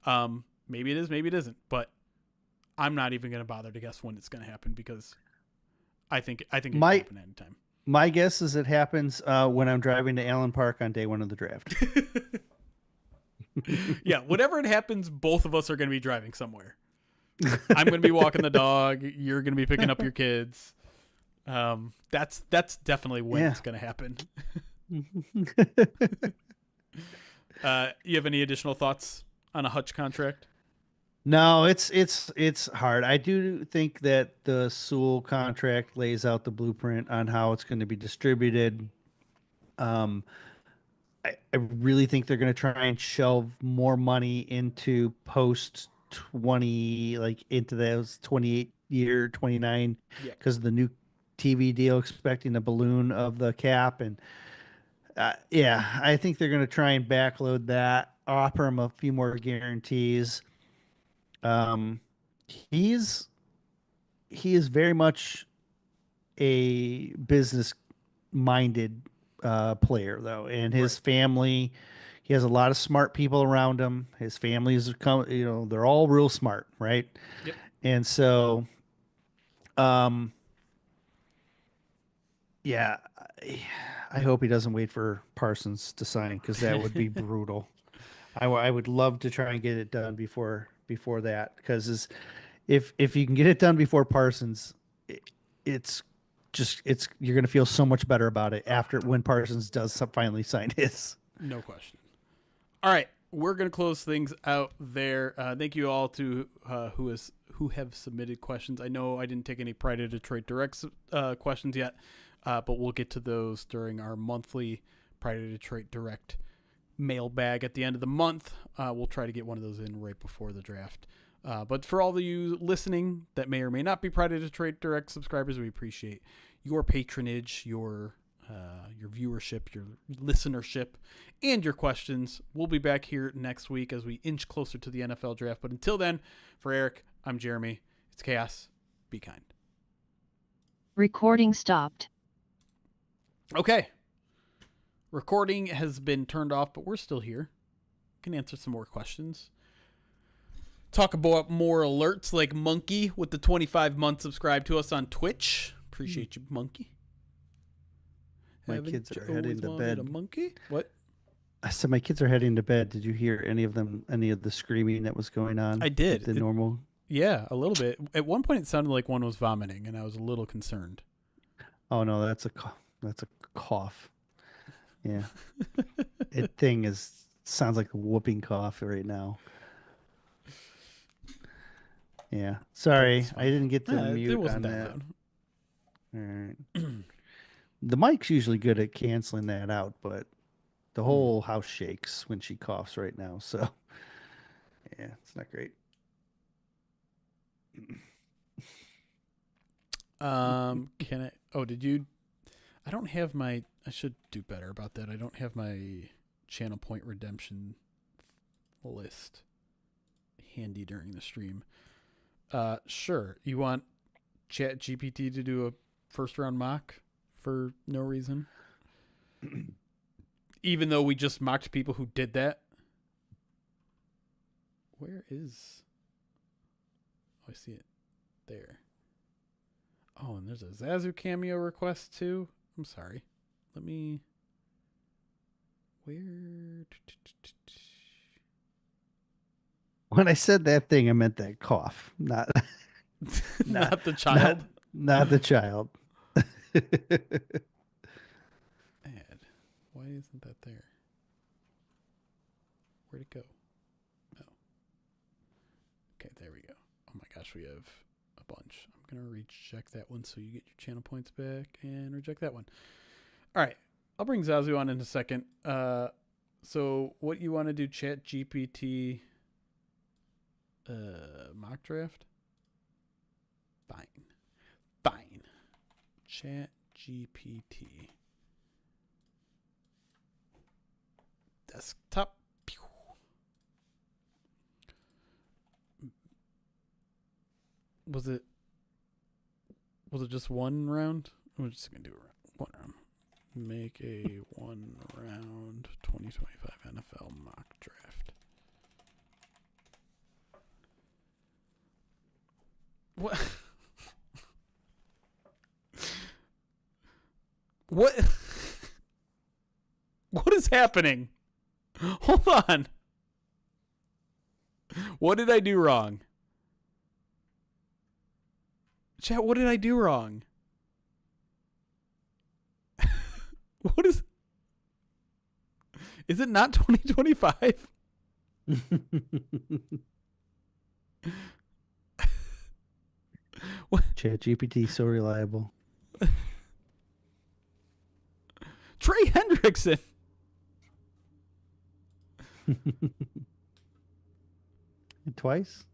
Maybe it is, maybe it isn't, but I'm not even going to bother to guess when it's going to happen because I think it can happen anytime. My guess is it happens when I'm driving to Allen Park on day 1 of the draft. Yeah, whatever it happens, both of us are going to be driving somewhere. I'm going to be walking the dog. You're going to be picking up your kids. That's definitely when it's going to happen. You have any additional thoughts on a Hutch contract? No, it's hard. I do think that the Sewell contract lays out the blueprint on how it's going to be distributed. I really think they're going to try and shove more money into post 20, into those 28 year, 29, because of the new TV deal, expecting a balloon of the cap. And I think they're going to try and backload that, offer him a few more guarantees. He is very much a business minded player though, and his family, he has a lot of smart people around him. His family is they're all real smart, right? Yep. And so I hope he doesn't wait for Parsons to sign, because that would be brutal. I would love to try and get it done before that, because if you can get it done before Parsons, it, it's it's you're gonna feel so much better about it after when Parsons does finally sign his. No question. All right, we're gonna close things out there. Thank you all to who have submitted questions. I know I didn't take any Pride of Detroit Direct questions yet, but we'll get to those during our monthly Pride of Detroit Direct mailbag at the end of the month. We'll try to get one of those in right before the draft. But for all of you listening that may or may not be Pride of Detroit Direct subscribers, we appreciate your patronage, your viewership, your listenership, and your questions. We'll be back here next week as we inch closer to the NFL draft. But until then, for Erik, I'm Jeremy. It's Chaos. Be kind. Recording stopped. Okay. Recording has been turned off, but we're still here. Can answer some more questions. Talk about more alerts like Monkey with the 25 months subscribed to us on Twitch. Appreciate you, Monkey. My kids are heading to bed. A monkey? What? I said my kids are heading to bed. Did you hear any of the screaming that was going on? I did. The normal. Yeah, a little bit. At one point, it sounded like one was vomiting, and I was a little concerned. Oh no, that's a cough. Yeah, sounds like a whooping cough right now. Yeah, sorry, I didn't get to mute it wasn't on that that. loud. All right. The mic's usually good at canceling that out, but the whole house shakes when she coughs right now. So, yeah, it's not great. Can I? Oh, did you? I don't have my. I should do better about that. I don't have my channel point redemption list handy during the stream. Sure. You want Chat GPT to do a first round mock for no reason? Even though we just mocked people who did that. Where is... Oh, I see it. There. Oh, and there's a Zazu cameo request too. I'm sorry. Let me... Where... When I said that thing, I meant that cough, not not the child. Not the child. Add. Why isn't that there? Where'd it go? Oh. Okay, there we go. Oh my gosh, we have a bunch. I'm going to reject that one so you get your channel points back and reject that one. All right. I'll bring Zazu on in a second. So what you want to do, Chat GPT mock draft? Fine. Chat GPT. Desktop. Pew. Was it just one round? We're just going to do one round. Make a one round 2025 NFL mock draft. What? What? What is happening? Hold on. What did I do wrong? Chat, what did I do wrong? What is... Is it not 2025? What? Chat GPT so reliable. Trey Hendrickson. Twice?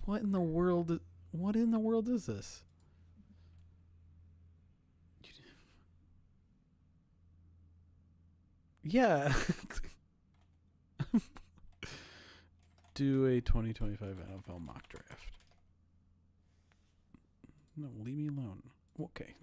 What in the world? What in the world is this? Yeah. Do a 2025 NFL mock draft. No, leave me alone. Okay.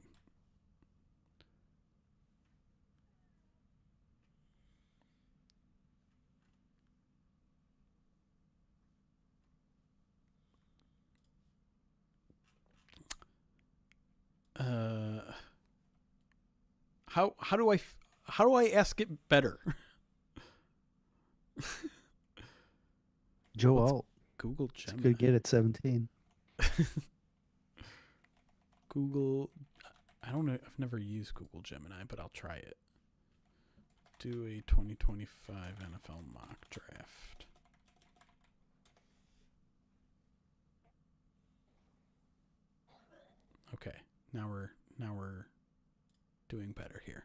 How do I ask it better? Joe What's Alt. Google It's a Gemini? good get at 17. Google. I don't know. I've never used Google Gemini, but I'll try it. Do a 2025 NFL mock draft. Okay, now we're doing better here.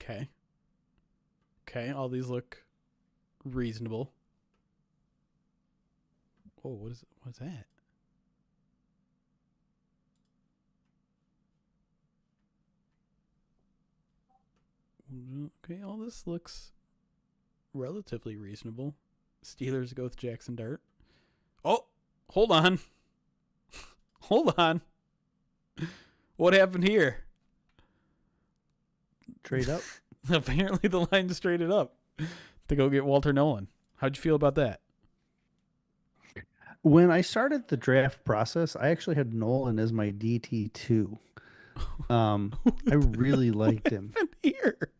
Okay. Okay, all these look reasonable. Oh, what's that? Okay, all this looks relatively reasonable. Steelers go with Jackson Dart. Oh, hold on. Hold on. What happened here? Trade up. Apparently the line just traded up to go get Walter Nolan. How'd you feel about that? When I started the draft process, I actually had Nolan as my DT2. I really liked him. What happened here?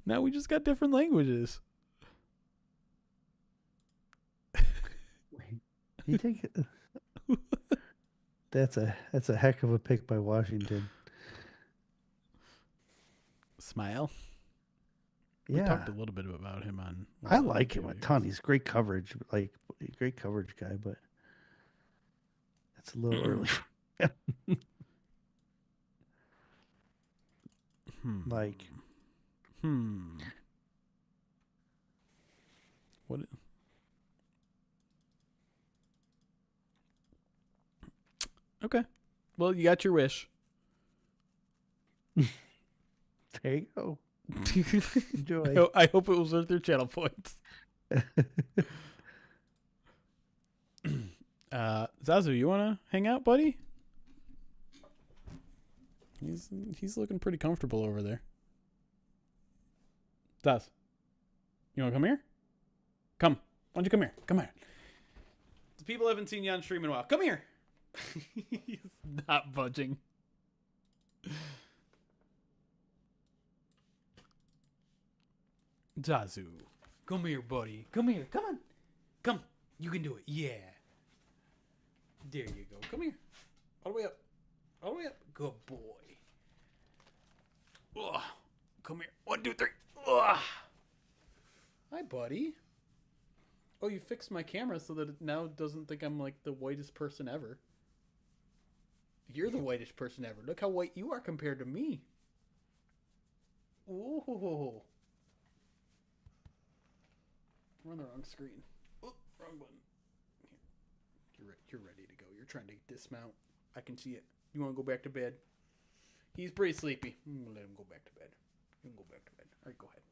Now we just got different languages. Wait, you think that's a heck of a pick by Washington. Smile. Yeah, We talked a little bit about him on. I like him a ton. He's great coverage, great coverage guy, but it's a little early. Like, what? Okay. Well, you got your wish. there you go. Enjoy. I hope it was worth your channel points. Zazu, you want to hang out, buddy? He's looking pretty comfortable over there. Zaz, you want to come here? Come. Why don't you come here? Come here. The people haven't seen you on stream in a while. Come here. He's not budging. Zazu, come here, buddy. Come here. Come on. Come. You can do it. Yeah. There you go. Come here. All the way up. All the way up. Good boy. Ugh. Come here. 1, 2, 3. Ugh. Hi, buddy. Oh, you fixed my camera so that it now doesn't think I'm like the whitest person ever. You're the whitest person ever. Look how white you are compared to me. Ooh. We're on the wrong screen. Oh, wrong button. Here. You're ready to go. You're trying to dismount. I can see it. You want to go back to bed? He's pretty sleepy. I'm going to let him go back to bed. You can go back to bed. All right, go ahead.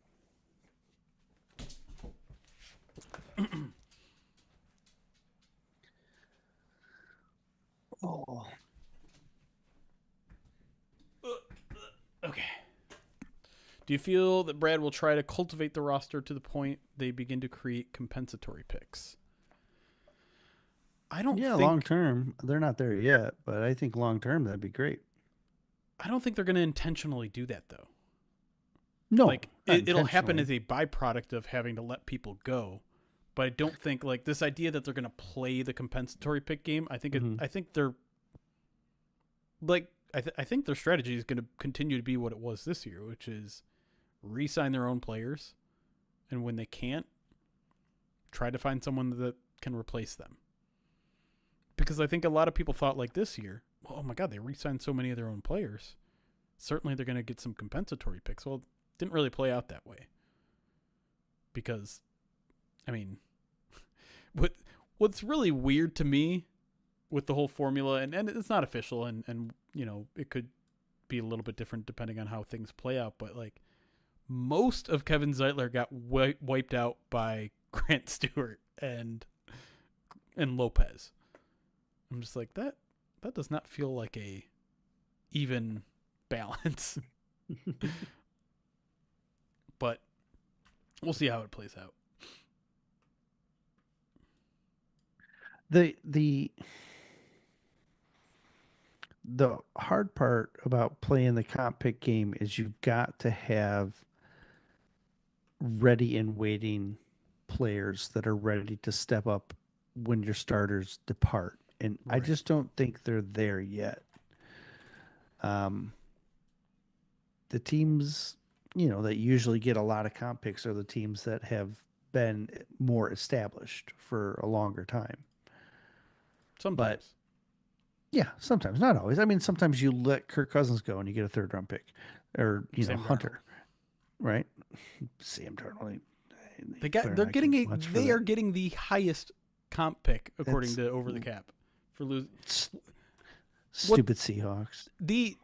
Oh. Okay. Do you feel that Brad will try to cultivate the roster to the point they begin to create compensatory picks? I don't think... long term. They're not there yet, but I think long term that'd be great. I don't think they're going to intentionally do that, though. No. Like, it'll happen as a byproduct of having to let people go. But I don't think, like, this idea that they're going to play the compensatory pick game, I think I think they're... Like, I think their strategy is going to continue to be what it was this year, which is re-sign their own players, and when they can't, try to find someone that can replace them. Because I think a lot of people thought, like, this year, oh my God, they re-signed so many of their own players. Certainly they're going to get some compensatory picks. Well, it didn't really play out that way. Because, I mean, what's really weird to me with the whole formula, and it's not official, and you know, it could be a little bit different depending on how things play out, but like, most of Kevin Zeitler got wiped out by Grant Stewart and Lopez. I'm just like, that does not feel like a even balance. But we'll see how it plays out. the hard part about playing the comp pick game is you've got to have ready and waiting players that are ready to step up when your starters depart. And I Right. just don't think they're there yet. Um, the teams, that usually get a lot of comp picks are the teams that have been more established for a longer time. But Sometimes. yeah, sometimes, not always. I mean, sometimes you let Kirk Cousins go and you get a third round pick, or Sam Darnold. Hunter, right? Sam Darnold, They he got better they're not get getting a much for they that. are getting the highest comp pick according That's to Over the Cap for lose. s- What stupid Seahawks. the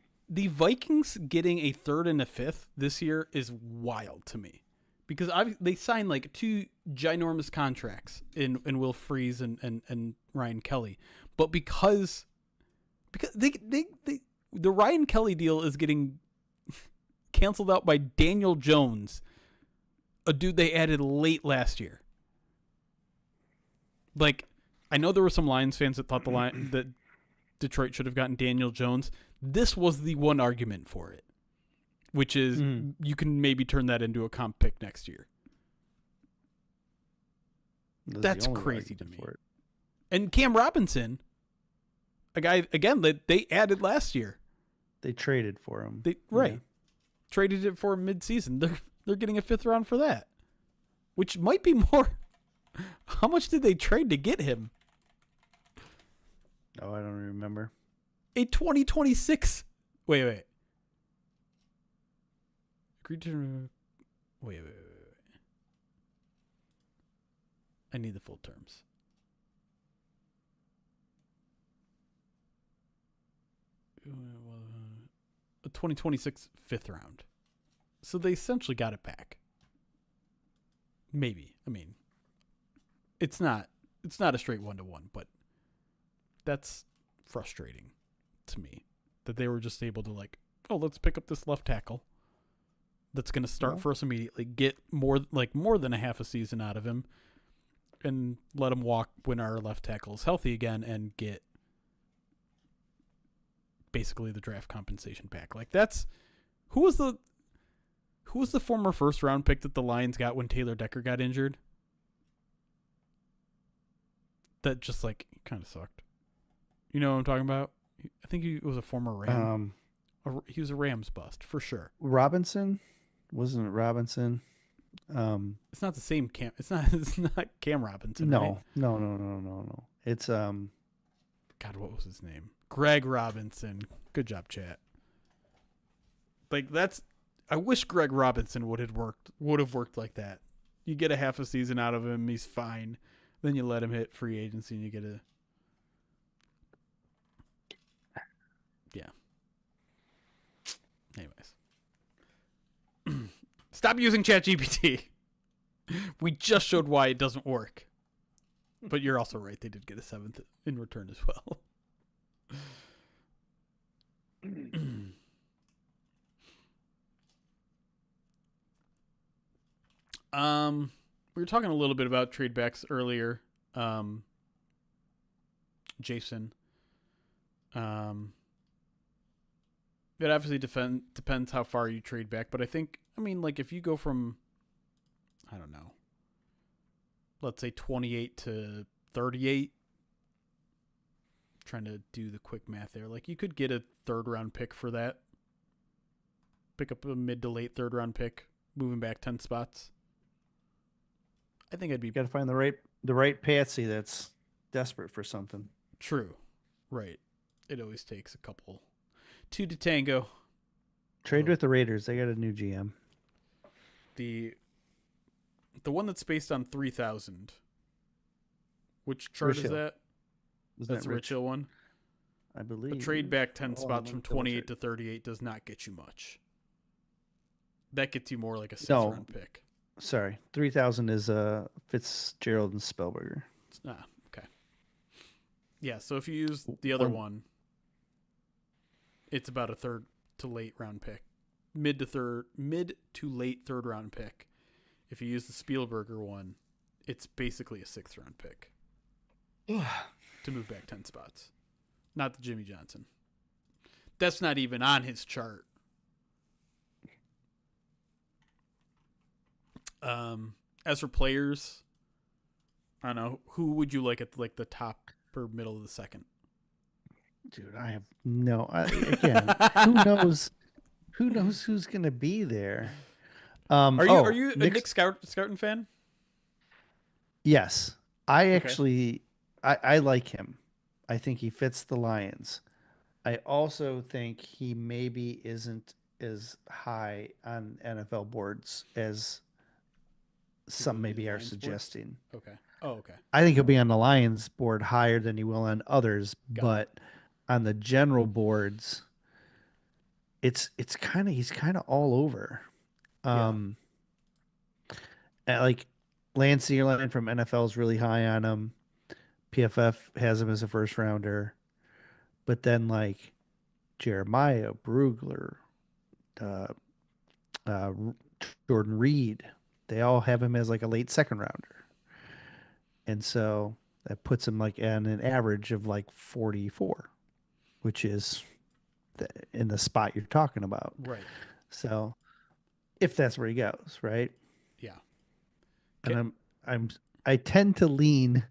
Vikings getting a third and a fifth this year is wild to me, because they signed like two ginormous contracts in Will Freeze and Ryan Kelly, but because they the Ryan Kelly deal is getting canceled out by Daniel Jones, a dude they added late last year. Like, I know there were some Lions fans that thought that Detroit should have gotten Daniel Jones. This was the one argument for it, which is you can maybe turn that into a comp pick next year. That's crazy to me. And Cam Robinson, a guy again that they added last year. They traded for him. Traded it for mid-season. They're getting a fifth round for that, which might be more. How much did they trade to get him? Oh, I don't remember. A 2026. Wait. Agreed to. Wait. I need the full terms. A 2026 fifth round. So they essentially got it back. Maybe. I mean, it's not a straight 1-to-1, but that's frustrating to me that they were just able to let's pick up this left tackle that's going to start for us immediately, get more than a half a season out of him, and let him walk when our left tackle is healthy again and get basically the draft compensation back. Like, that's who was the former first round pick that the Lions got when Taylor Decker got injured? That just kind of sucked. You know what I'm talking about? I think he was a former Ram. He was a Rams bust for sure. Robinson, wasn't it Robinson? It's not the same Cam. It's not Cam Robinson. No, right? no. It's God, what was his name? Greg Robinson. Good job, chat. I wish Greg Robinson would have worked like that. You get a half a season out of him, he's fine. Then you let him hit free agency and you get a. Yeah. Anyways. Stop using ChatGPT. We just showed why it doesn't work. But you're also right. They did get a seventh in return as well. We were talking a little bit about trade backs earlier. Jason. It obviously depends how far you trade back, but I mean, if you go from, I don't know, let's say 28 to 38, trying to do the quick math there, you could get a third round pick for that. Pick up a mid to late third round pick, moving back 10 spots. I think I'd be. Got to find the right patsy that's desperate for something. True. Right. It always takes a couple. Two to tango. Trade with the Raiders. They got a new GM. The one that's based on 3,000. Which chart is that? That's the Rich Hill one? I believe. A trade back 10 spots from 28 to 38 does not get you much. That gets you more like a sixth-round pick. Sorry. 3,000 is Fitzgerald and Spellberger. Okay. Yeah, so if you use the other one, it's about a third to late round pick. Mid to late third round pick. If you use the Spielberger one, it's basically a sixth round pick. To move back 10 spots. Not the Jimmy Johnson. That's not even on his chart. As for players, I don't know, who would you like at like the top or middle of the second? Dude, I have no. Again, who knows? Who knows who's gonna be there? Are Oh, you a Nick. Nick Scouton fan? Yes, I Okay. actually, I like him. I think he fits the Lions. I also think he maybe isn't as high on NFL boards as People some would be in maybe are Lions boards. suggesting. Okay. Oh, okay. I think he'll be on the Lions board higher than he will on others, Got it. but on the general boards, it's kind of he's kind of all over. Yeah. Um, like Lance Zierlein from NFL is really high on him. PFF has him as a first rounder, but then like Jeremiah Brugler, uh, uh, Jordan Reed, they all have him as like a late second rounder, and so that puts him like in an average of like 44, which is in the spot you're talking about. Right. So if that's where he goes, right? Yeah. And Okay. I'm I tend to lean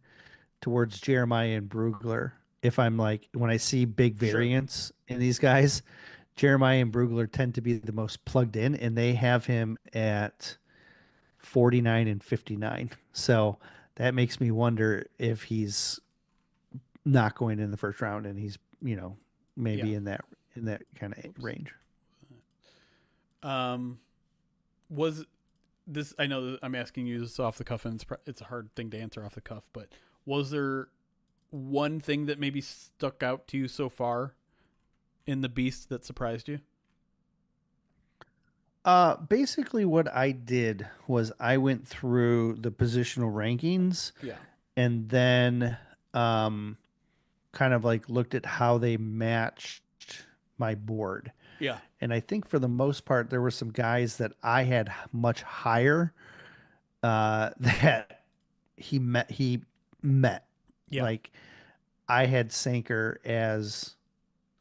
towards Jeremiah and Brugler if I'm like when I see big Sure. variance in these guys. Jeremiah and Brugler tend to be the most plugged in, and they have him at 49 and 59. So that makes me wonder if he's not going in the first round and he's, Yeah. maybe in that kind of Whoops. range. Um, was this? I know that I'm asking you this off the cuff, and it's a hard thing to answer off the cuff. But was there one thing that maybe stuck out to you so far in the Beast that surprised you? Basically what I did was I went through the positional rankings Yeah. and then um kind of like looked at how they matched my board. Yeah. And I think for the most part, there were some guys that I had much higher that he met. Yeah. Like I had Sanker as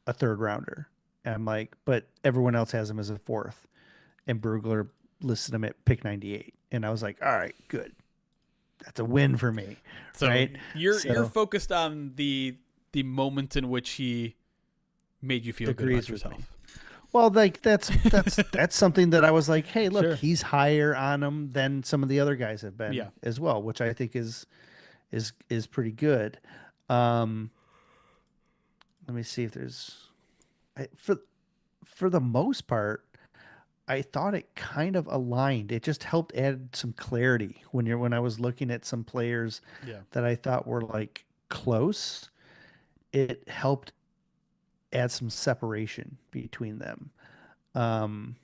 a third rounder. And I'm like, but everyone else has him as a fourth. And Brugler listed him at pick 98. And I was like, all right, good. That's a win for me. So Right. you're So focused on the moment in which he made you feel good about agrees with me. yourself. Well, like that's something that I was like, hey, look, Sure. he's higher on him than some of the other guys have been Yeah. as well, which I think is pretty good. Um, let me see if there's I, for the most part, I thought it kind of aligned. It just helped add some clarity when I was looking at some players Yeah. that I thought were like close. It helped add some separation between them. Um,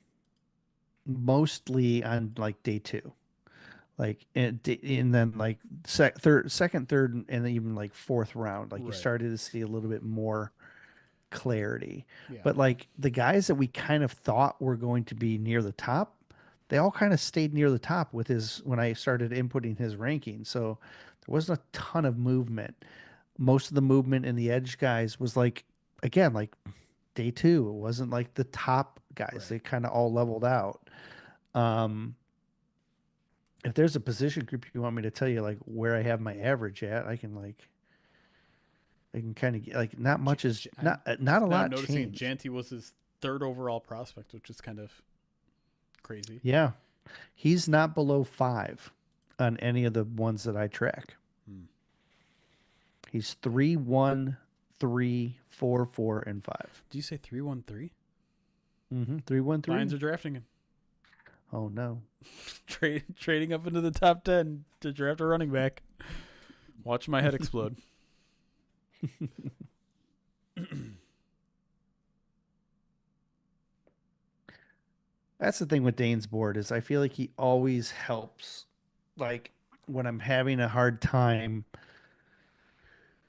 Mostly on like day two, like and then like second, third, and even like fourth round, like you Right. started to see a little bit more clarity. Yeah. But like the guys that we kind of thought were going to be near the top, they all kind of stayed near the top with his when I started inputting his ranking. So there wasn't a ton of movement. Most of the movement in the edge guys was like again like day two. It wasn't like the top guys. Right. They kind of all leveled out. Um, if there's a position group you want me to tell you like where I have my average at, I can kind of like not much is I'm not just a now lot noticing changed. Janty was his third overall prospect, which is kind of crazy. Yeah, he's not below 5 on any of the ones that I track. Hmm. He's 3, 1, 3, 4, 4, and 5. Do you say 3-1-3? 3, 1, Lions 3. are drafting him. Oh no. Trading up into the top 10 to draft a running back. Watch my head explode. That's the thing with Dane's board is I feel like he always helps. Like when I'm having a hard time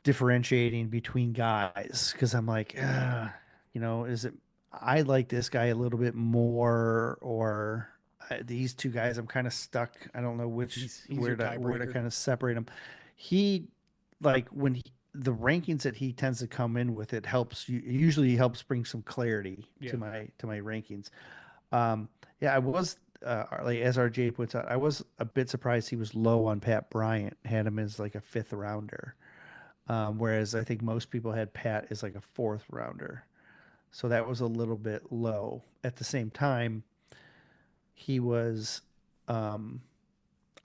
differentiating between guys because I'm like, is it? I like this guy a little bit more, or these two guys. I'm kind of stuck. I don't know which He's your where to tiebreaker. kind of separate them. He like when he the rankings that he tends to come in with, it helps you, usually helps bring some clarity Yeah. to my rankings. Yeah, I was like as RJ puts out, I was a bit surprised he was low on Pat Bryant, had him as like a fifth rounder. Whereas I think most people had Pat as like a fourth rounder. So that was a little bit low. At the same time, he was um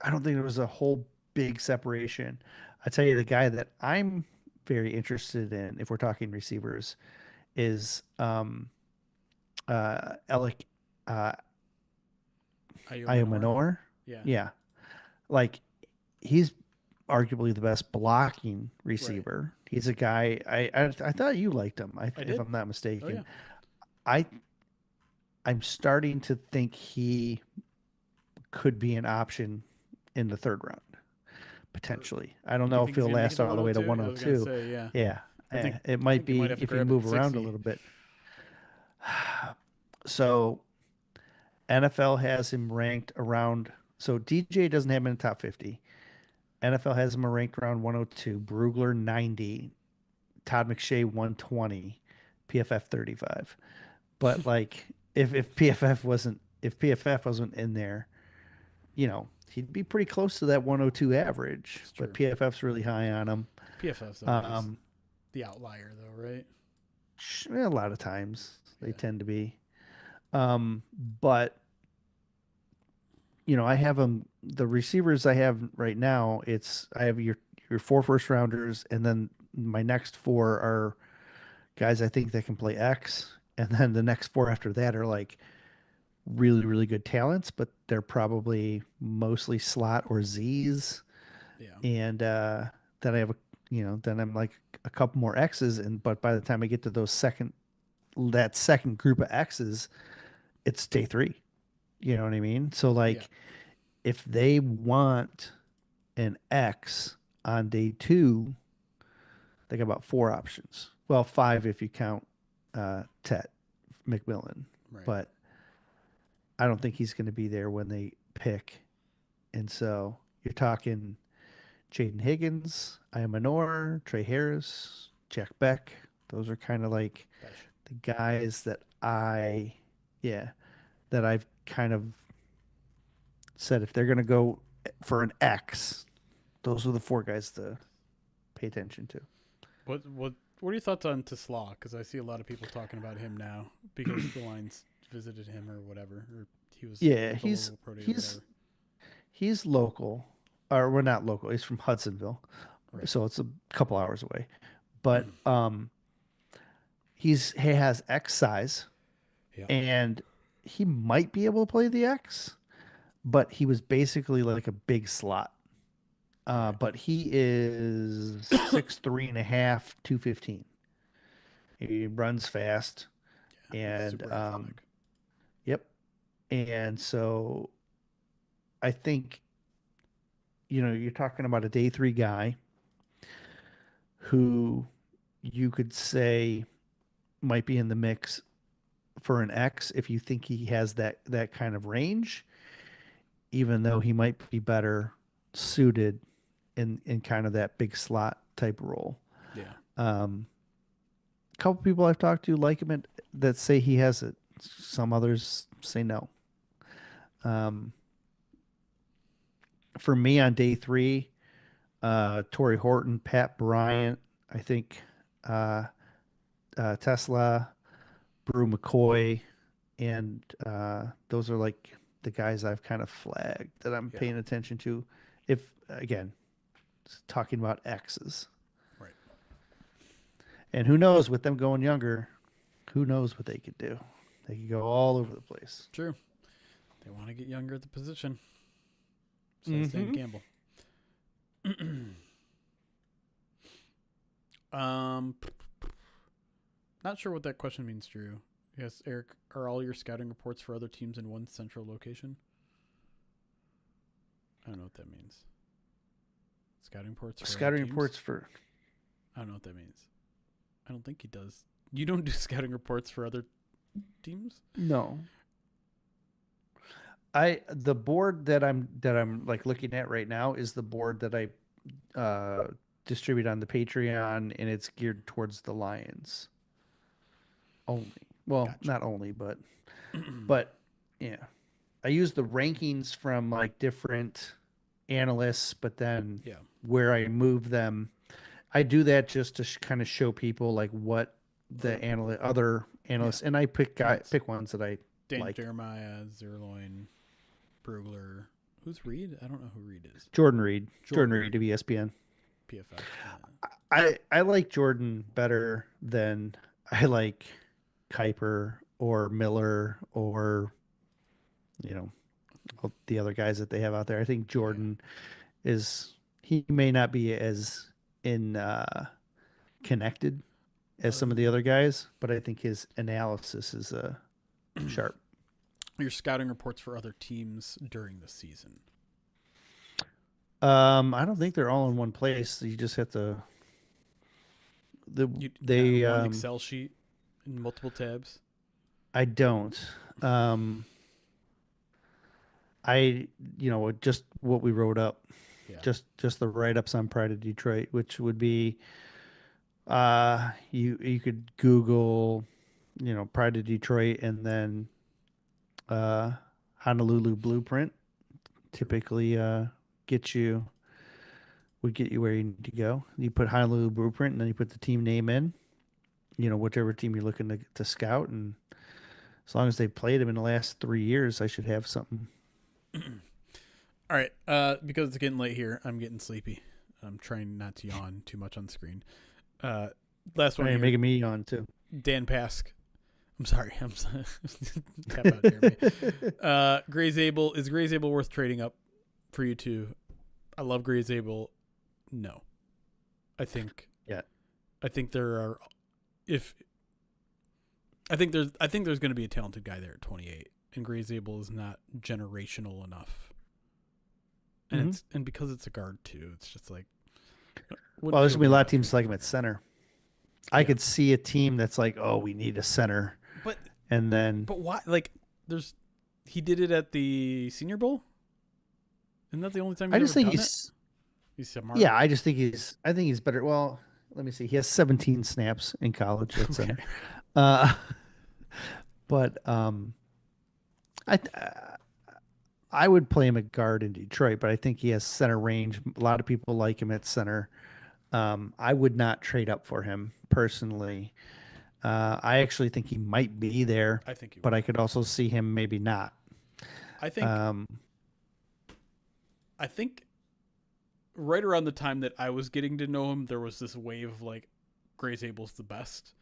I don't think there was a whole big separation. I tell you, the guy that I'm very interested in, if we're talking receivers, is Elik uh Iomanor. Iomanor. Yeah. Yeah. Like he's arguably the best blocking Right. receiver. He's a guy I thought you liked him, I if did. I'm not Oh yeah. mistaken. I I'm starting to think he could be an option in the third round, potentially. I don't You know think if he's he'll gonna make it last to all the way to 102? I was gonna 102. say yeah. Yeah, it I might think you might be have to if you grab him at move around a 60. little bit. So NFL has him ranked around. So DJ doesn't have him in the top 50. NFL has him ranked around 102. Brugler 90. Todd McShay 120. PFF 35. But like if PFF wasn't in there, he'd be pretty close to that 102 average. It's But true. PFF's really high on him. PFF's always Um, the outlier though, right? a lot of times they Yeah. tend to be. But I have them. The receivers I have right now, I have your four first rounders, and then my next four are guys I think that can play X, and then the next four after that are like really really good talents, but they're probably mostly slot or Z's, Yeah. and then I have then I'm like a couple more X's, and but by the time I get to that second group of X's, it's day three. You know what I mean? So Yeah. like if they want an X on day two, they got about four options. Well, five if you count Tet McMillan, Right. but I don't think he's going to be there when they pick. And so you're talking Jaden Higgins, Iomanor, Trey Harris, Jack Beck. Those are kind of like Besh. the guys yeah, that I've kind of said if they're going to go for an X, those are the four guys to pay attention to. What are your thoughts on Tesla? Because I see a lot of people talking about him now because the Lions visited him or whatever, or he was Yeah, at the local pro day or whatever. he's local, or we're not local. He's from Hudsonville, Right. so it's a couple hours away. But he has X size, Yeah. and he might be able to play the X, but he was basically like a big slot. Right. But he is 6'3" and a half, 215. He runs fast, He's and super athletic. yep. And so I think you're talking about a day three guy who you could say might be in the mix for an X if you think he has that kind of range, even though he might be better suited in kind of that big slot type role. Yeah. A couple people I've talked to like him that say he has it. Some others say no. Um, for me on day three, Torrey Horton, Pat Bryant, I think uh, Tesla, Brew McCoy, and those are like the guys I've kind of flagged that I'm Yeah. paying attention to. If again, talking about X's, Right. and who knows with them going younger, who knows what they could do? They could go all over the place. True. They want to get younger at the position. Says Dan Mm-hmm. Campbell. um, not sure what that question means, Drew. Yes, Eric. Are all your scouting reports for other teams in one central location? I don't know what that means. Scouting reports for other Scouting teams? reports for I don't know what that means. I don't think he does. You don't do scouting reports for other teams? no. The board that I'm like looking at right now is the board that I distribute on the Patreon, and it's geared towards the Lions only. Well, Gotcha. not only, but yeah. I use the rankings from like different analysts, but then Yeah. where I move them, I do that just to kind of show people like what the other analysts, and I pick ones that I Dan like. Jeremiah, Zerloin, Brugler. Who's Reed? I don't know who Reed is. Jordan Reed of Reed. ESPN. PFF. I like Jordan better than I like Kuiper or Miller or the other guys that they have out there. I think Jordan he may not be as connected as some of the other guys, but I think his analysis is sharp. Your scouting reports for other teams during the season. I don't think they're all in one place. You just have to. One Excel sheet in multiple tabs. I don't. Just what we wrote up. Yeah. Just the write-ups on Pride of Detroit, which would be you could Google, Pride of Detroit and then Honolulu Blueprint. Typically would get you where you need to go. You put Honolulu Blueprint and then you put the team name in, whichever team you're looking to scout, and as long as they've played them in the last 3 years, I should have something. All right, because it's getting late here, I'm getting sleepy. I'm trying not to yawn too much on screen. Last one. You're making me yawn too. Dan Pask. I'm sorry. Tap out, Jeremy. Gray Zabel. Is Gray Zabel worth trading up for you two? I love Gray Zabel. No. I think there are I think there's going to be a talented guy there at 28, and Gray Zabel is not generational enough. And and because it's a guard too, it's just like. Well, there's gonna be a lot of teams like him at center. I could see a team that's like, oh, we need a center, but why? Like, he did it at the Senior Bowl. Isn't that the only time? I just think he's smart. Yeah, I think he's better. Well, let me see. He has 17 snaps in college at center. But I would play him at guard in Detroit, but I think he has center range. A lot of people like him at center. I would not trade up for him personally. I actually think he might be there. I think but I could also see him maybe not. I think right around the time that I was getting to know him, there was this wave of like Gray Zabel's the best.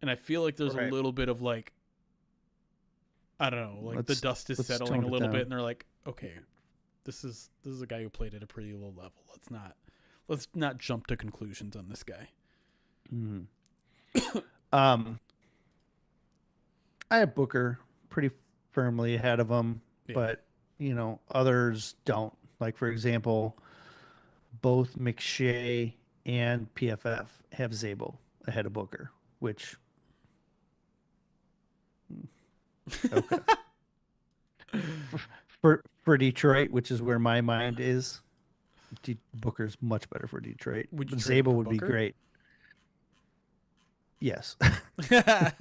And I feel like there's a little bit of like, I don't know, like the dust is settling a little bit, and they're like, okay, this is a guy who played at a pretty low level. Let's not jump to conclusions on this guy. I have Booker pretty firmly ahead of him, but others don't. Like, for example, both McShay and PFF have Zabel ahead of Booker, which okay. for Detroit, which is where my mind is, Booker's much better for Detroit. Zabel would be great. Yes. Not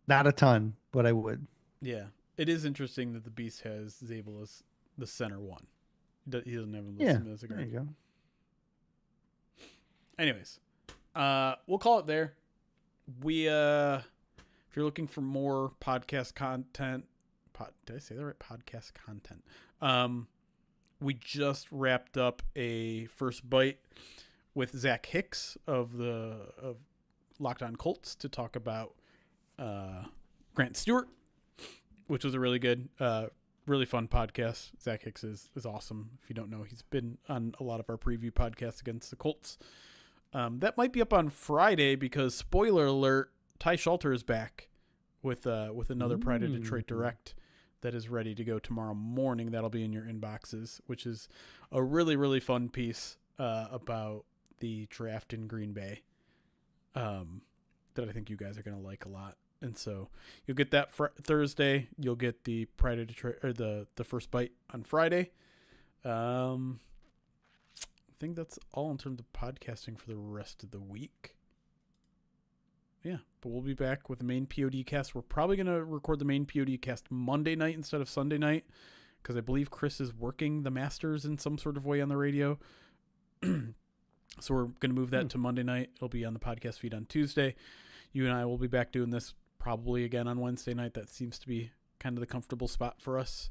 a ton, but I would. Yeah. It is interesting that the Beast has Zabel as the center one. He doesn't have him listed as a guard. There you go. Anyways, we'll call it there. We if you're looking for more podcast content, did I say that right? Podcast content. We just wrapped up a first bite with Zach Hicks of Locked On Colts to talk about Grant Stewart, which was a really good, really fun podcast. Zach Hicks is awesome. If you don't know, he's been on a lot of our preview podcasts against the Colts. That might be up on Friday because, spoiler alert, Ty Schulter is back with another Pride of Detroit Direct that is ready to go tomorrow morning. That'll be in your inboxes, which is a really, really fun piece about the draft in Green Bay that I think you guys are going to like a lot. And so you'll get that Thursday. You'll get the Pride of Detroit, or the first bite on Friday. think that's all in terms of podcasting for the rest of the week. Yeah, but we'll be back with the main POD cast. We're probably going to record the main POD cast Monday night instead of Sunday night because I believe Chris is working the Masters in some sort of way on the radio. So we're going to move that to Monday night. It'll be on the podcast feed on Tuesday. You and I will be back doing this probably again on Wednesday night. That seems to be kind of the comfortable spot for us.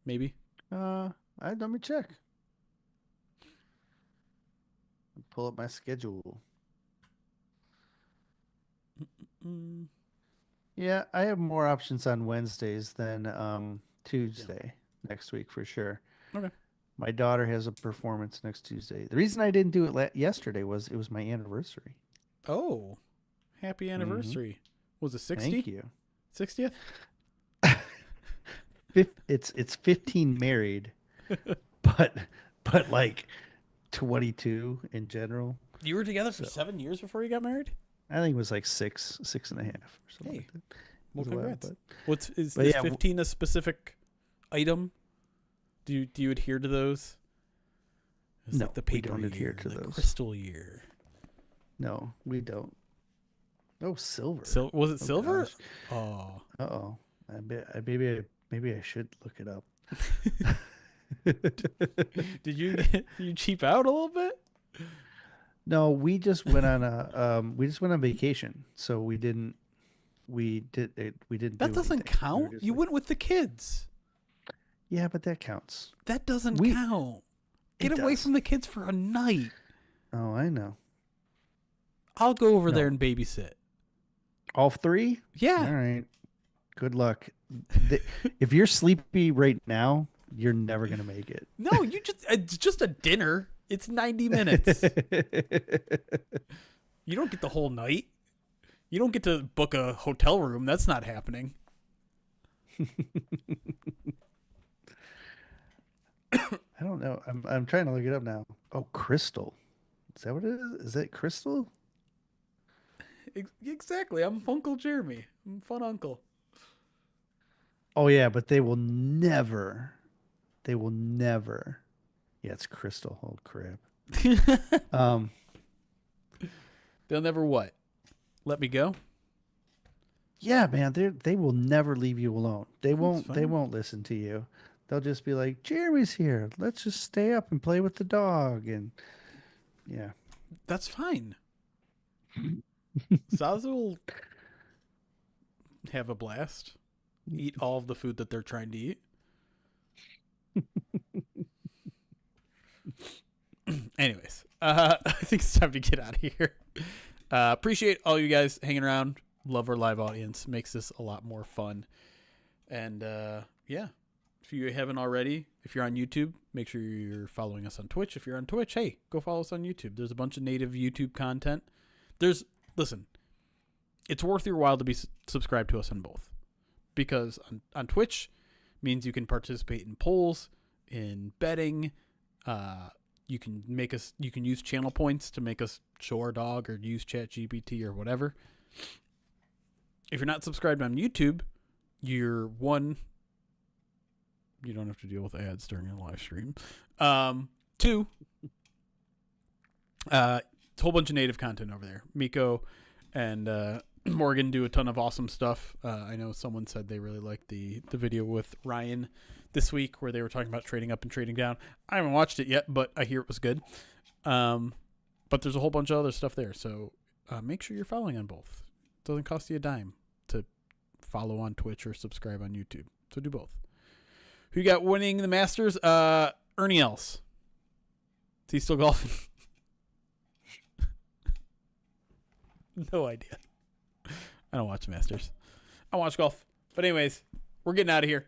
Maybe. Let me check. Pull up my schedule. Yeah, I have more options on Wednesdays than Tuesday next week for sure. Okay. My daughter has a performance next Tuesday. The reason I didn't do it yesterday was it was my anniversary. Oh, happy anniversary. Was it 60? Thank you. 60th? It's 15 married, but like 22 in general. You were together for 7 years before you got married? I think it was like 6.5 or something like that. Well, congrats. While, is 15 a specific item? Do you adhere to those? It's no, like the paper we don't adhere year, to the those. crystal year. No, we don't. Oh, silver. Was it silver? Gosh. Oh. Uh-oh. Maybe I should look it up. Did you cheap out a little bit? No, we just went on vacation, so we didn't. That doesn't count. You went with the kids. Yeah, but that counts. That doesn't count. Get away from the kids for a night. Oh, I know. I'll go over there and babysit. All three? Yeah. All right. Good luck. If you're sleepy right now, you're never gonna make it. No, it's just a dinner. It's 90 minutes. You don't get the whole night. You don't get to book a hotel room. That's not happening. I don't know. I'm trying to look it up now. Oh, Crystal. Is that what it is? Is it Crystal? Exactly. I'm Uncle Jeremy. I'm fun uncle. Oh yeah, but they will never. Yeah, it's Crystal. Oh crap. They'll never what? Let me go? Yeah, man, they will never leave you alone. They won't listen to you. They'll just be like, Jeremy's here. Let's just stay up and play with the dog. And yeah. That's fine. Zazu will have a blast. Eat all of the food that they're trying to eat. Anyways, I think it's time to get out of here. Appreciate all you guys hanging around. Love our live audience. Makes this a lot more fun. And yeah, if you haven't already, if you're on YouTube, make sure you're following us on Twitch. If you're on Twitch, hey, go follow us on YouTube. There's a bunch of native YouTube content. Listen, it's worth your while to be subscribed to us on both. Because on Twitch means you can participate in polls, in betting. You can use channel points to make us show our dog or use ChatGPT or whatever. If you're not subscribed on YouTube, you don't have to deal with ads during your live stream. 2, it's a whole bunch of native content over there. Miko and Morgan do a ton of awesome stuff. I know someone said they really liked the video with Ryan this week where they were talking about trading up and trading down. I haven't watched it yet, but I hear it was good. But there's a whole bunch of other stuff there. So make sure you're following on both. It doesn't cost you a dime to follow on Twitch or subscribe on YouTube. So do both. Who you got winning the Masters? Ernie Els. Is he still golfing? No idea. I don't watch Masters. I watch golf. But anyways, we're getting out of here.